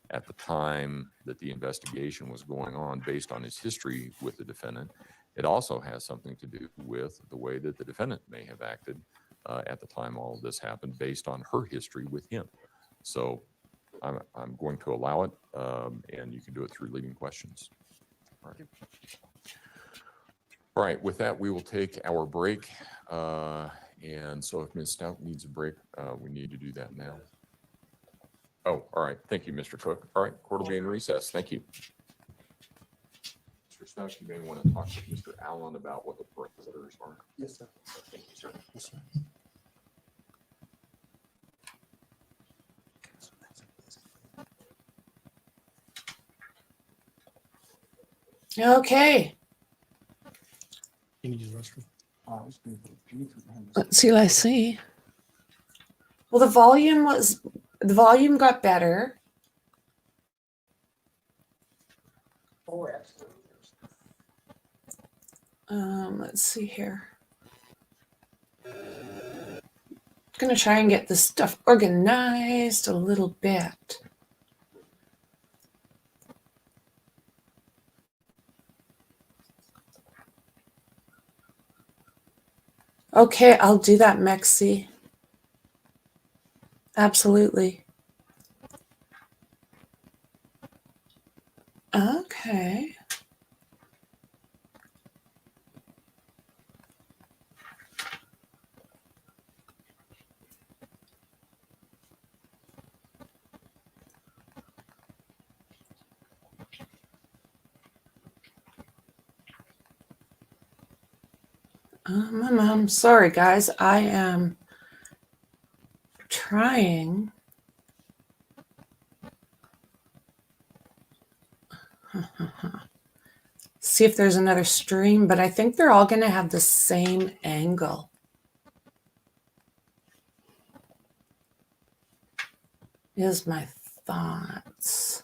at the time that the investigation was going on, based on his history with the defendant. It also has something to do with the way that the defendant may have acted at the time all of this happened, based on her history with him. So I'm going to allow it, and you can do it through leading questions. All right. All right, with that, we will take our break. And so if Ms. Stauch needs a break, we need to do that now. Oh, all right. Thank you, Mr. Cook. All right, court will be in recess. Thank you. Mr. Stauch, you may want to talk to Mr. Allen about what the parameters are. Yes, sir. Thank you, sir. Yes, sir. Okay. Can you use the restroom? Let's see. Let's see. Well, the volume got better. Let's see here. going to try and get this stuff organized a little bit. Okay, I'll do that, Mexi. Absolutely. Okay. I'm sorry, guys. I am trying. See if there's another stream, but I think they're all going to have the same angle. Is my thoughts.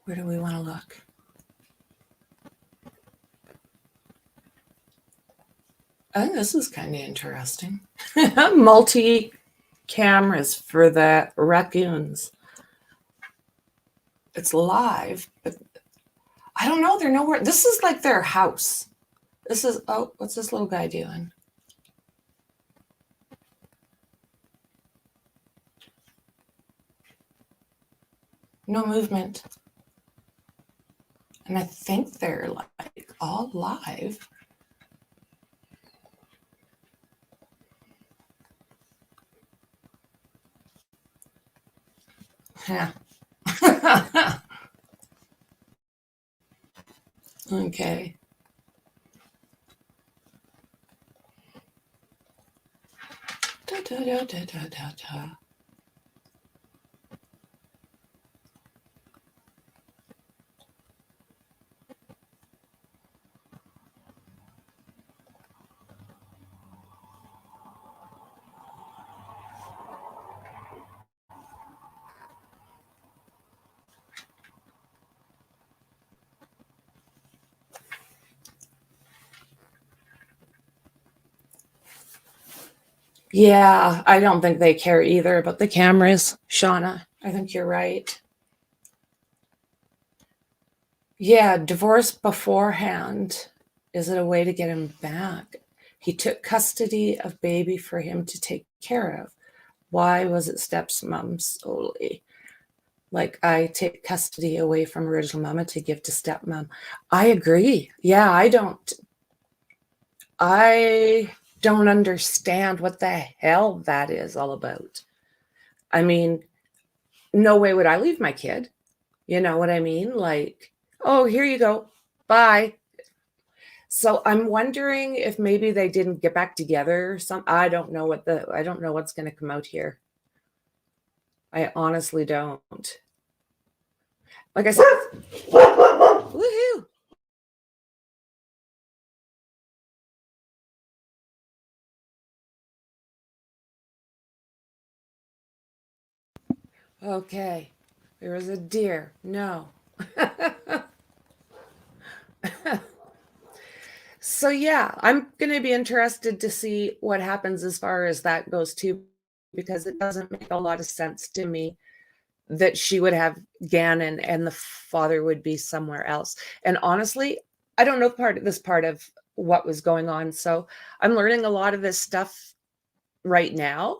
Where do we want to look? Oh, this is kind of interesting. Multi cameras for the raccoons. It's live, but I don't know. They're nowhere. This is like their house. This is, oh, what's this little guy doing? No movement. And I think they're like all live. Yeah. Okay. Da, da, da, da, da, da, da. Yeah, I don't think they care either about the cameras, Shauna. I think you're right. Yeah, divorce beforehand. Is it a way to get him back? He took custody of baby for him to take care of. Why was it stepmom solely? Like, I take custody away from original mama to give to stepmom. I agree. Yeah, I don't understand what the hell that is all about. I mean, no way would I leave my kid. You know what I mean? Like, oh, here you go. Bye. So I'm wondering if maybe they didn't get back together or something. I don't know what's going to come out here. I honestly don't. Like I said, woohoo. Okay, there was a deer. No. So yeah, I'm going to be interested to see what happens as far as that goes too, because it doesn't make a lot of sense to me that she would have Gannon and the father would be somewhere else. And honestly, I don't know this part of what was going on. So I'm learning a lot of this stuff right now.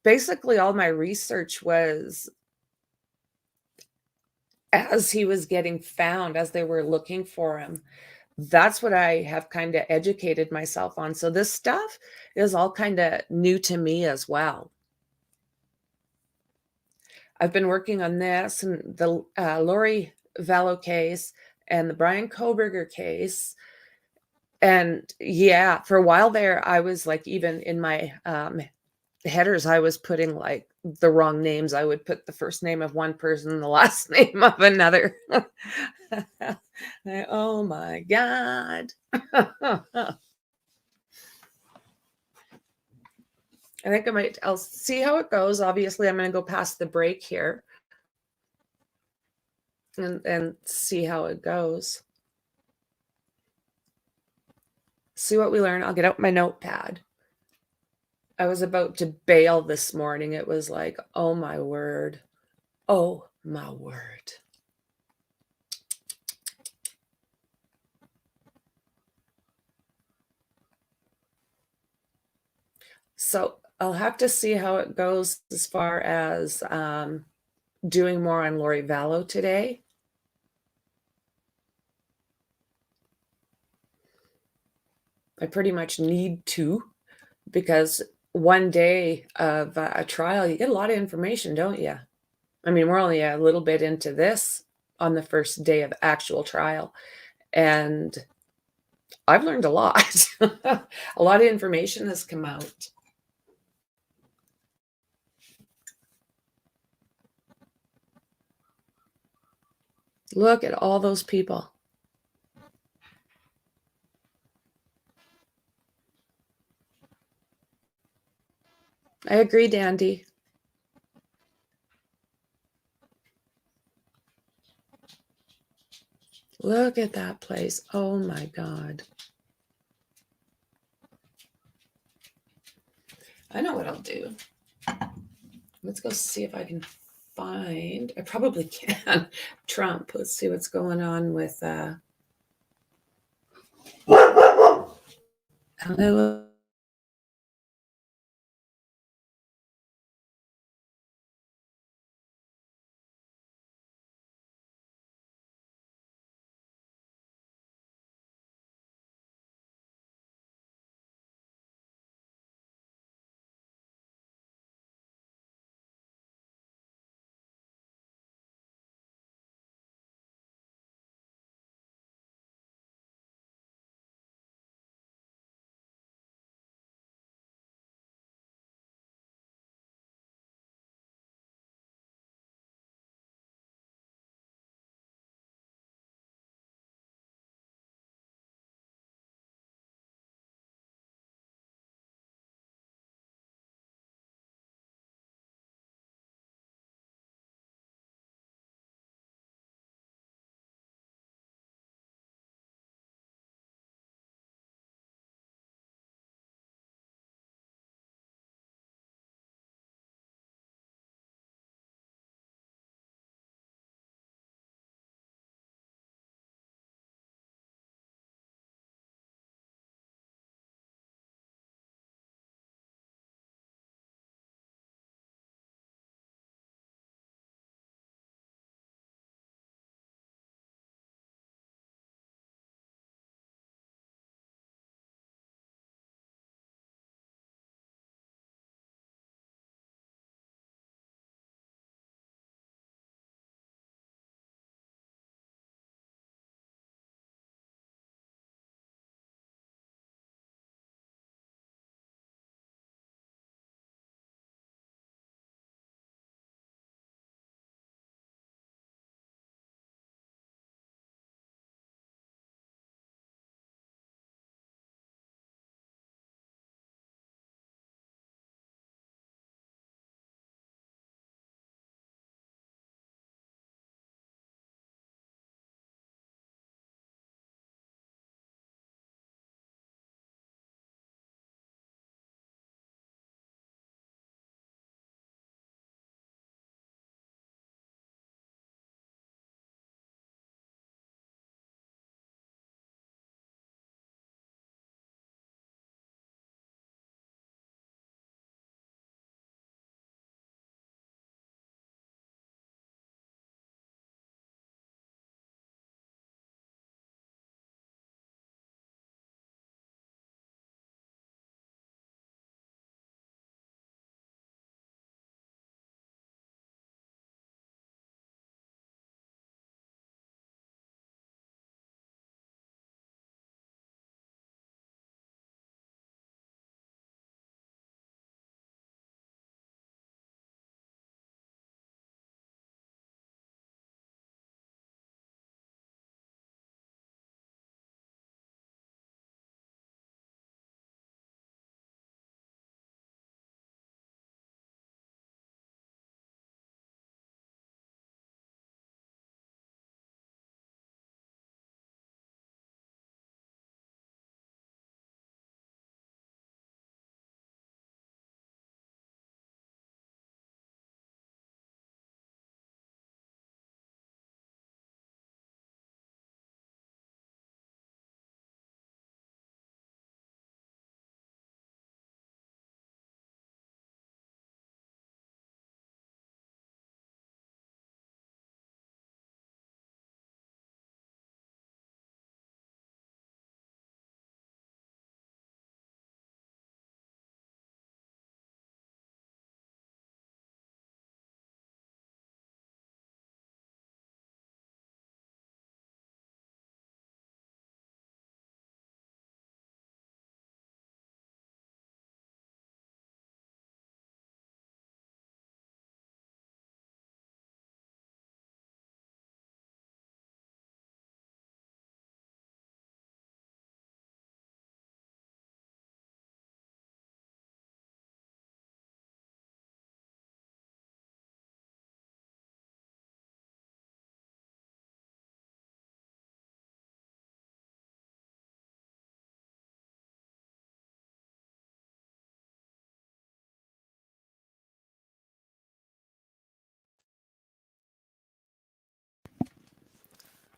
Basically, all my research was as he was getting found, as they were looking for him. That's what I have kind of educated myself on. So this stuff is all kind of new to me as well. I've been working on this and the Lori Vallow case and the Brian Kohberger case. And yeah, for a while there, I was like, even in my headers, I was putting like the wrong names. I would put the first name of one person and the last name of another. Oh my God. I think I'll see how it goes. Obviously, I'm going to go past the break here and see how it goes. see what we learn. I'll get out my notepad. I was about to bail this morning. It was like, oh my word. Oh my word. So I'll have to see how it goes as far as doing more on Lori Vallow today. I pretty much need to, because one day of a trial, you get a lot of information, don't you? I mean, we're only a little bit into this on the first day of actual trial, and I've learned a lot. A lot of information has come out. Look at all those people. I agree, Dandy. Look at that place. Oh my God. I know what I'll do. Let's go see if I can find, I probably can, Trump. Let's see what's going on with hello.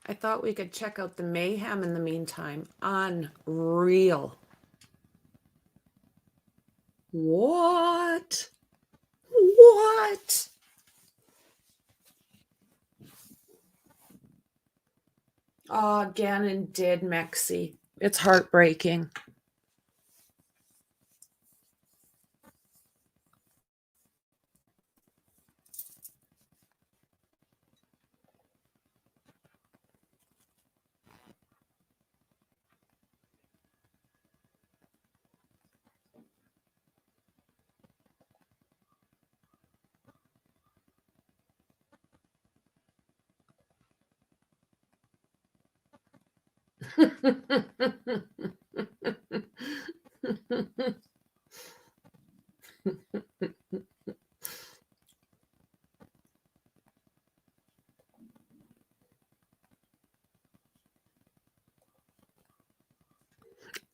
I thought we could check out the mayhem in the meantime. Unreal. What? What? Oh, Gannon did, Mexi. It's heartbreaking.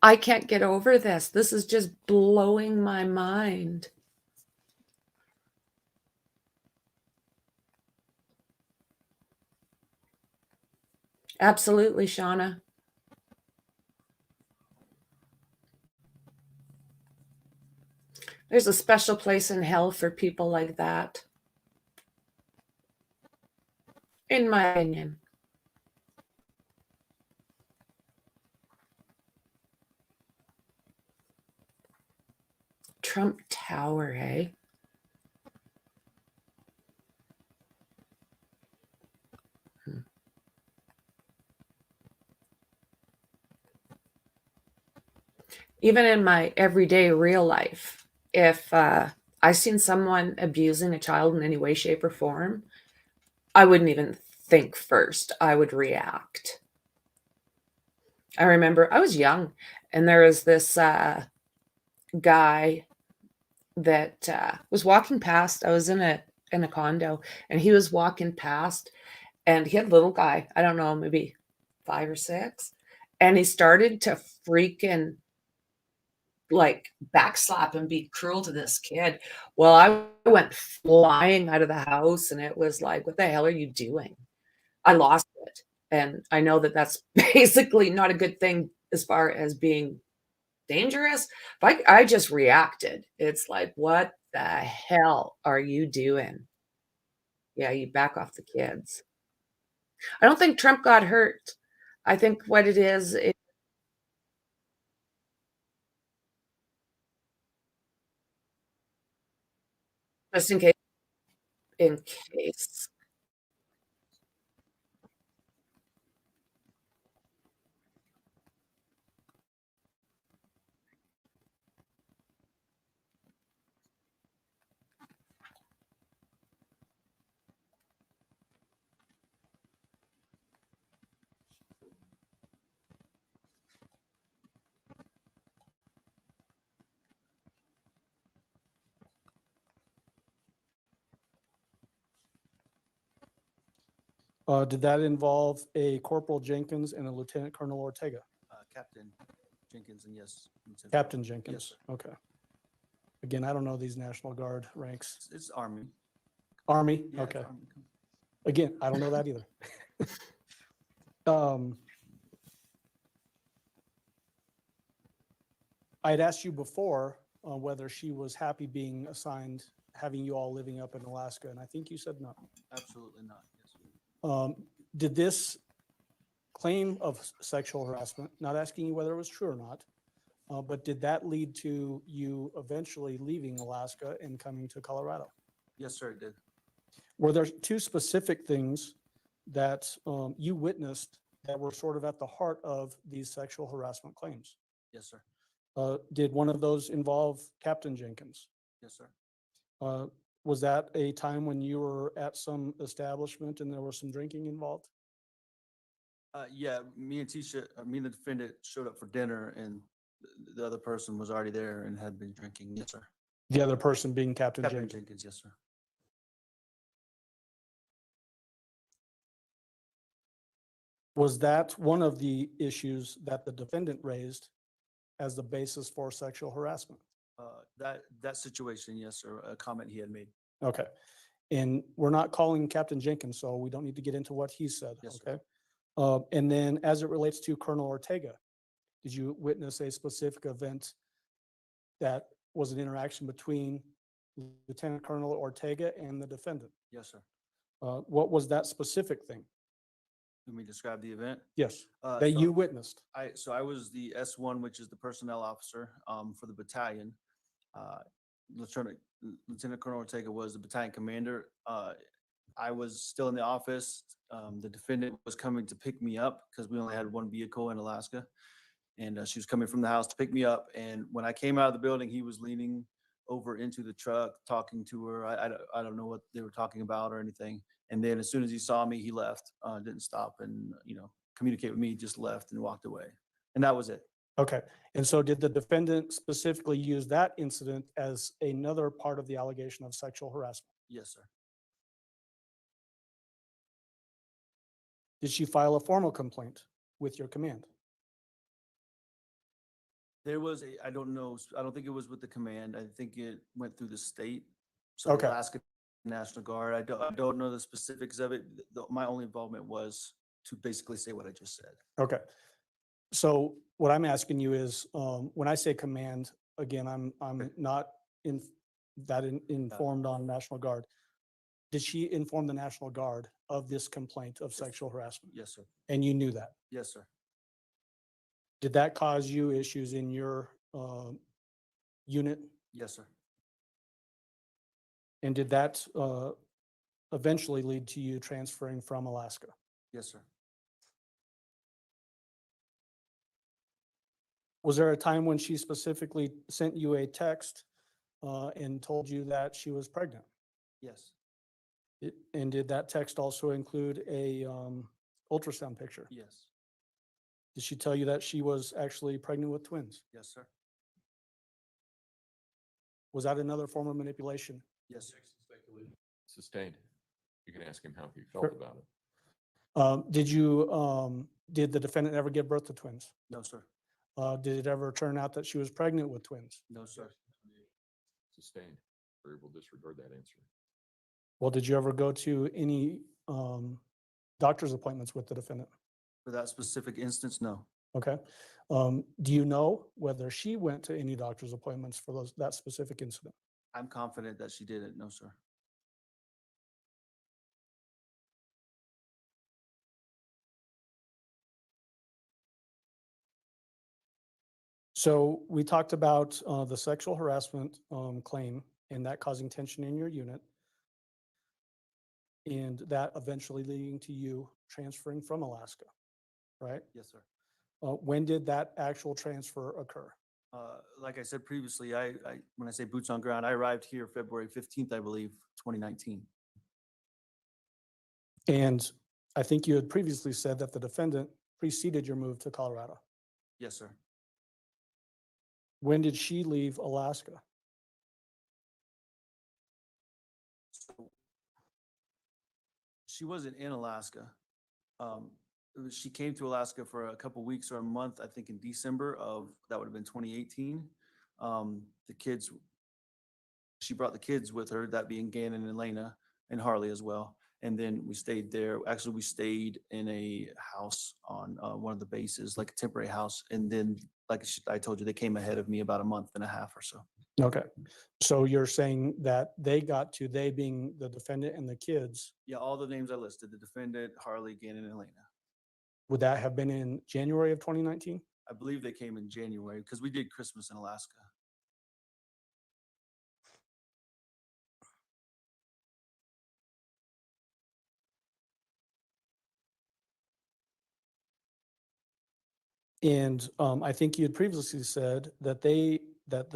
I can't get over this. This is just blowing my mind. Absolutely, Shauna. There's a special place in hell for people like that, in my opinion. Trump Tower, eh? Even in my everyday real life, if I seen someone abusing a child in any way, shape, or form, I wouldn't even think first. I would react. I remember I was young, and there was this guy that was walking past. I was in a condo, and he was walking past, and he had a little guy, I don't know, maybe 5 or 6, and he started to freaking like backslap and be cruel to this kid. Well, I went flying out of the house, and it was like, what the hell are you doing? I lost it. And I know that that's basically not a good thing as far as being dangerous, but I just reacted. It's like, what the hell are you doing? Yeah, you back off the kids. I don't think Trump got hurt. I think what it is just in case. In case. Did that involve a Corporal Jenkins and a Lieutenant Colonel Ortega? Captain Jenkins, and yes. Lieutenant. Captain Jenkins. Yes, sir. Okay. Again, I don't know these National Guard ranks. It's Army. Army? Yeah, it's Okay. Army. Again, I don't know that either. I had asked you before whether she was happy being assigned, having you all living up in Alaska, and I think you said no. Absolutely not. Yes. Did this claim of sexual harassment, not asking you whether it was true or not, but did that lead to you eventually leaving Alaska and coming to Colorado? Yes, sir, it did. Were there 2 specific things that you witnessed that were sort of at the heart of these sexual harassment claims? Yes, sir. Did one of those involve Captain Jenkins? Yes, sir. Was that a time when you were at some establishment and there was some drinking involved? Yeah, me and the defendant showed up for dinner, and the other person was already there and had been drinking. Yes, sir. The other person being Captain Captain Jenkins? Jenkins, yes, sir. Was that one of the issues that the defendant raised as the basis for sexual harassment? That situation, yes, sir, a comment he had made. Okay. And we're not calling Captain Jenkins, so we don't need to get into what he said. Yes, Okay. And then as it relates to Colonel Ortega, did you witness a specific event that was an interaction between Lieutenant Colonel Ortega and the defendant? Yes, sir. What was that specific thing? Let me describe the event. Yes, Uh, that so you witnessed. I was the S1, which is the personnel officer for the battalion. Lieutenant Colonel Ortega was the battalion commander. I was still in the office. The defendant was coming to pick me up because we only had one vehicle in Alaska. And she was coming from the house to pick me up. And when I came out of the building, he was leaning over into the truck, talking to her. I don't know what they were talking about or anything. And then as soon as he saw me, he left, didn't stop and, communicate with me, just left and walked away. And that was it. Okay. And so did the defendant specifically use that incident as another part of the allegation of sexual harassment? Yes, sir. Did she file a formal complaint with your command? There was I don't know, I don't think it was with the command. I think it went through the state. So Okay. Alaska National Guard. I don't know the specifics of it. My only involvement was to basically say what I just said. Okay. So what I'm asking you is, when I say command, again, I'm not informed on National Guard. Did she inform the National Guard of this complaint of sexual harassment? Yes, sir. And you knew that? Yes, sir. Did that cause you issues in your unit? Yes, sir. And did that eventually lead to you transferring from Alaska? Yes, sir. Was there a time when she specifically sent you a text and told you that she was pregnant? Yes. And did that text also include a ultrasound picture? Yes. Did she tell you that she was actually pregnant with twins? Yes, sir. Was that another form of manipulation? Yes, sir. Sustained. You can ask him how he felt Sure. about it. Did the defendant ever give birth to twins? No, sir. Did it ever turn out that she was pregnant with twins? No, sir. Sustained. Or we'll disregard that answer. Well, did you ever go to any doctor's appointments with the defendant? For that specific instance, no. Okay. Do you know whether she went to any doctor's appointments for that specific incident? I'm confident that she didn't. No, sir. So we talked about the sexual harassment claim and that causing tension in your unit, and that eventually leading to you transferring from Alaska, right? Yes, sir. When did that actual transfer occur? Like I said previously, when I say boots on ground, I arrived here February 15th, I believe, 2019. And I think you had previously said that the defendant preceded your move to Colorado. Yes, sir. When did she leave Alaska? So she wasn't in Alaska. She came to Alaska for a couple weeks or a month, I think in December of, that would have been 2018. She brought the kids with her, that being Gannon and Elena and Harley as well. And then we stayed there. Actually, we stayed in a house on one of the bases, like a temporary house. And then, like I told you, they came ahead of me about a month and a half or so. Okay. So you're saying that they being the defendant and the kids. Yeah, all the names I listed, the defendant, Harley, Gannon, and Elena. Would that have been in January of 2019? I believe they came in January because we did Christmas in Alaska. And I think you had previously said that the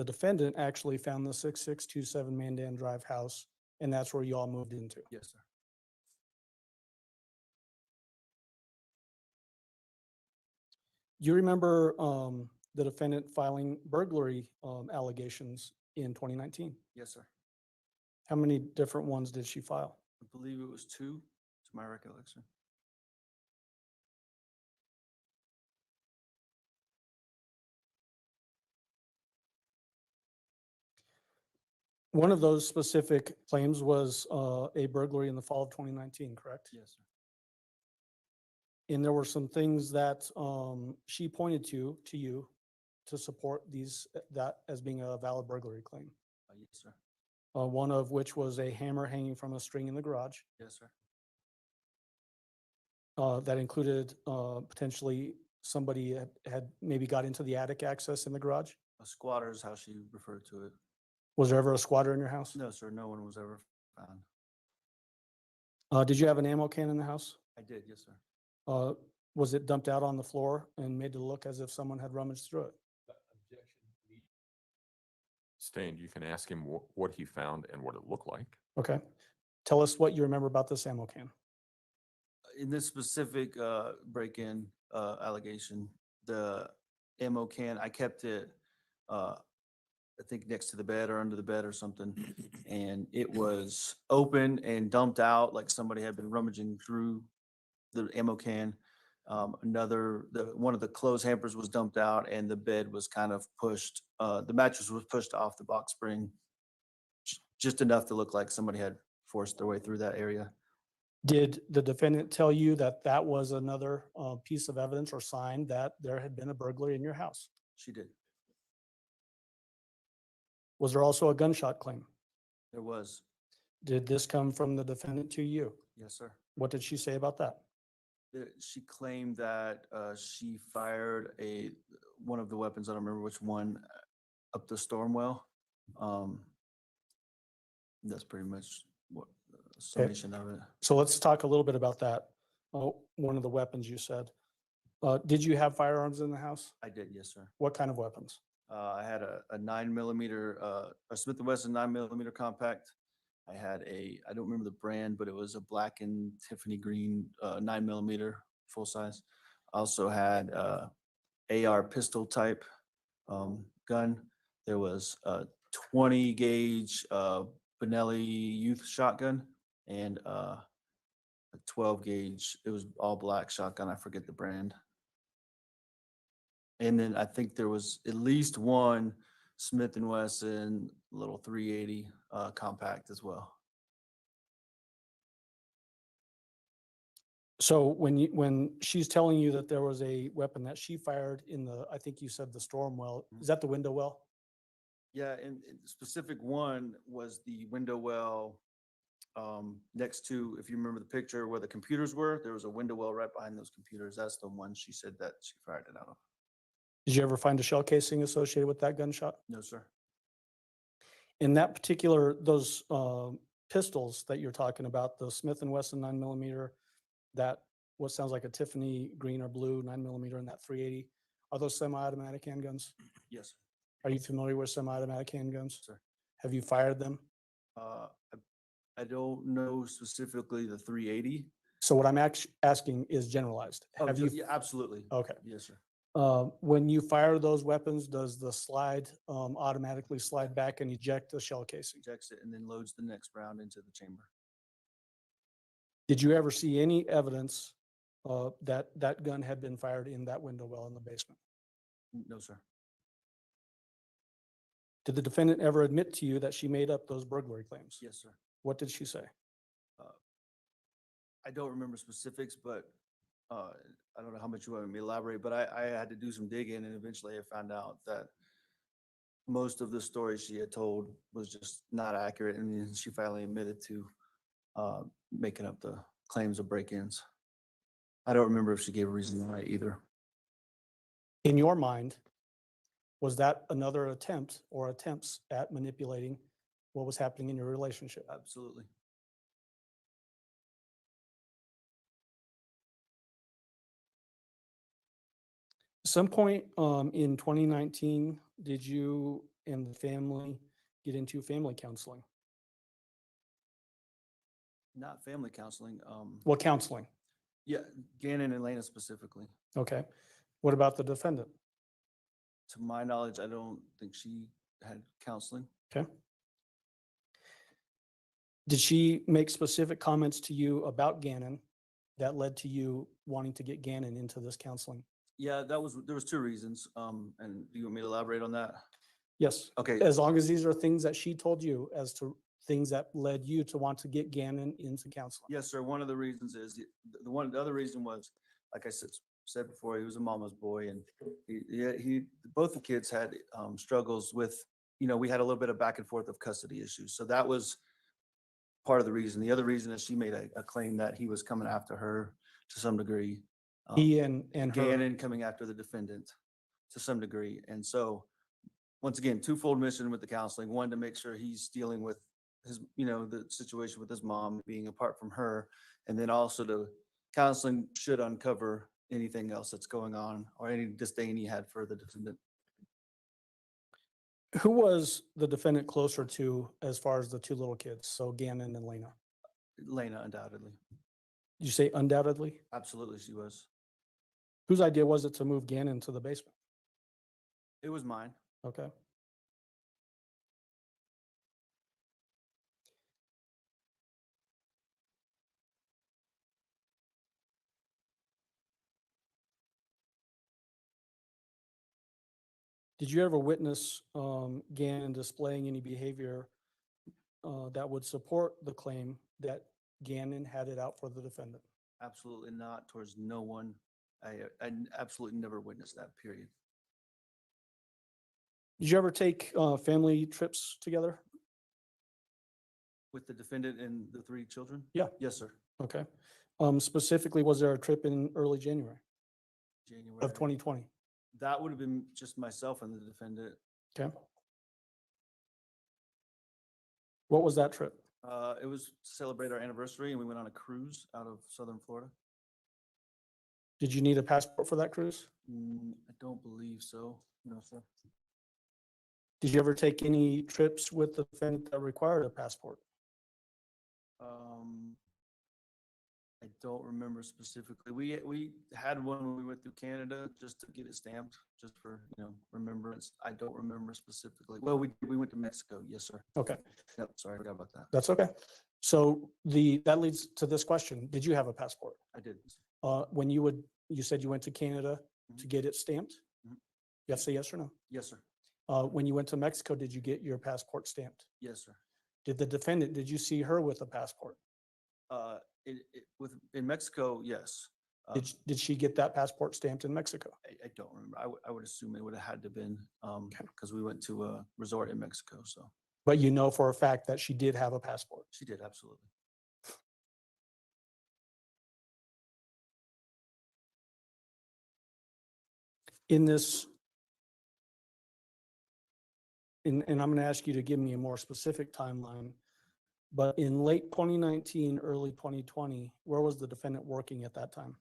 defendant actually found the 6627 Mandan Drive house, and that's where you all moved into. Yes, sir. You remember the defendant filing burglary allegations in 2019? Yes, sir. How many different ones did she file? I believe it was 2, to my recollection. One of those specific claims was a burglary in the fall of 2019, correct? Yes, sir. And there were some things that she pointed to you to support that as being a valid burglary claim. Yes, sir. One of which was a hammer hanging from a string in the garage. Yes, sir. That included potentially somebody had maybe got into the attic access in the garage. A squatter is how she referred to it. Was there ever a squatter in your house? No, sir. No one was ever found. Did you have an ammo can in the house? I did, yes, sir. Was it dumped out on the floor and made to look as if someone had rummaged through it? Stained, you can ask him what he found and what it looked like. Okay. Tell us what you remember about this ammo can. In this specific break-in allegation, the ammo can, I kept it, I think next to the bed or under the bed or something, and it was open and dumped out like somebody had been rummaging through the ammo can. One of the clothes hampers was dumped out, and the bed was kind of pushed. The mattress was pushed off the box spring, just enough to look like somebody had forced their way through that area. Did the defendant tell you that that was another piece of evidence or sign that there had been a burglary in your house? She did. Was there also a gunshot claim? There was. Did this come from the defendant to you? Yes, sir. What did she say about that? She claimed that she fired one of the weapons, I don't remember which one, up the storm well. That's pretty much what summation of it. So let's talk a little bit about that. One of the weapons you said. Did you have firearms in the house? I did, yes, sir. What kind of weapons? I had a 9mm, a Smith & Wesson 9mm compact. I had I don't remember the brand, but it was a black and Tiffany green 9mm full size. I also had AR pistol type gun. There was a 20 gauge Benelli youth shotgun and a 12 gauge. It was all black shotgun. I forget the brand. And then I think there was at least one Smith & Wesson little 380 compact as well. So when she's telling you that there was a weapon that she fired in the, I think you said the storm well, is that the window well? Yeah, and the specific one was the window well next to, if you remember the picture where the computers were, there was a window well right behind those computers. That's the one she said that she fired it out of. Did you ever find a shell casing associated with that gunshot? No, sir. In that particular, those pistols that you're talking about, the Smith & Wesson 9mm, that what sounds like a Tiffany green or blue 9mm and that 380, are those semi-automatic handguns? Yes. Are you familiar with semi-automatic handguns? Sir. Have you fired them? I don't know specifically the 380. So what I'm asking is generalized. Oh, Have you? yeah, absolutely. Okay. Yes, sir. When you fire those weapons, does the slide automatically slide back and eject the shell casing? Ejects it and then loads the next round into the chamber. Did you ever see any evidence that that gun had been fired in that window well in the basement? No, sir. Did the defendant ever admit to you that she made up those burglary claims? Yes, sir. What did she say? I don't remember specifics, but I don't know how much you want me to elaborate, but I had to do some digging, and eventually I found out that most of the stories she had told was just not accurate, and then she finally admitted to making up the claims of break-ins. I don't remember if she gave a reason why either. In your mind, was that another attempt or attempts at manipulating what was happening in your relationship? Absolutely. Some point in 2019, did you and the family get into family counseling? Not family counseling. What counseling? Yeah, Gannon and Lena specifically. Okay. What about the defendant? To my knowledge, I don't think she had counseling. Okay. Did she make specific comments to you about Gannon that led to you wanting to get Gannon into this counseling? Yeah, there was two reasons. And do you want me to elaborate on that? Yes. Okay. As long as these are things that she told you as to things that led you to want to get Gannon into counseling. Yes, sir. One of the reasons is the other reason was like I said before, he was a mama's boy, and he both the kids had struggles with, we had a little bit of back and forth of custody issues. So that was part of the reason. The other reason is she made a claim that he was coming after her to some degree. He and her. Gannon coming after the defendant to some degree. And so, once again, twofold mission with the counseling. One, to make sure he's dealing with his, the situation with his mom being apart from her. And then also the counseling should uncover anything else that's going on or any disdain he had for the defendant. Who was the defendant closer to as far as the two little kids? So Gannon and Lena. Lena, undoubtedly. Did you say undoubtedly? Absolutely, she was. Whose idea was it to move Gannon to the basement? It was mine. Okay. Did you ever witness Gannon displaying any behavior that would support the claim that Gannon had it out for the defendant? Absolutely not, towards no one. I absolutely never witnessed that, period. Did you ever take family trips together? With the defendant and the 3 children? Yeah. Yes, sir. Okay. Specifically, was there a trip in early January of 2020? That would have been just myself and the defendant. Okay. What was that trip? It was to celebrate our anniversary, and we went on a cruise out of Southern Florida. Did you need a passport for that cruise? I don't believe so. No, sir. Did you ever take any trips with the defendant that required a passport? I don't remember specifically. We had one when we went through Canada just to get it stamped, just for remembrance. I don't remember specifically. Well, we went to Mexico. Yes, sir. Okay. Yep. Sorry, I forgot about that. That's okay. So that leads to this question: did you have a passport? I did. When you said you went to Canada to get it stamped. Mhm. You have to say yes or no. Yes, sir. When you went to Mexico, did you get your passport stamped? Yes, sir. Did you see her with a passport? In Mexico, yes. Did she get that passport stamped in Mexico? I don't remember. I would assume it would have had to been because we went to a resort in Mexico. So, But you know for a fact that she did have a passport. she did, absolutely. In this, and I'm going to ask you to give me a more specific timeline, but in late 2019, early 2020, where was the defendant working at that time?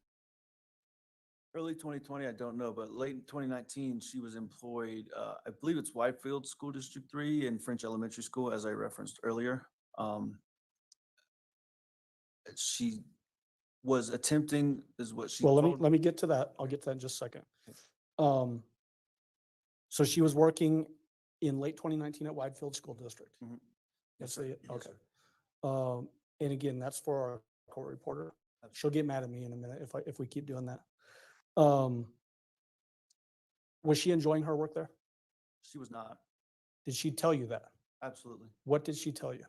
Early 2020, I don't know, but late 2019, she was employed, I believe it's Whitefield School District 3 in French Elementary School, as I referenced earlier. She was attempting, is what she Well, told. let me get to that. I'll get to that in just a second. So she was working in late 2019 at Whitefield School District. Mhm. Yes, sir. Yes, okay. sir. And again, that's for our court reporter. She'll get mad at me in a minute if we keep doing that. Was she enjoying her work there? She was not. Did she tell you that? Absolutely. What did she tell you?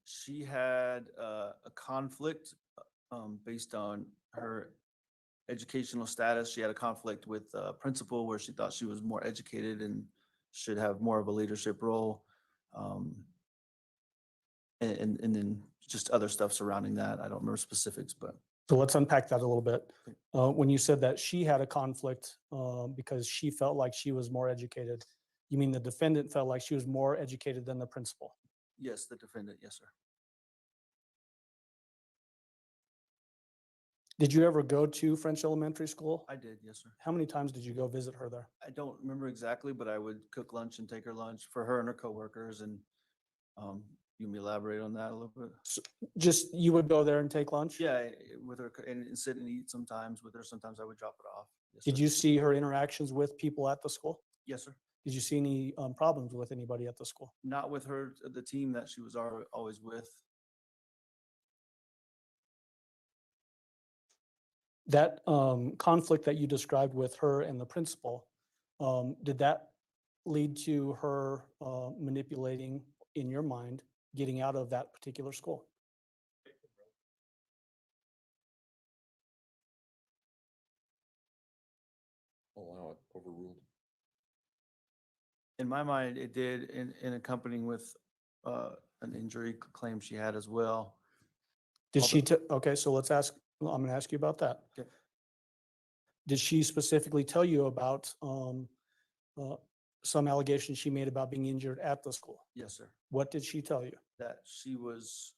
She had a conflict based on her educational status. She had a conflict with a principal where she thought she was more educated and should have more of a leadership role. And then just other stuff surrounding that. I don't remember specifics, but. So let's unpack that a little bit. When you said that she had a conflict because she felt like she was more educated, you mean the defendant felt like she was more educated than the principal? Yes, the defendant. Yes, sir. Did you ever go to French Elementary School? I did. Yes, sir. How many times did you go visit her there? I don't remember exactly, but I would cook lunch and take her lunch for her and her coworkers. And you can elaborate on that a little bit. Just you would go there and take lunch? Yeah, with her and sit and eat sometimes with her. Sometimes I would drop it off. Yes, Did sir. you see her interactions with people at the school? Yes, sir. Did you see any problems with anybody at the school? Not with her, the team that she was always with. That conflict that you described with her and the principal, did that lead to her manipulating, in your mind, getting out of that particular school? allow it overruled. In my mind, it did in accompanying with an injury claim she had as well. Did she, okay, so let's ask, well, I'm gonna ask you about that. Okay. Did she specifically tell you about some allegations she made about being injured at the school? Yes, sir. What did she tell you? That she was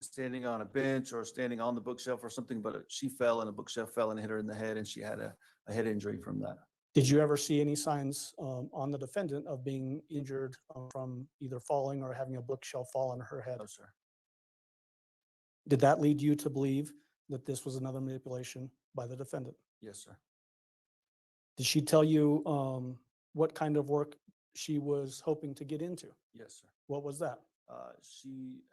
standing on a bench or standing on the bookshelf or something, but she fell and a bookshelf fell and hit her in the head, and she had a head injury from that. Did you ever see any signs on the defendant of being injured from either falling or having a bookshelf fall on her head? No, sir. Did that lead you to believe that this was another manipulation by the defendant? Yes, sir. Did she tell you what kind of work she was hoping to get into? Yes, sir. What was that? She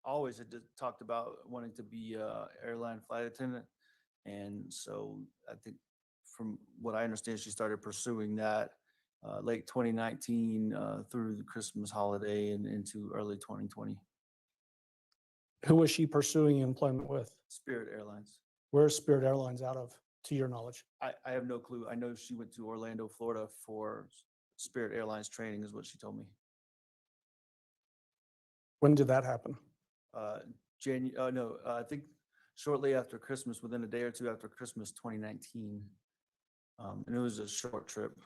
always had talked about wanting to be a airline flight attendant. And so I think from what I understand, she started pursuing that late 2019 through the Christmas holiday and into early 2020. Who was she pursuing employment with? Spirit Airlines. Where's Spirit Airlines out of, to your knowledge? I have no clue. I know she went to Orlando, Florida for Spirit Airlines training is what she told me. When did that happen? I think shortly after Christmas, within a day or two after Christmas 2019. And it was a short trip.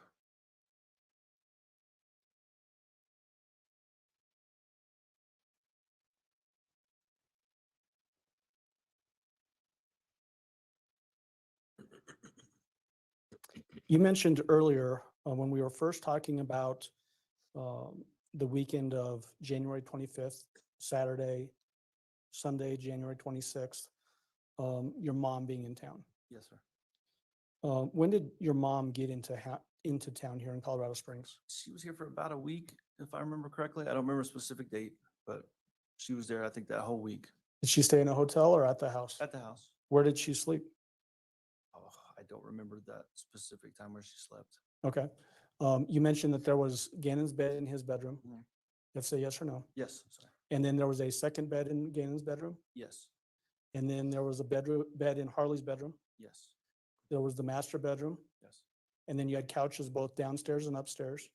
You mentioned earlier when we were first talking about the weekend of January 25th, Saturday, Sunday, January 26th, your mom being in town. Yes, sir. When did your mom get into town here in Colorado Springs? She was here for about a week, if I remember correctly. I don't remember a specific date, but she was there, I think, that whole week. Did she stay in a hotel or at the house? At the house. Where did she sleep? Oh, I don't remember that specific time where she slept. Okay. You mentioned that there was Gannon's bed in his bedroom. Mhm. Let's say yes or no. Yes, sorry. And then there was a second bed in Gannon's bedroom. Yes, And then there was a bed in Harley's bedroom. yes, There was the master bedroom. yes. And then you had couches both downstairs and upstairs.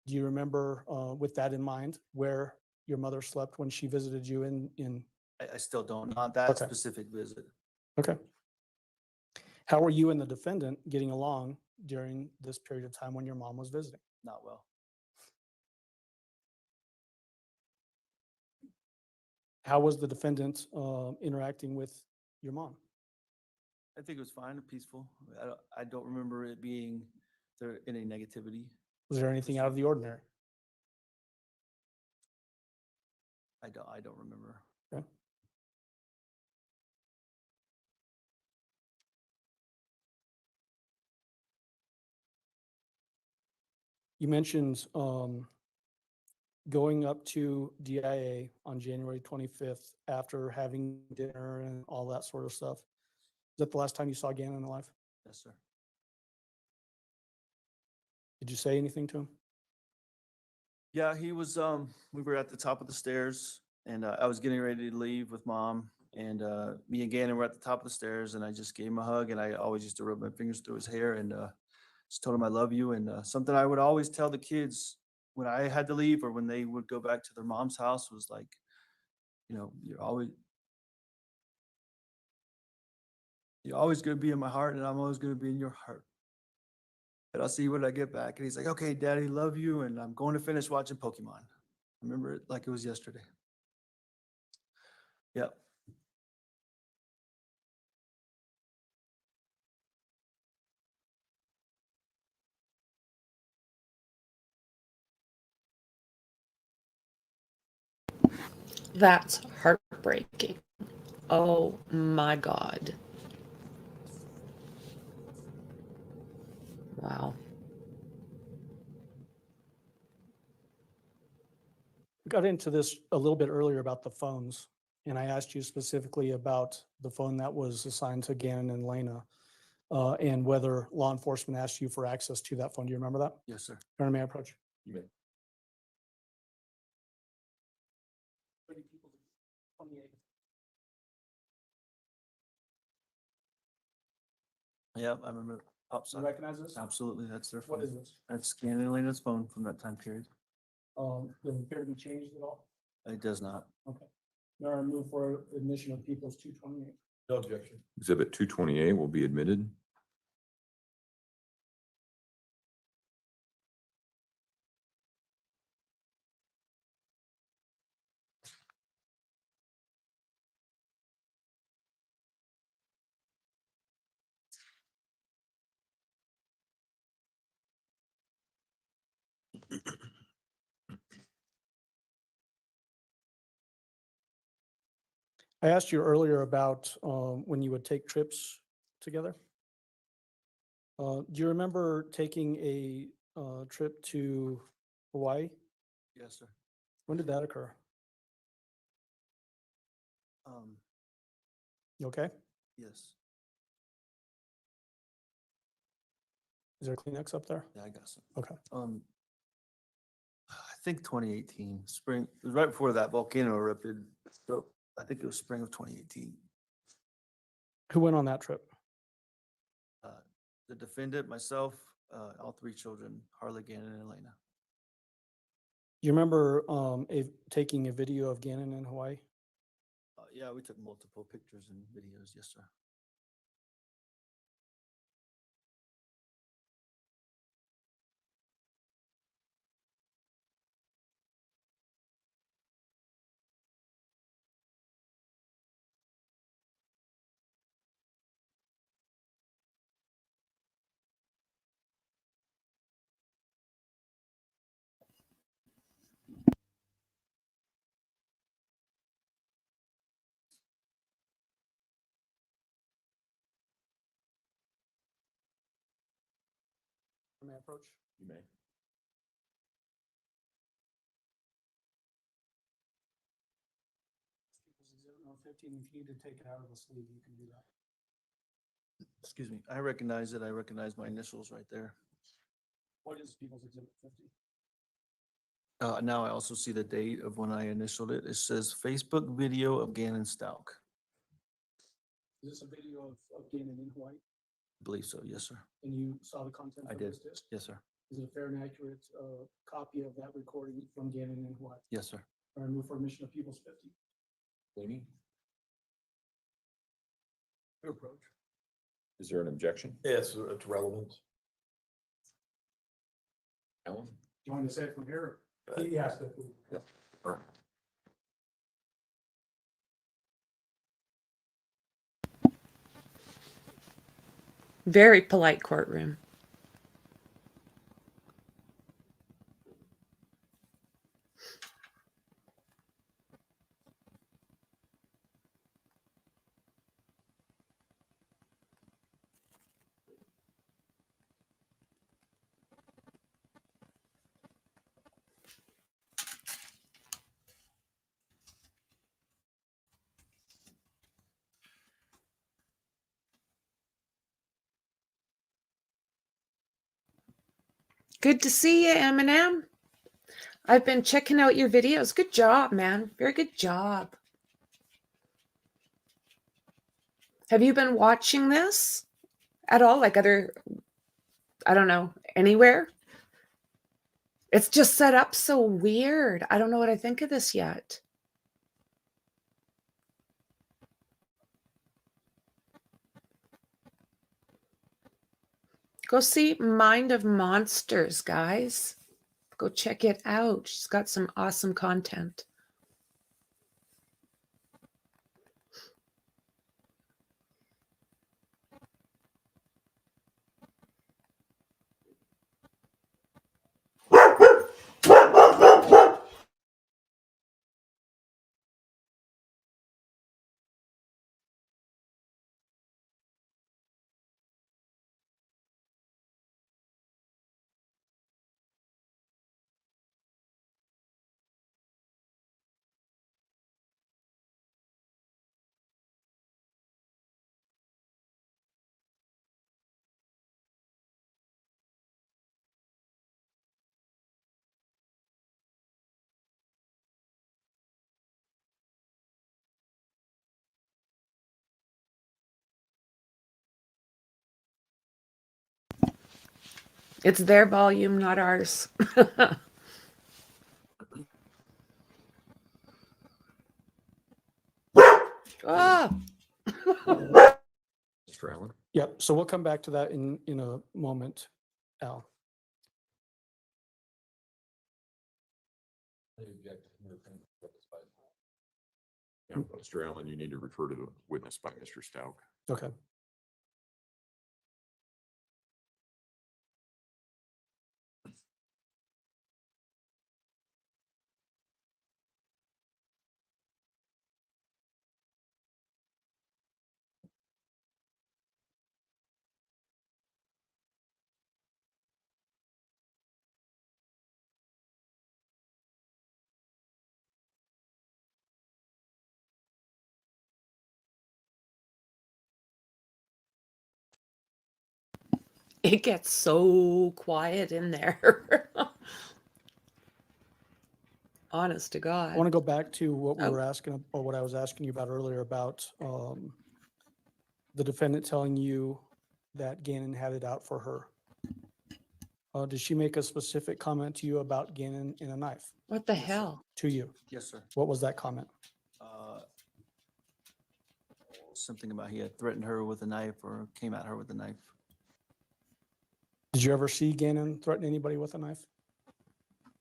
Do you remember, with that in mind, where your mother slept when she visited you in? I still don't, not that Okay. specific visit. Okay. How were you and the defendant getting along during this period of time when your mom was visiting? Not well. How was the defendant interacting with your mom? I think it was fine and peaceful. I don't remember it being there any negativity. Was there anything out of the ordinary? I don't remember. Okay. You mentioned going up to DIA on January 25th after having dinner and all that sort of stuff. Is that the last time you saw Gannon alive? Yes, sir. Did you say anything to him? Yeah, he was, we were at the top of the stairs and I was getting ready to leave with mom and me and Gannon were at the top of the stairs and I just gave him a hug and I always used to rub my fingers through his hair and just told him I love you. And something I would always tell the kids when I had to leave or when they would go back to their mom's house was like, you know, you're always going to be in my heart and I'm always going to be in your heart. And I'll see you when I get back. And he's like, okay, Daddy, love you. And I'm going to finish watching Pokemon. I remember it like it was yesterday. Yep. That's heartbreaking. Oh my God. Wow. We got into this a little bit earlier about the phones, and I asked you specifically about the phone that was assigned to Gannon and Lena, and whether law enforcement asked you for access to that phone. Do you remember that? Yes, sir. Your Honor, may I approach? You may. Yep, I remember. Oh, You recognize this? Absolutely, that's their phone. What is this? That's Gannon and Elena's phone from that time period. Does it appear to be changed at all? It does not. Okay. Now I move for admission of People's 228. No objection. Exhibit 228 will be admitted. I asked you earlier about when you would take trips together. Do you remember taking a trip to Hawaii? Yes, sir. When did that occur? You okay? Yes. Is there a Kleenex up there? Yeah, I got some. Okay. I think 2018 spring. It was right before that volcano erupted. So I think it was spring of 2018. Who went on that trip? The defendant, myself, all three children, Harley, Gannon, and Elena. You remember taking a video of Gannon in Hawaii? Yeah, we took multiple pictures and videos. Yes, sir. May I approach? You may. People's Exhibit number 15. If you need to take it out of the sleeve, you can do that. Excuse me. I recognize it. I recognize my initials right there. What is People's Exhibit 50? Now I also see the date of when I initialed it. It says Facebook video of Gannon Stauch. Is this a video of Gannon in Hawaii? I believe so. Yes, sir. And you saw the content I of did. this disc? Yes, sir. Is it a fair and accurate copy of that recording from Gannon in Hawaii? Yes, sir. I move for admission of People's 50. Laney, Your approach. is there an objection? Yes, it's relevant. Alan? Do you want to say it from here? He asked it. Yeah. All right. Very polite courtroom. Good to see you, Eminem. I've been checking out your videos. Good job, man. Very good job. Have you been watching this at all? Like other, I don't know, anywhere? It's just set up so weird. I don't know what I think of this yet. Go see Mind of Monsters, guys. Go check it out. She's got some awesome content. It's their volume, not ours. Ah. Mr. Allen? Yep. So we'll come back to that in a moment, Al. Yeah, Mr. Allen, you need to refer to the witness by Mr. Stauch. Okay. It gets so quiet in there. Honest to God. I want to go back to what we Oh. were asking, or what I was asking you about earlier about the defendant telling you that Gannon had it out for her. Did she make a specific comment to you about Gannon and a knife? What the hell? To you? Yes, sir. What was that comment? Something about he had threatened her with a knife or came at her with a knife. Did you ever see Gannon threaten anybody with a knife?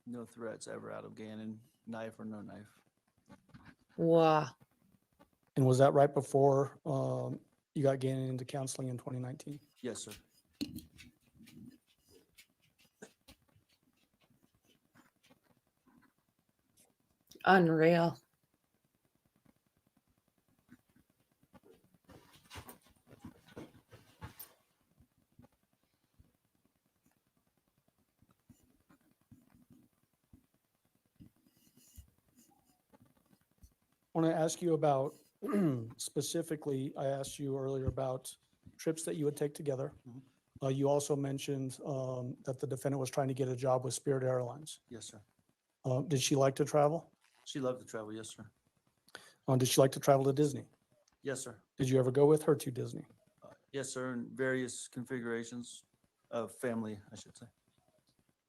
No threats ever out of Gannon, knife or no knife. Wow. And was that right before you got Gannon into counseling in 2019? Yes, sir. Unreal. I want to ask you about, specifically, I asked you earlier about trips that you would take together. You also mentioned that the defendant was trying to get a job with Spirit Airlines. Yes, sir. Did she like to travel? She loved to travel. Yes, sir. Did she like to travel to Disney? Yes, sir. Did you ever go with her to Disney? Yes, sir. In various configurations of family, I should say.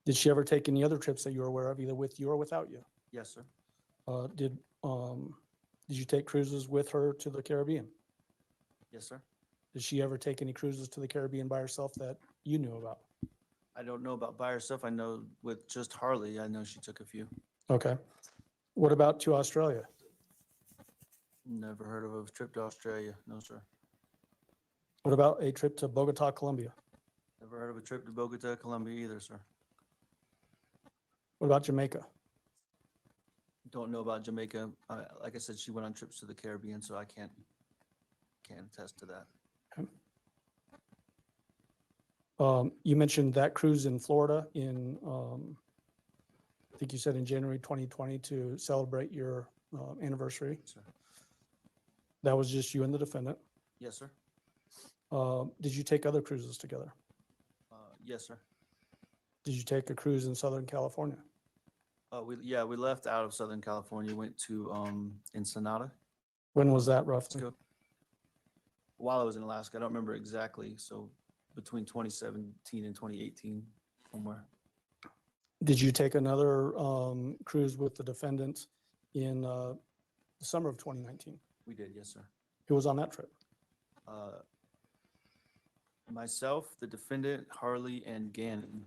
Did she ever take any other trips that you're aware of, either with you or without you? Yes, sir. Did you take cruises with her to the Caribbean? Yes, sir. Did she ever take any cruises to the Caribbean by herself that you knew about? I don't know about by herself. I know with just Harley, I know she took a few. Okay. What about to Australia? Never heard of a trip to Australia. No, sir. What about a trip to Bogota, Colombia? Never heard of a trip to Bogota, Colombia either, sir. What about Jamaica? Don't know about Jamaica. Like I said, she went on trips to the Caribbean, so I can't attest to that. Okay. You mentioned that cruise in Florida in, I think you said in January 2020 to celebrate your anniversary. Sir. That was just you and the defendant. Yes, sir. Did you take other cruises together? Yes, sir. Did you take a cruise in Southern California? We left out of Southern California, went to Ensenada. When was that roughly? While I was in Alaska, I don't remember exactly. So between 2017 and 2018, somewhere. Did you take another cruise with the defendant in the summer of 2019? We did, yes, sir. Who was on that trip? Myself, the defendant, Harley, and Gannon,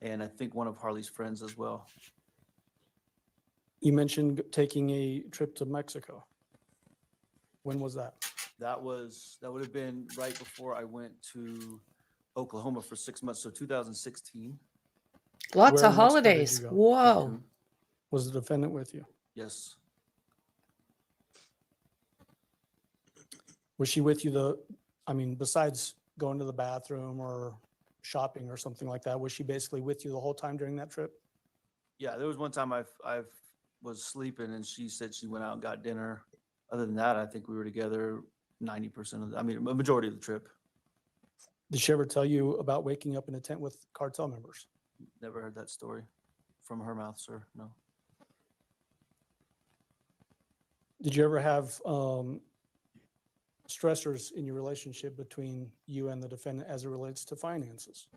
and I think one of Harley's friends as well. You mentioned taking a trip to Mexico. When was that? That would have been right before I went to Oklahoma for 6 months, so 2016. Lots Where of in Mexico did holidays. you go? Whoa. Was the defendant with you? Yes. Was she with you besides going to the bathroom or shopping or something like that, was she basically with you the whole time during that trip? Yeah, there was one time I was sleeping and she said she went out and got dinner. Other than that, I think we were together 90% of a majority of the trip. Did she ever tell you about waking up in a tent with cartel members? Never heard that story from her mouth, sir. No. Did you ever have stressors in your relationship between you and the defendant as it relates to finances?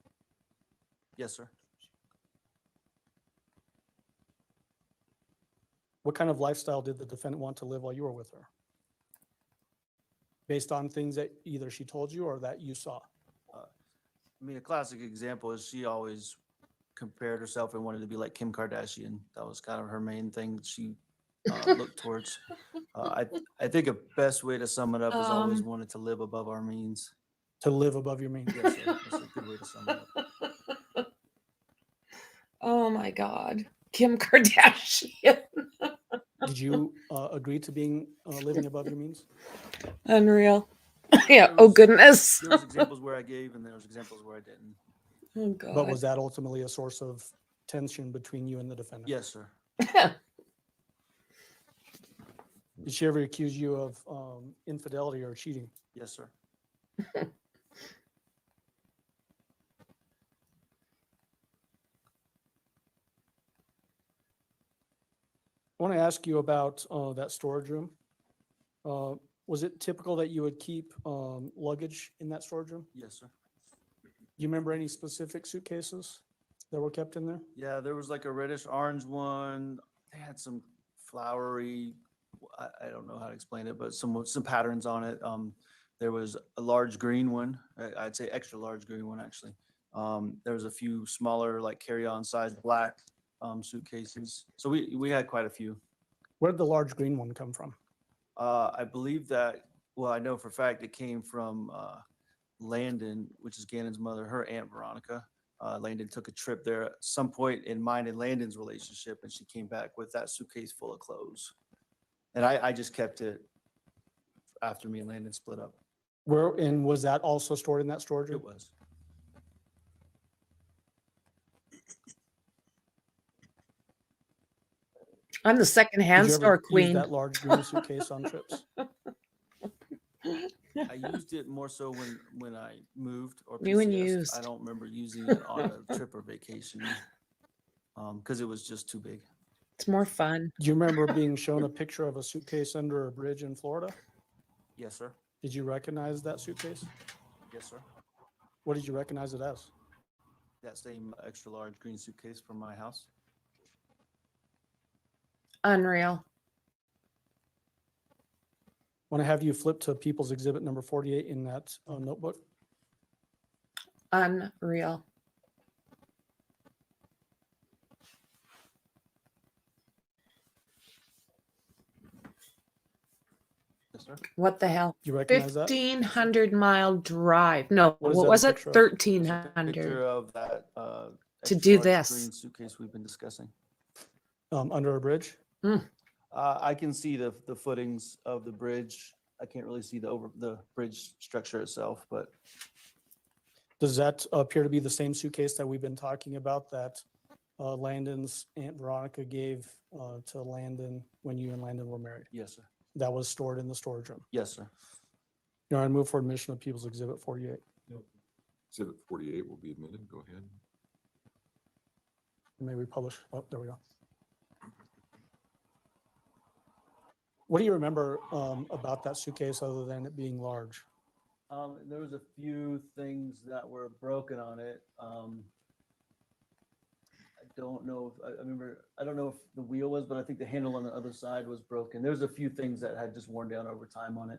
Yes, sir. What kind of lifestyle did the defendant want to live while you were with her? Based on things that either she told you or that you saw? I mean, a classic example is she always compared herself and wanted to be like Kim Kardashian. That was kind of her main thing she looked towards. I think a best way to sum it up is always wanted to live above our means. To live above your means. Yes, sir. That's a good way to sum it up. Oh my God. Kim Kardashian. Did you agree to being living above your means? Unreal. Yeah. Oh goodness. There was examples where I gave and there was examples where I didn't. Oh God. But was that ultimately a source of tension between you and the defendant? Yes, sir. Did she ever accuse you of infidelity or cheating? Yes, sir. I want to ask you about that storage room. Was it typical that you would keep luggage in that storage room? Yes, sir. Do you remember any specific suitcases that were kept in there? Yeah, there was like a reddish orange one. They had some flowery, I don't know how to explain it, but some patterns on it. There was a large green one. I'd say extra large green one, actually. There was a few smaller, like carry-on size black suitcases. So we had quite a few. Where did the large green one come from? I believe that, well, I know for a fact it came from Landon, which is Gannon's mother, her Aunt Veronica. Landon took a trip there at some point in mine and Landon's relationship, and she came back with that suitcase full of clothes. And I just kept it after me and Landon split up. And was that also stored in that storage room? It was. I'm the secondhand Did you ever store use queen. that large green suitcase on trips? I used it more so when I moved or New and PCS. used. I don't remember using it on a trip or vacation because it was just too big. It's more fun. Do you remember being shown a picture of a suitcase under a bridge in Florida? Yes, sir. Did you recognize that suitcase? Yes, sir. What did you recognize it as? That same extra large green suitcase from my house. Unreal. Want to have you flip to People's Exhibit number 48 in that notebook? Unreal. Yes, sir. What the hell? You recognize that? 1,500-mile drive. No, What is what that a was it? picture of? 1,300 Picture of that to extra do large this. green suitcase we've been discussing. Under a bridge? I can see the footings of the bridge. I can't really see the bridge structure itself, but Does that appear to be the same suitcase that we've been talking about that Landon's Aunt Veronica gave to Landon when you and Landon were married? yes, sir. That was stored in the storage room. Yes, sir. You know, I move for admission of People's Exhibit 48. Exhibit 48 will be admitted. Go ahead. May we publish? Oh, there we go. What do you remember about that suitcase other than it being large? There was a few things that were broken on it. I don't know if I don't know if the wheel was, but I think the handle on the other side was broken. There's a few things that had just worn down over time on it.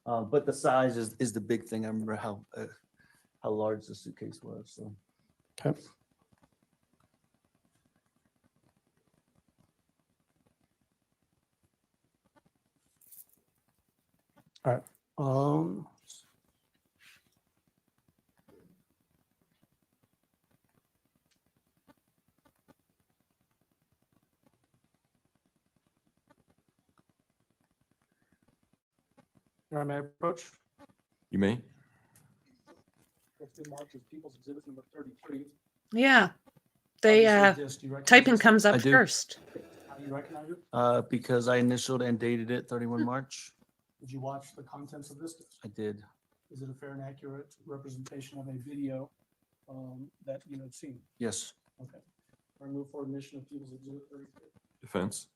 But the size is the big thing. I remember how large the suitcase was. So. Okay. All right. All right, may I approach? You may. Let's do mark as People's Exhibit number 33. Yeah. They Obviously, this, do you recognize typing this? comes I up do. first. How do you recognize it? Because I initialed and dated it 31 March. Did you watch the contents of this disc? I did. Is it a fair and accurate representation of a video that you have seen? Yes. Okay. I move for admission of People's Exhibit 33. Defense.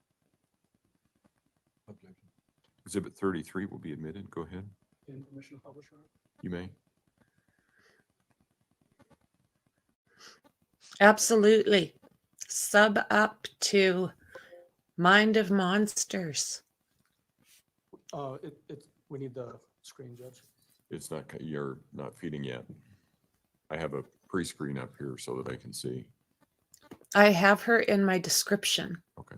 Objection. Exhibit 33 will be admitted. Go ahead. In permission to publish, Your Honor? You may. Absolutely. Sub up to Mind of Monsters. We need the screen, Judge. It's not, you're not feeding yet. I have a pre-screen up here so that I can see. I have her in my description. Okay.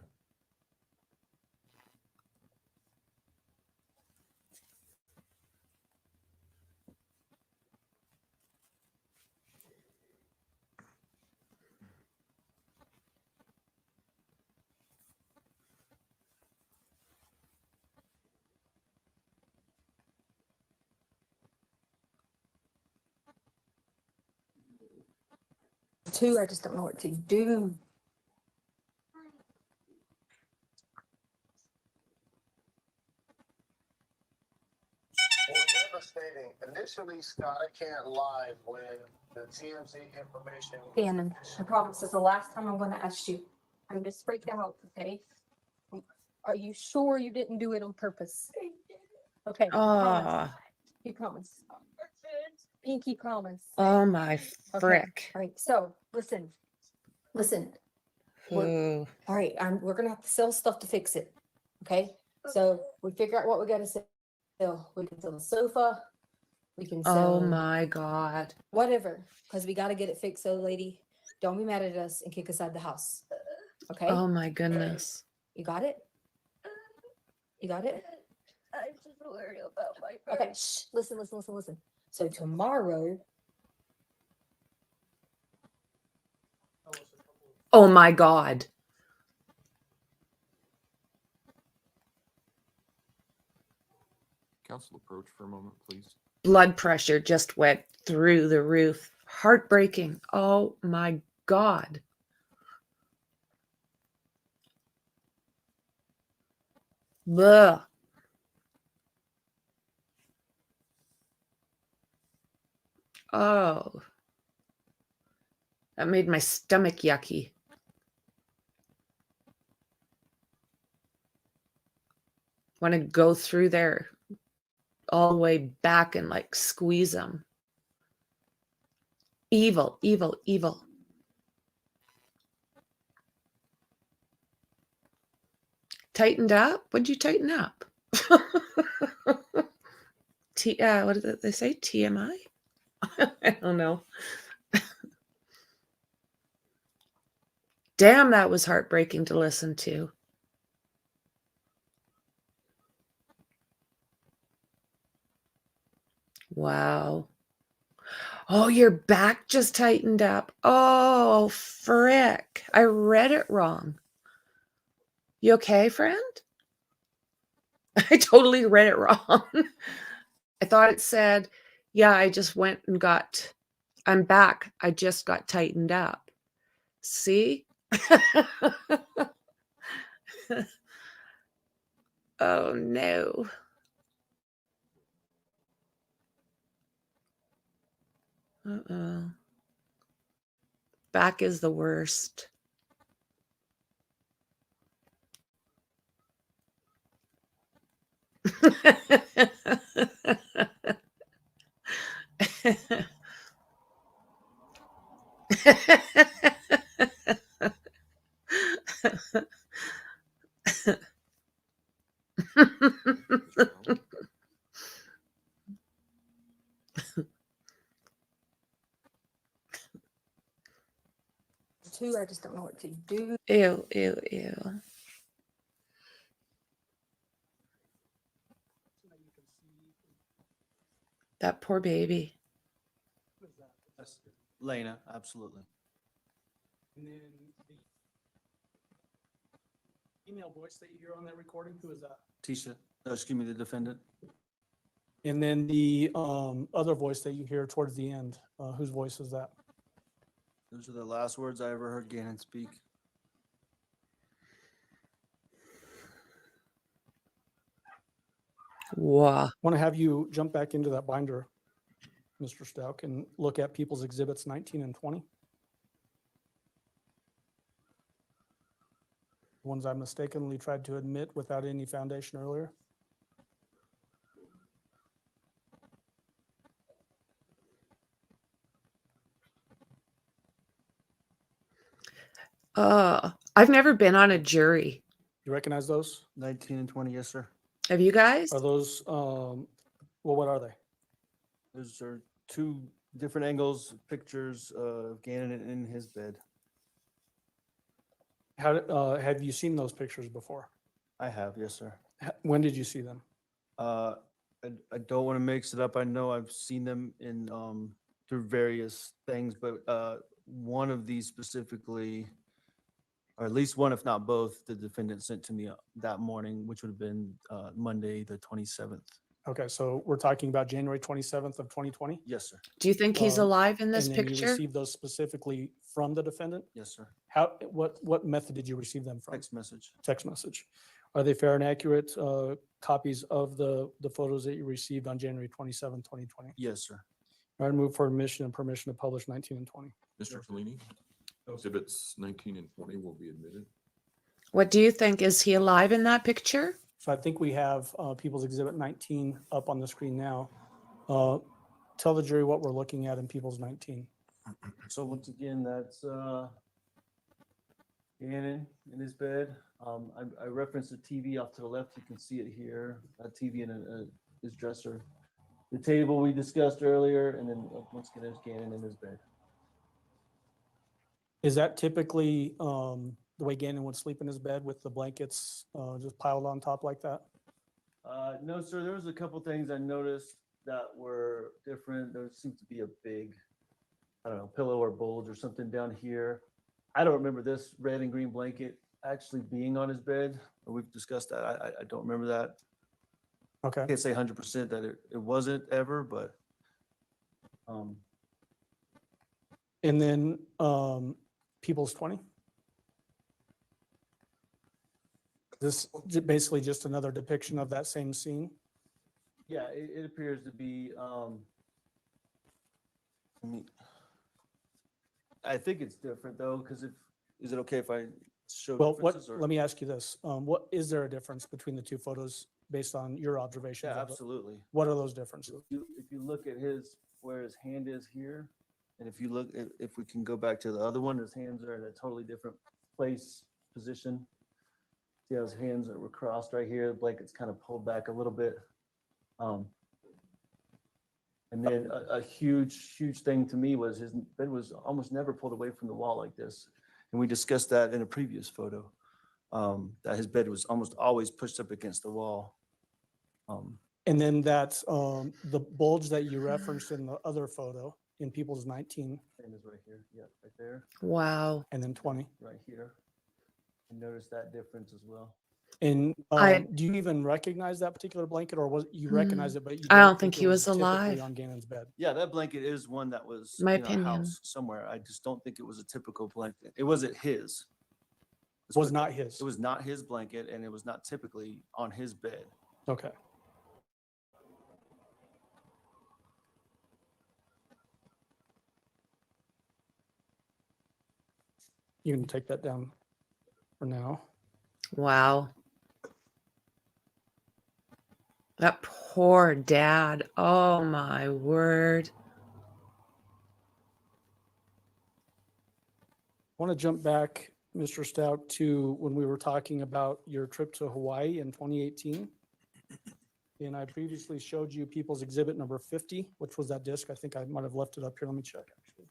Two, I just don't know what to do. Well, devastating. Initially, Scott, I can't lie when the TMZ information. Shannon, I promise this is the last time I'm gonna ask you. I'm just freaked out, okay? Are you sure you didn't do it on purpose? Okay, promise. Oh, You promise. Pinky promise. oh my Okay, frick. all right, so listen. Ooh. All right, we're gonna have to sell stuff to fix it. Okay, so we figure out what we gotta sell. We can sell the sofa. We can sell Oh my God. whatever, because we gotta get it fixed. So, lady, don't be mad at us and kick us out of the house. Okay, Oh my goodness. you got it. You got it. I'm just worried about my Okay, shh. Listen. So tomorrow, Oh my God. Council, approach for a moment, please. Blood pressure just went through the roof. Heartbreaking. Oh my God. Ugh. Oh. That made my stomach yucky. Want to go through there all the way back and like squeeze them. Evil, evil, evil. Tightened up? What'd you tighten up? What did they say? TMI? I don't know. Damn, that was heartbreaking to listen to. Wow. Oh, your back just tightened up. Oh, frick. I read it wrong. You okay, friend? I totally read it wrong. I thought it said, yeah, I just went and I'm back. I just got tightened up. See? Oh, no. Uh-oh. Back is the worst. two, I just don't know what to do. Ew, ew, ew. That poor baby. That's Lena, absolutely. And then the email voice that you hear on that recording, who is that? Tisha, excuse me, the defendant. And then the other voice that you hear towards the end, whose voice is that? Those are the last words I ever heard Gannon speak. Wow. I want to have you jump back into that binder, Mr. Stauch, and look at People's Exhibits 19 and 20. The ones I mistakenly tried to admit without any foundation earlier. I've never been on a jury. You recognize those? 19 and 20, yes, sir. Have you guys? Are those, well, what are they? Those are two different angles, pictures of Gannon in his bed. Have you seen those pictures before? I have, yes, sir. When did you see them? I don't want to mix it up. I know I've seen them in through various things, but one of these specifically, or at least one, if not both, the defendant sent to me that morning, which would have been Monday, the 27th. Okay, so we're talking about January 27th of 2020? Yes, sir. Do you think he's alive in this and then picture? You received those specifically from the defendant? Yes, sir. What method did you receive them from? Text message. Text message. Are they fair and accurate copies of the photos that you received on January 27, 2020? Yes, sir. I move for admission and permission to publish 19 and 20. Mr. Tellini, exhibits 19 and 20 will be admitted. What do you think? Is he alive in that picture? So I think we have People's Exhibit 19 up on the screen now. Tell the jury what we're looking at in People's 19. So once again, that's Gannon in his bed. I referenced the TV off to the left. You can see it here. A TV in his dresser. The table we discussed earlier, and then once again, there's Gannon in his bed. Is that typically the way Gannon would sleep in his bed with the blankets just piled on top like that? No, sir. There was a couple things I noticed that were different. There seemed to be a big, I don't know, pillow or bulge or something down here. I don't remember this red and green blanket actually being on his bed. We've discussed that. I don't remember that. Okay. I can't say 100% that it wasn't ever, but. And then People's 20? This is basically just another depiction of that same scene? Yeah, it appears to be, I think it's different though, because is it okay if I show Well, differences? let me ask you this. What is there a difference between the two photos based on your observations? Yeah, of it? absolutely. What are those differences? If you look at where his hand is here, and if you look, if we can go back to the other one, his hands are in a totally different position. See how his hands were crossed right here, the blanket's kind of pulled back a little bit. And then a huge thing to me was his bed was almost never pulled away from the wall like this. And we discussed that in a previous photo, that his bed was almost always pushed up against the wall. And then that's the bulge that you referenced in the other photo in People's 19. Same as right here. Yeah, right there. Wow. And then 20. Right here. And notice that difference as well. And do you even recognize that particular blanket, or was you recognize it, but you I don't think it he was typically alive. on Gannon's bed? Yeah, that blanket is one that was My in a opinion. house somewhere. I just don't think it was a typical blanket. It wasn't his. It was not his. It was not his blanket, and it was not typically on his bed. Okay. You can take that down for now. Wow. That poor dad. Oh my word. I want to jump back, Mr. Stauch, to when we were talking about your trip to Hawaii in 2018. And I previously showed you People's Exhibit number 50, which was that disc. I think I might have left it up here. Let me check, actually.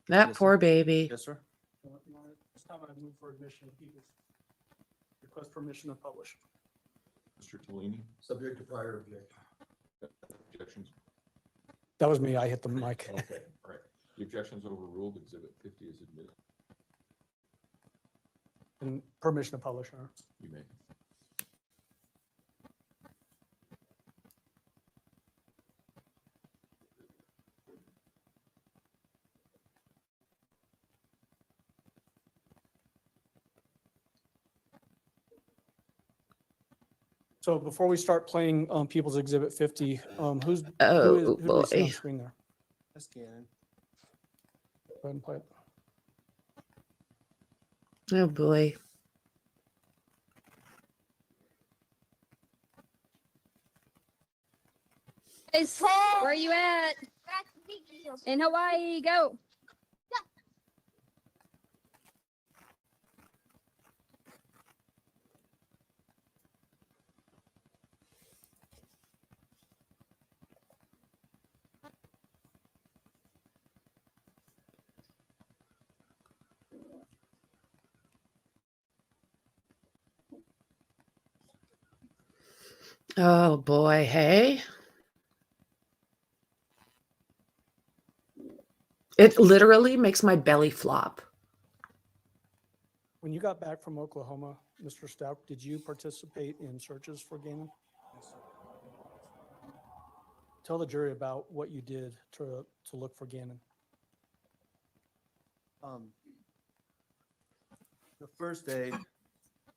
That poor baby. Yes, sir. This time I move for admission of People's. Request permission to publish. Mr. Tellini, Subject to prior objections. That was me. I hit the mic. Okay, all right. The objection's overruled. Exhibit 50 is admitted. And permission to publish, Your Honor. You may. So before we start playing People's Exhibit 50, who do we see boy. on screen there? That's Gannon. Go ahead and play it. Oh boy. Guys, where are you at? In Hawaii, go. Oh boy, hey. It literally makes my belly flop. When you got back from Oklahoma, Mr. Stauch, did you participate in searches for Gannon? Tell the jury about what you did to look for Gannon. The first day,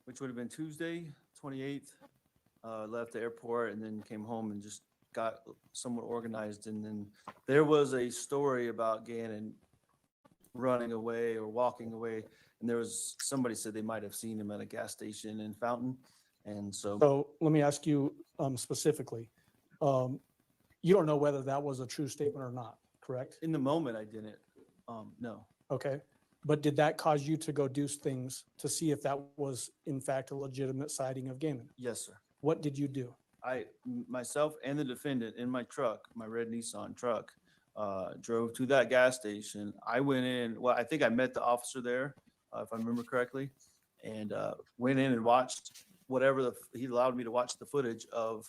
which would have been Tuesday, 28th, left the airport and then came home and just got somewhat organized. And then there was a story about Gannon running away or walking away. And there was somebody said they might have seen him at a gas station in Fountain. And So let me ask you specifically. You don't know whether that was a true statement or not, correct? In the moment, I didn't. No. Okay. But did that cause you to go do things to see if that was in fact a legitimate sighting of Gannon? Yes, sir. What did you do? Myself and the defendant in my truck, my red Nissan truck, drove to that gas station. I went in, well, I think I met the officer there, if I remember correctly, and went in and watched whatever he allowed me to watch the footage of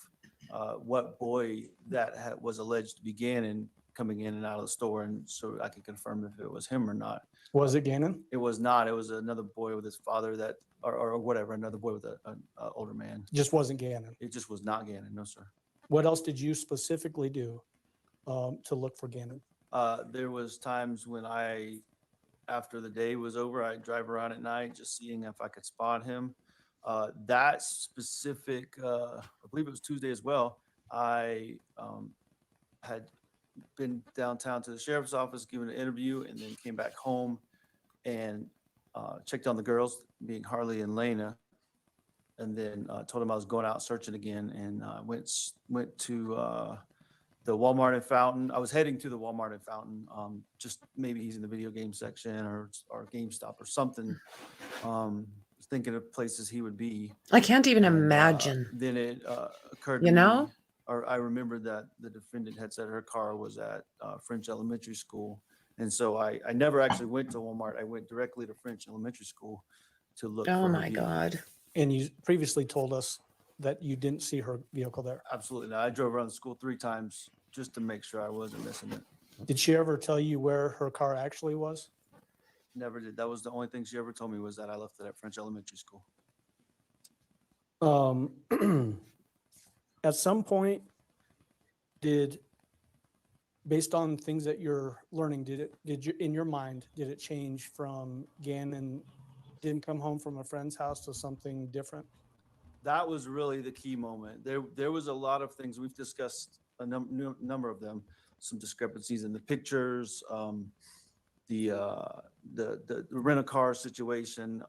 what boy that was alleged to be Gannon coming in and out of the store, and so I could confirm if it was him or not. Was it Gannon? It was not. It was another boy with his father that, or whatever, another boy with an older man. Just wasn't Gannon. It just was not Gannon. No, sir. What else did you specifically do to look for Gannon? There was times when after the day was over, I'd drive around at night just seeing if I could spot him. That specific, I believe it was Tuesday as well, I had been downtown to the sheriff's office, given an interview, and then came back home and checked on the girls, being Harley and Lena, and then told them I was going out searching again, and went to the Walmart in Fountain. I was heading to the Walmart in Fountain, just maybe he's in the video game section or GameStop or something. Thinking of places he would be. I can't even imagine. Then it occurred to You me, know? or I remembered that the defendant had said her car was at French Elementary School. And so I never actually went to Walmart. I went directly to French Elementary School to look Oh for her my vehicle. God. And you previously told us that you didn't see her vehicle there. Absolutely not. I drove around the school 3 times just to make sure I wasn't missing it. Did she ever tell you where her car actually was? Never did. That was the only thing she ever told me, was that I left it at French Elementary School. At some point, based on things that you're learning, in your mind, did it change from Gannon didn't come home from a friend's house to something different? That was really the key moment. There was a lot of things we've discussed, a number of them, some discrepancies in the pictures, the rent-a-car situation.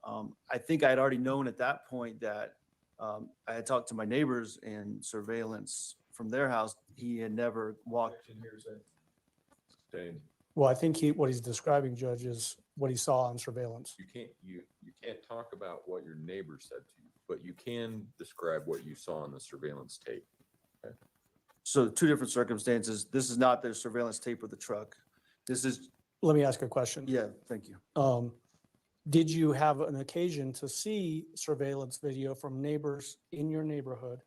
I think I had already known at that point that I had talked to my neighbors in surveillance from their house. He had never walked. Well, I think what he's describing, Judge, is what he saw on surveillance. You can't talk about what your neighbor said to you, but you can describe what you saw on the surveillance tape. Okay? So 2 different circumstances. This is not the surveillance tape of the truck. This is. Let me ask a question. Yeah, thank you. Did you have an occasion to see surveillance video from neighbors in your neighborhood?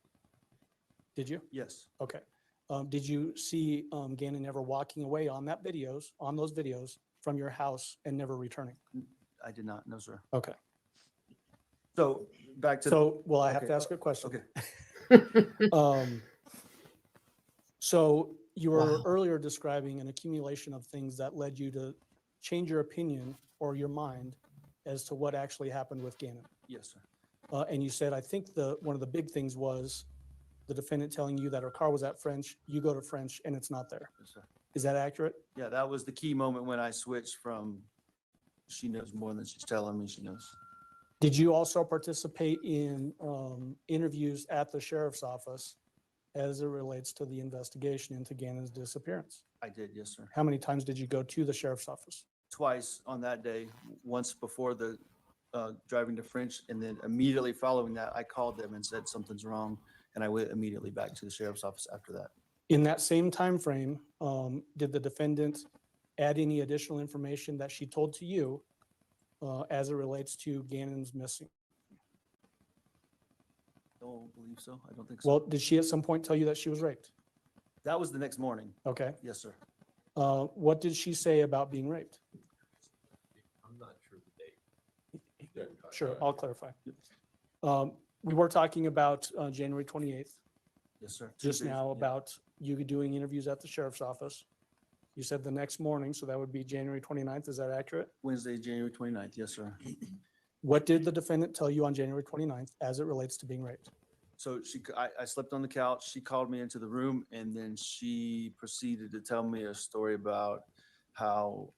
Did you? Yes. Okay. Did you see Gannon ever walking away on those videos from your house and never returning? I did not. No, sir. Okay. So back to. So, well, I have okay. to ask a question. Okay. So you were earlier describing an accumulation of things that led you to change your opinion or your mind as to what actually happened with Gannon. Yes, sir. And you said, I think one of the big things was the defendant telling you that her car was at French, you go to French, and it's not there. Yes, sir. Is that accurate? Yeah, that was the key moment when I switched from she knows more than she's telling me she knows. Did you also participate in interviews at the sheriff's office as it relates to the investigation into Gannon's disappearance? I did, yes, sir. How many times did you go to the sheriff's office? Twice on that day, once before the driving to French, and then immediately following that, I called them and said something's wrong, and I went immediately back to the sheriff's office after that. In that same time frame, did the defendant add any additional information that she told to you as it relates to Gannon's missing? Don't believe so. I don't think so. Well, did she at some point tell you that she was raped? That was the next morning. Okay. Yes, sir. What did she say about being raped? I'm not sure the date. Sure, I'll clarify. We were talking about January 28th. Yes, sir. Just Tuesday, now yeah. about you doing interviews at the sheriff's office. You said the next morning, so that would be January 29th. Is that accurate? Wednesday, January 29th. Yes, sir. What did the defendant tell you on January 29th as it relates to being raped? So I slept on the couch. She called me into the room, and then she proceeded to tell me a story about how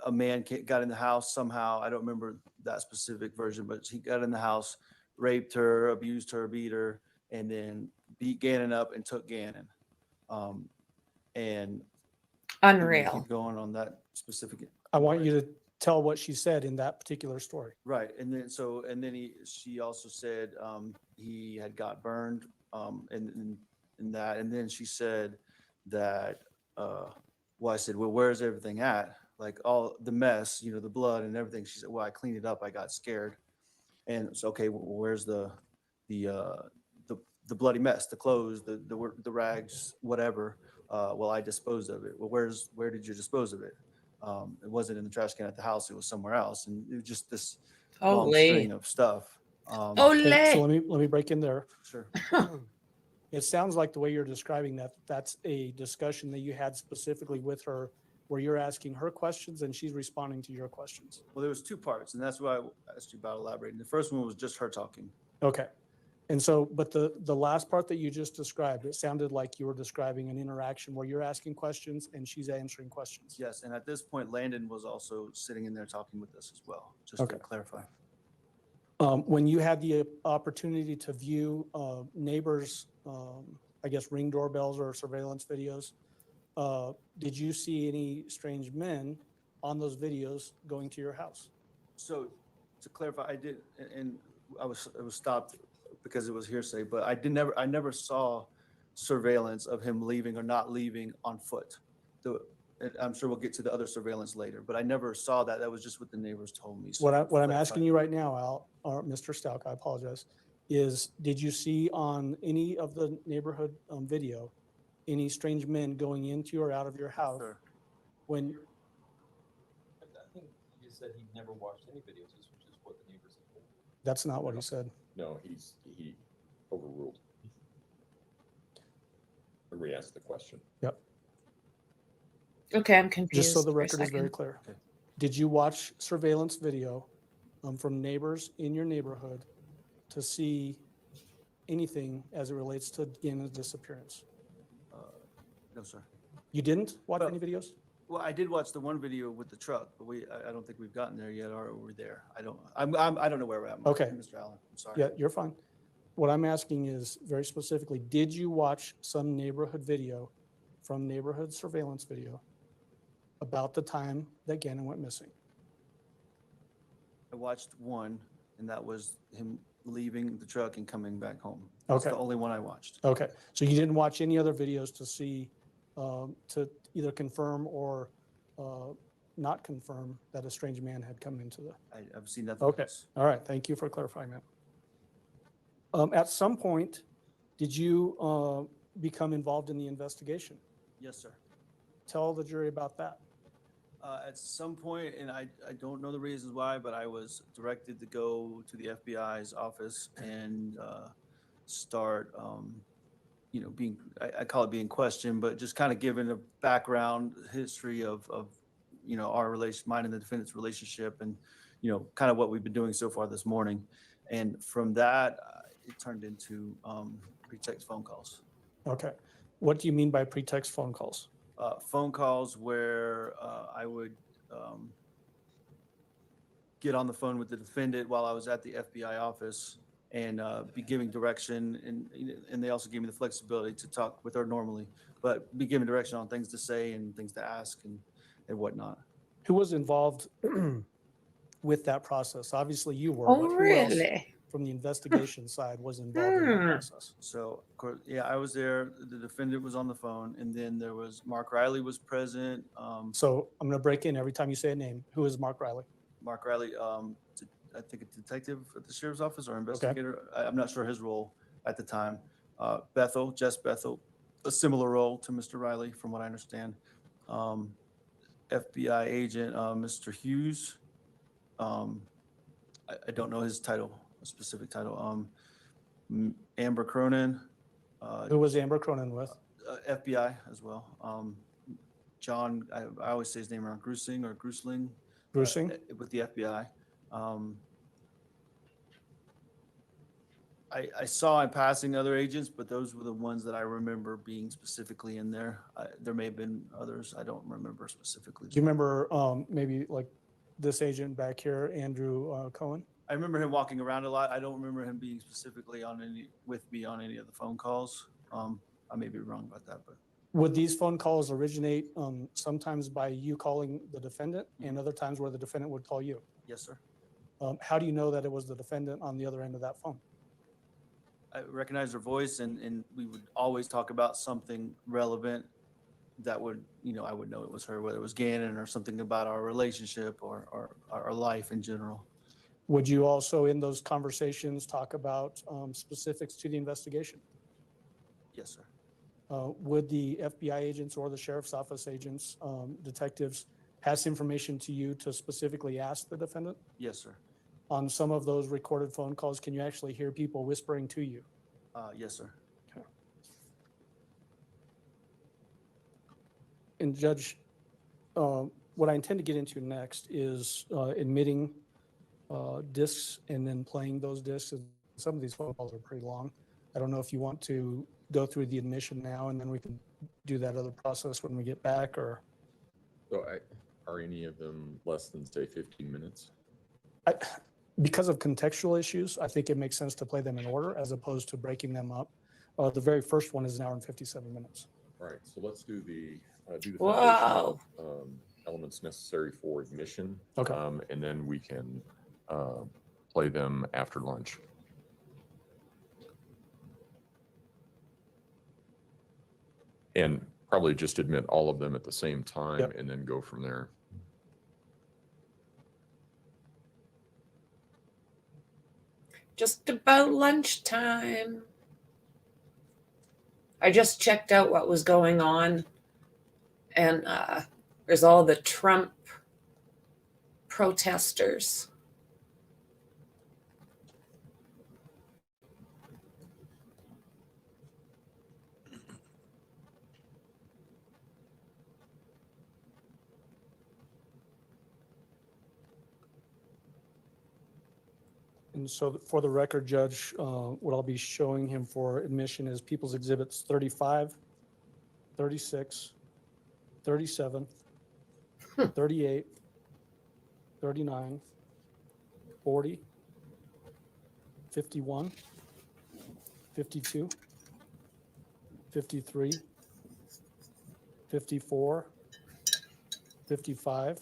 a man got in the house somehow. I don't remember that specific version, but he got in the house, raped her, abused her, beat her, and then beat Gannon up and took Gannon. And Unreal. keep going on that specific. I want you to tell what she said in that particular story. Right, and then she also said he had got burned, and that, and then she said that. Well, I said, well, where's everything at? Like all the mess, the blood and everything. She said, well, I cleaned it up. I got scared, and it's okay. Well, where's the bloody mess, the clothes, the rags, whatever. Well, I disposed of it. Well, where did you dispose of it? It wasn't in the trash can at the house. It was somewhere else. And it was just this long string of stuff. Okay, so let me break in there. Sure. It sounds like the way you're describing that's a discussion that you had specifically with her where you're asking her questions and she's responding to your questions. Well, there was two parts, and that's why I asked you about elaborating. The first one was just her talking. Okay. And so, but the last part that you just described, it sounded like you were describing an interaction where you're asking questions and she's answering questions. Yes, and at this point, Landon was also sitting in there talking with us as well, just Okay. to clarify. When you had the opportunity to view neighbors, I guess ring doorbells or surveillance videos, did you see any strange men on those videos going to your house? So to clarify, I did, and it was stopped because it was hearsay, but I never saw surveillance of him leaving or not leaving on foot. I'm sure we'll get to the other surveillance later, but I never saw that. That was just what the neighbors told me. So What I'm asking you right now, Al, or Mr. Stauch, I apologize, is did you see on any of the neighborhood video any strange men going into or out of your house? Sure. When I think you said he never watched any videos. This was just what the neighbors had told him. that's not what he said. No, he overruled. I re-asked the question. Yep. Okay, I'm confused. Just so the for a record is very second. clear. Did you watch surveillance video from neighbors in your neighborhood to see anything as it relates to Gannon's disappearance? No, sir. You didn't watch any videos? Well, I did watch the one video with the truck, but I don't think we've gotten there yet, or we're there. I don't know where we're at. Okay. Mr. Allen, I'm sorry. Yeah, you're fine. What I'm asking is very specifically, did you watch some neighborhood video from neighborhood surveillance video about the time that Gannon went missing? I watched one, and that was him leaving the truck and coming back home. That's Okay. the only one I watched. Okay, so you didn't watch any other videos to see, to either confirm or not confirm that a strange man had come into the. I've seen nothing. Okay, else. all right, thank you for clarifying that. At some point, did you become involved in the investigation? Yes, sir. Tell the jury about that. At some point, and I don't know the reasons why, but I was directed to go to the FBI's office and start, being, I call it being questioned, but just kind of given a background history of our relation, mine and the defendant's relationship, and kind of what we've been doing so far this morning. And from that, it turned into pretext phone calls. Okay, what do you mean by pretext phone calls? Phone calls where I would get on the phone with the defendant while I was at the FBI office and be giving direction. And they also gave me the flexibility to talk with her normally, but be giving direction on things to say and things to ask and whatnot. Who was involved with that process? Obviously you were, Oh, but who else really? from the investigation side was involved in that process? So, of course, yeah, I was there. The defendant was on the phone, and then there was Mark Riley was present. So I'm going to break in every time you say a name. Who is Mark Riley? Mark Riley, I think a detective at the sheriff's office or investigator. I'm not sure his role at the time. Jess Bethel, a similar role to Mr. Riley, from what I understand. FBI agent, Mr. Hughes. I don't know his title, a specific title. Amber Cronin. Who was Amber Cronin with? FBI as well. John, I always say his name wrong, Grusing or Grusling. Grusing? With the FBI. I saw in passing other agents, but those were the ones that I remember being specifically in there. There may have been others. I don't remember specifically. Do you remember maybe like this agent back here, Andrew Cohen? I remember him walking around a lot. I don't remember him being specifically with me on any of the phone calls. I may be wrong about that, but. Would these phone calls originate sometimes by you calling the defendant and other times where the defendant would call you? Yes, sir. How do you know that it was the defendant on the other end of that phone? I recognized her voice, and we would always talk about something relevant that would, I would know it was her, whether it was Gannon or something about our relationship or our life in general. Would you also in those conversations talk about specifics to the investigation? Yes, sir. Would the FBI agents or the sheriff's office agents, detectives, pass information to you to specifically ask the defendant? Yes, sir. On some of those recorded phone calls, can you actually hear people whispering to you? Yes, sir. Okay. And Judge, what I intend to get into next is admitting discs and then playing those discs. Some of these phone calls are pretty long. I don't know if you want to go through the admission now and then we can do that other process when we get back, or. So are any of them less than, say, 15 minutes? Because of contextual issues, I think it makes sense to play them in order as opposed to breaking them up. The very first one is an hour and 57 minutes. All right, so let's do the Wow. foundational elements necessary for admission. Okay. And then we can play them after lunch. And probably just admit all of them at the same time. Yep. And then go from there. Just about lunchtime. I just checked out what was going on, and there's all the Trump protesters. And so for the record, Judge, what I'll be showing him for admission is People's Exhibits 35, 36, 37, 38, 39, 40, 51, 52, 53, 54, 55,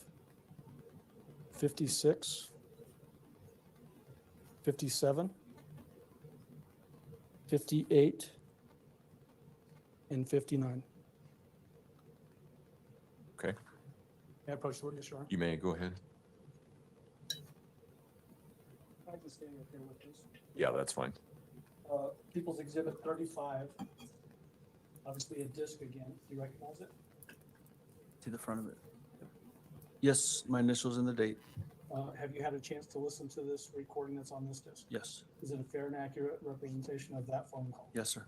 56, 57, 58, and 59. Okay. May I approach the witness, Your Honor? You may go ahead. I can stand up here with this. Yeah, that's fine. People's Exhibit 35, obviously a disc again. Do you recognize it? To the front of it. Yes, my initials and the date. Have you had a chance to listen to this recording that's on this disc? Yes. Is it a fair and accurate representation of that phone call? Yes, sir.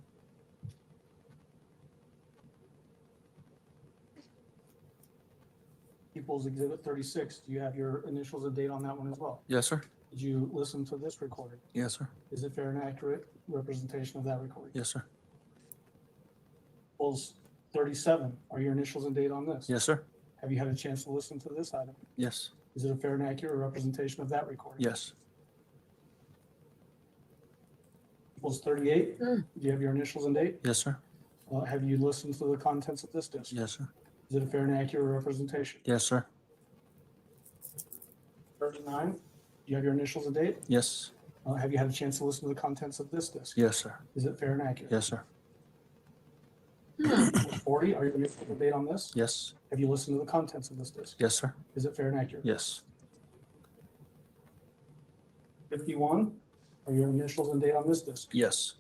People's Exhibit 36, do you have your initials and date on that one as well? Yes, sir. Did you listen to this recording? Yes, sir. Is it fair and accurate representation of that recording? Yes, sir. People's 37, are your initials and date on this? Yes, sir. Have you had a chance to listen to this item? Yes. Is it a fair and accurate representation of that recording? Yes. equals 38. Hmm. Do you have your initials and date? Yes, sir. Have you listened to the contents of this disc? Yes, sir. Is it a fair and accurate representation? Yes, sir. 39. Do you have your initials and date? Yes. Have you had a chance to listen to the contents of this disc? Yes, sir. Is it fair and accurate? Yes, sir. 40. Are you initials and date on this? Yes. Have you listened to the contents of this disc? Yes, sir. Is it fair and accurate? Yes. 51. Are your initials and date on this disc? Yes.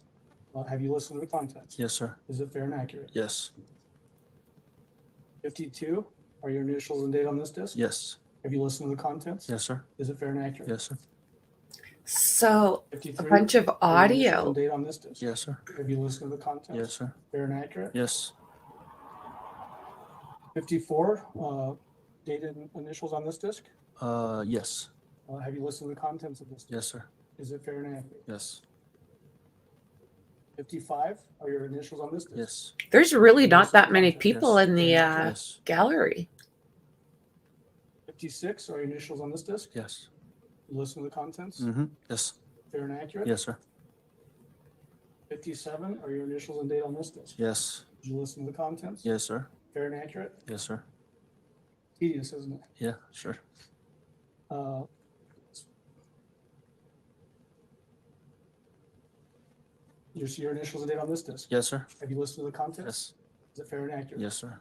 Have you listened to the contents? Yes, sir. Is it fair and accurate? Yes. 52. Are your initials and date on this disc? Yes. Have you listened to the contents? Yes, sir. Is it fair and accurate? Yes, sir. So a 53. bunch of Are your initials audio. and date on this disc? Yes, sir. Have you listened to the contents? Yes, sir. Fair and accurate? Yes. 54. Dated initials on this disc? Yes. Have you listened to the contents of this disc? Yes, sir. Is it fair and accurate? Yes. 55. Are your initials on this disc? Yes. There's really not that many people Yes. in the Yes. gallery. 56. Are your initials on this disc? Yes. You listen to the contents? Mm-hmm. Yes. Fair and accurate? Yes, sir. 57. Are your initials and date on this disc? Yes. Did you listen to the contents? Yes, sir. Fair and accurate? Yes, sir. Tedious, isn't it? Yeah, sure. Your initials and date on this disc? Yes, sir. Have you listened to the contents? Yes. Is it fair and accurate? Yes, sir.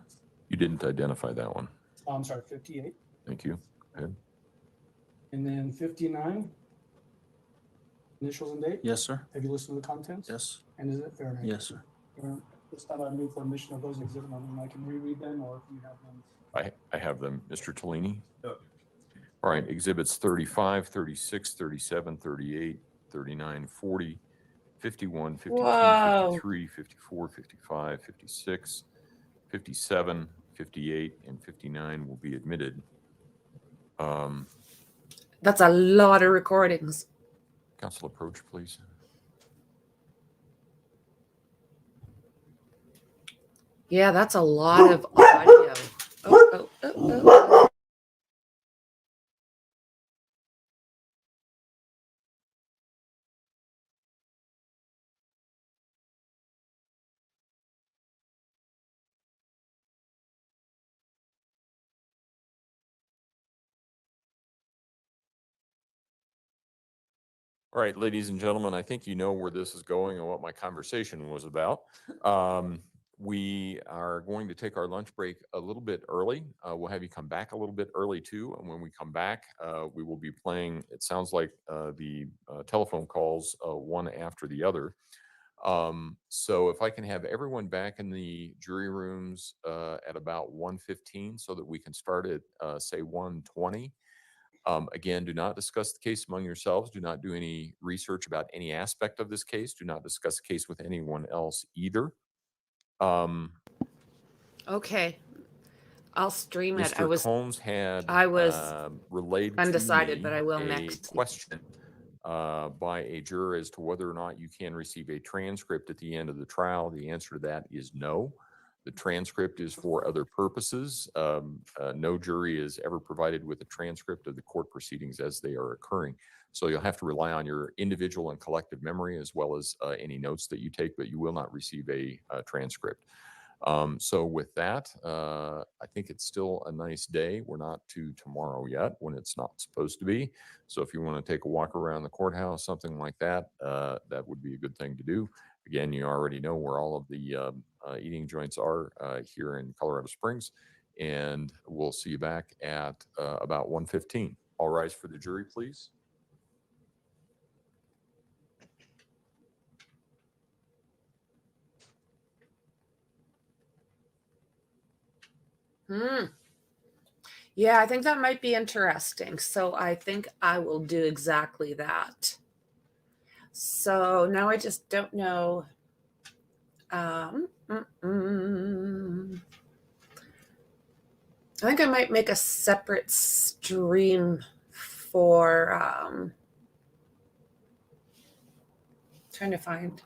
You didn't identify that one. Oh, I'm sorry, 58. Thank you. Go ahead. And then 59. Initials and date? Yes, sir. Have you listened to the contents? Yes. And is it fair and accurate? Yes, sir. This time I move for admission of those exhibit numbers. I can reread them, or if you have them. I have them, Mr. Tellini. All right, exhibits 35, 36, 37, 38, 39, 40, 51, 52, Whoa. 53, 54, 55, 56, 57, 58, and 59 will be admitted. That's a lot of recordings. Council approach, please. Yeah, that's a lot of audio. Oh. All right, ladies and gentlemen, I think you know where this is going and what my conversation was about. We are going to take our lunch break a little bit early. We'll have you come back a little bit early too. And when we come back, we will be playing, it sounds like the telephone calls one after the other. So if I can have everyone back in the jury rooms at about 1:15 so that we can start at say 1:20. Again, do not discuss the case among yourselves. Do not do any research about any aspect of this case. Do not discuss the case with anyone else either. Okay. I'll stream it. Mr. Combs had I was relayed undecided, to but me I will a next. question by a juror as to whether or not you can receive a transcript at the end of the trial. The answer to that is no. The transcript is for other purposes. No jury is ever provided with a transcript of the court proceedings as they are occurring. So you'll have to rely on your individual and collective memory as well as any notes that you take, but you will not receive a transcript. So with that, I think it's still a nice day. We're not to tomorrow yet when it's not supposed to be. So if you want to take a walk around the courthouse, something like that, that would be a good thing to do. Again, you already know where all of the eating joints are here in Colorado Springs, and we'll see you back at about 1:15. All rise for the jury, please. Yeah, I think that might be interesting. So I think I will do exactly that. So now I just don't know. I think I might make a separate stream for trying to find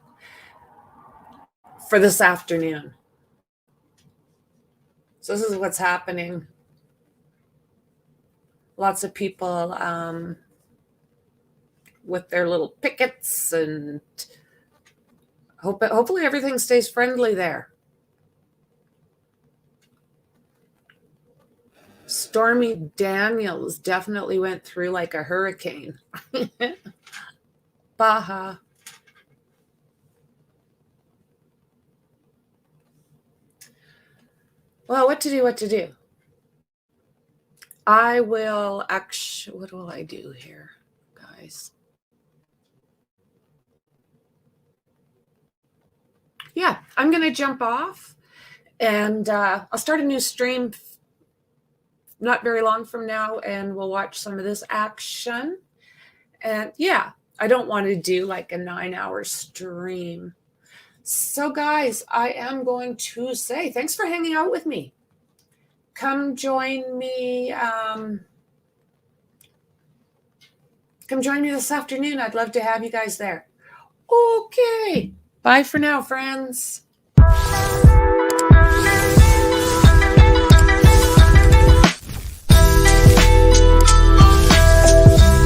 for this afternoon. So this is what's happening. Lots of people with their little pickets and Hopefully everything stays friendly there. Stormy Daniels definitely went through like a hurricane. Baja. Well, what to do? I will actually, what will I do here, guys? Yeah, I'm going to jump off and I'll start a new stream not very long from now and we'll watch some of this action. And yeah, I don't want to do like a 9-hour stream. So guys, I am going to say thanks for hanging out with me. Come join me. Come join me this afternoon. I'd love to have you guys there. Okay. Bye for now, friends.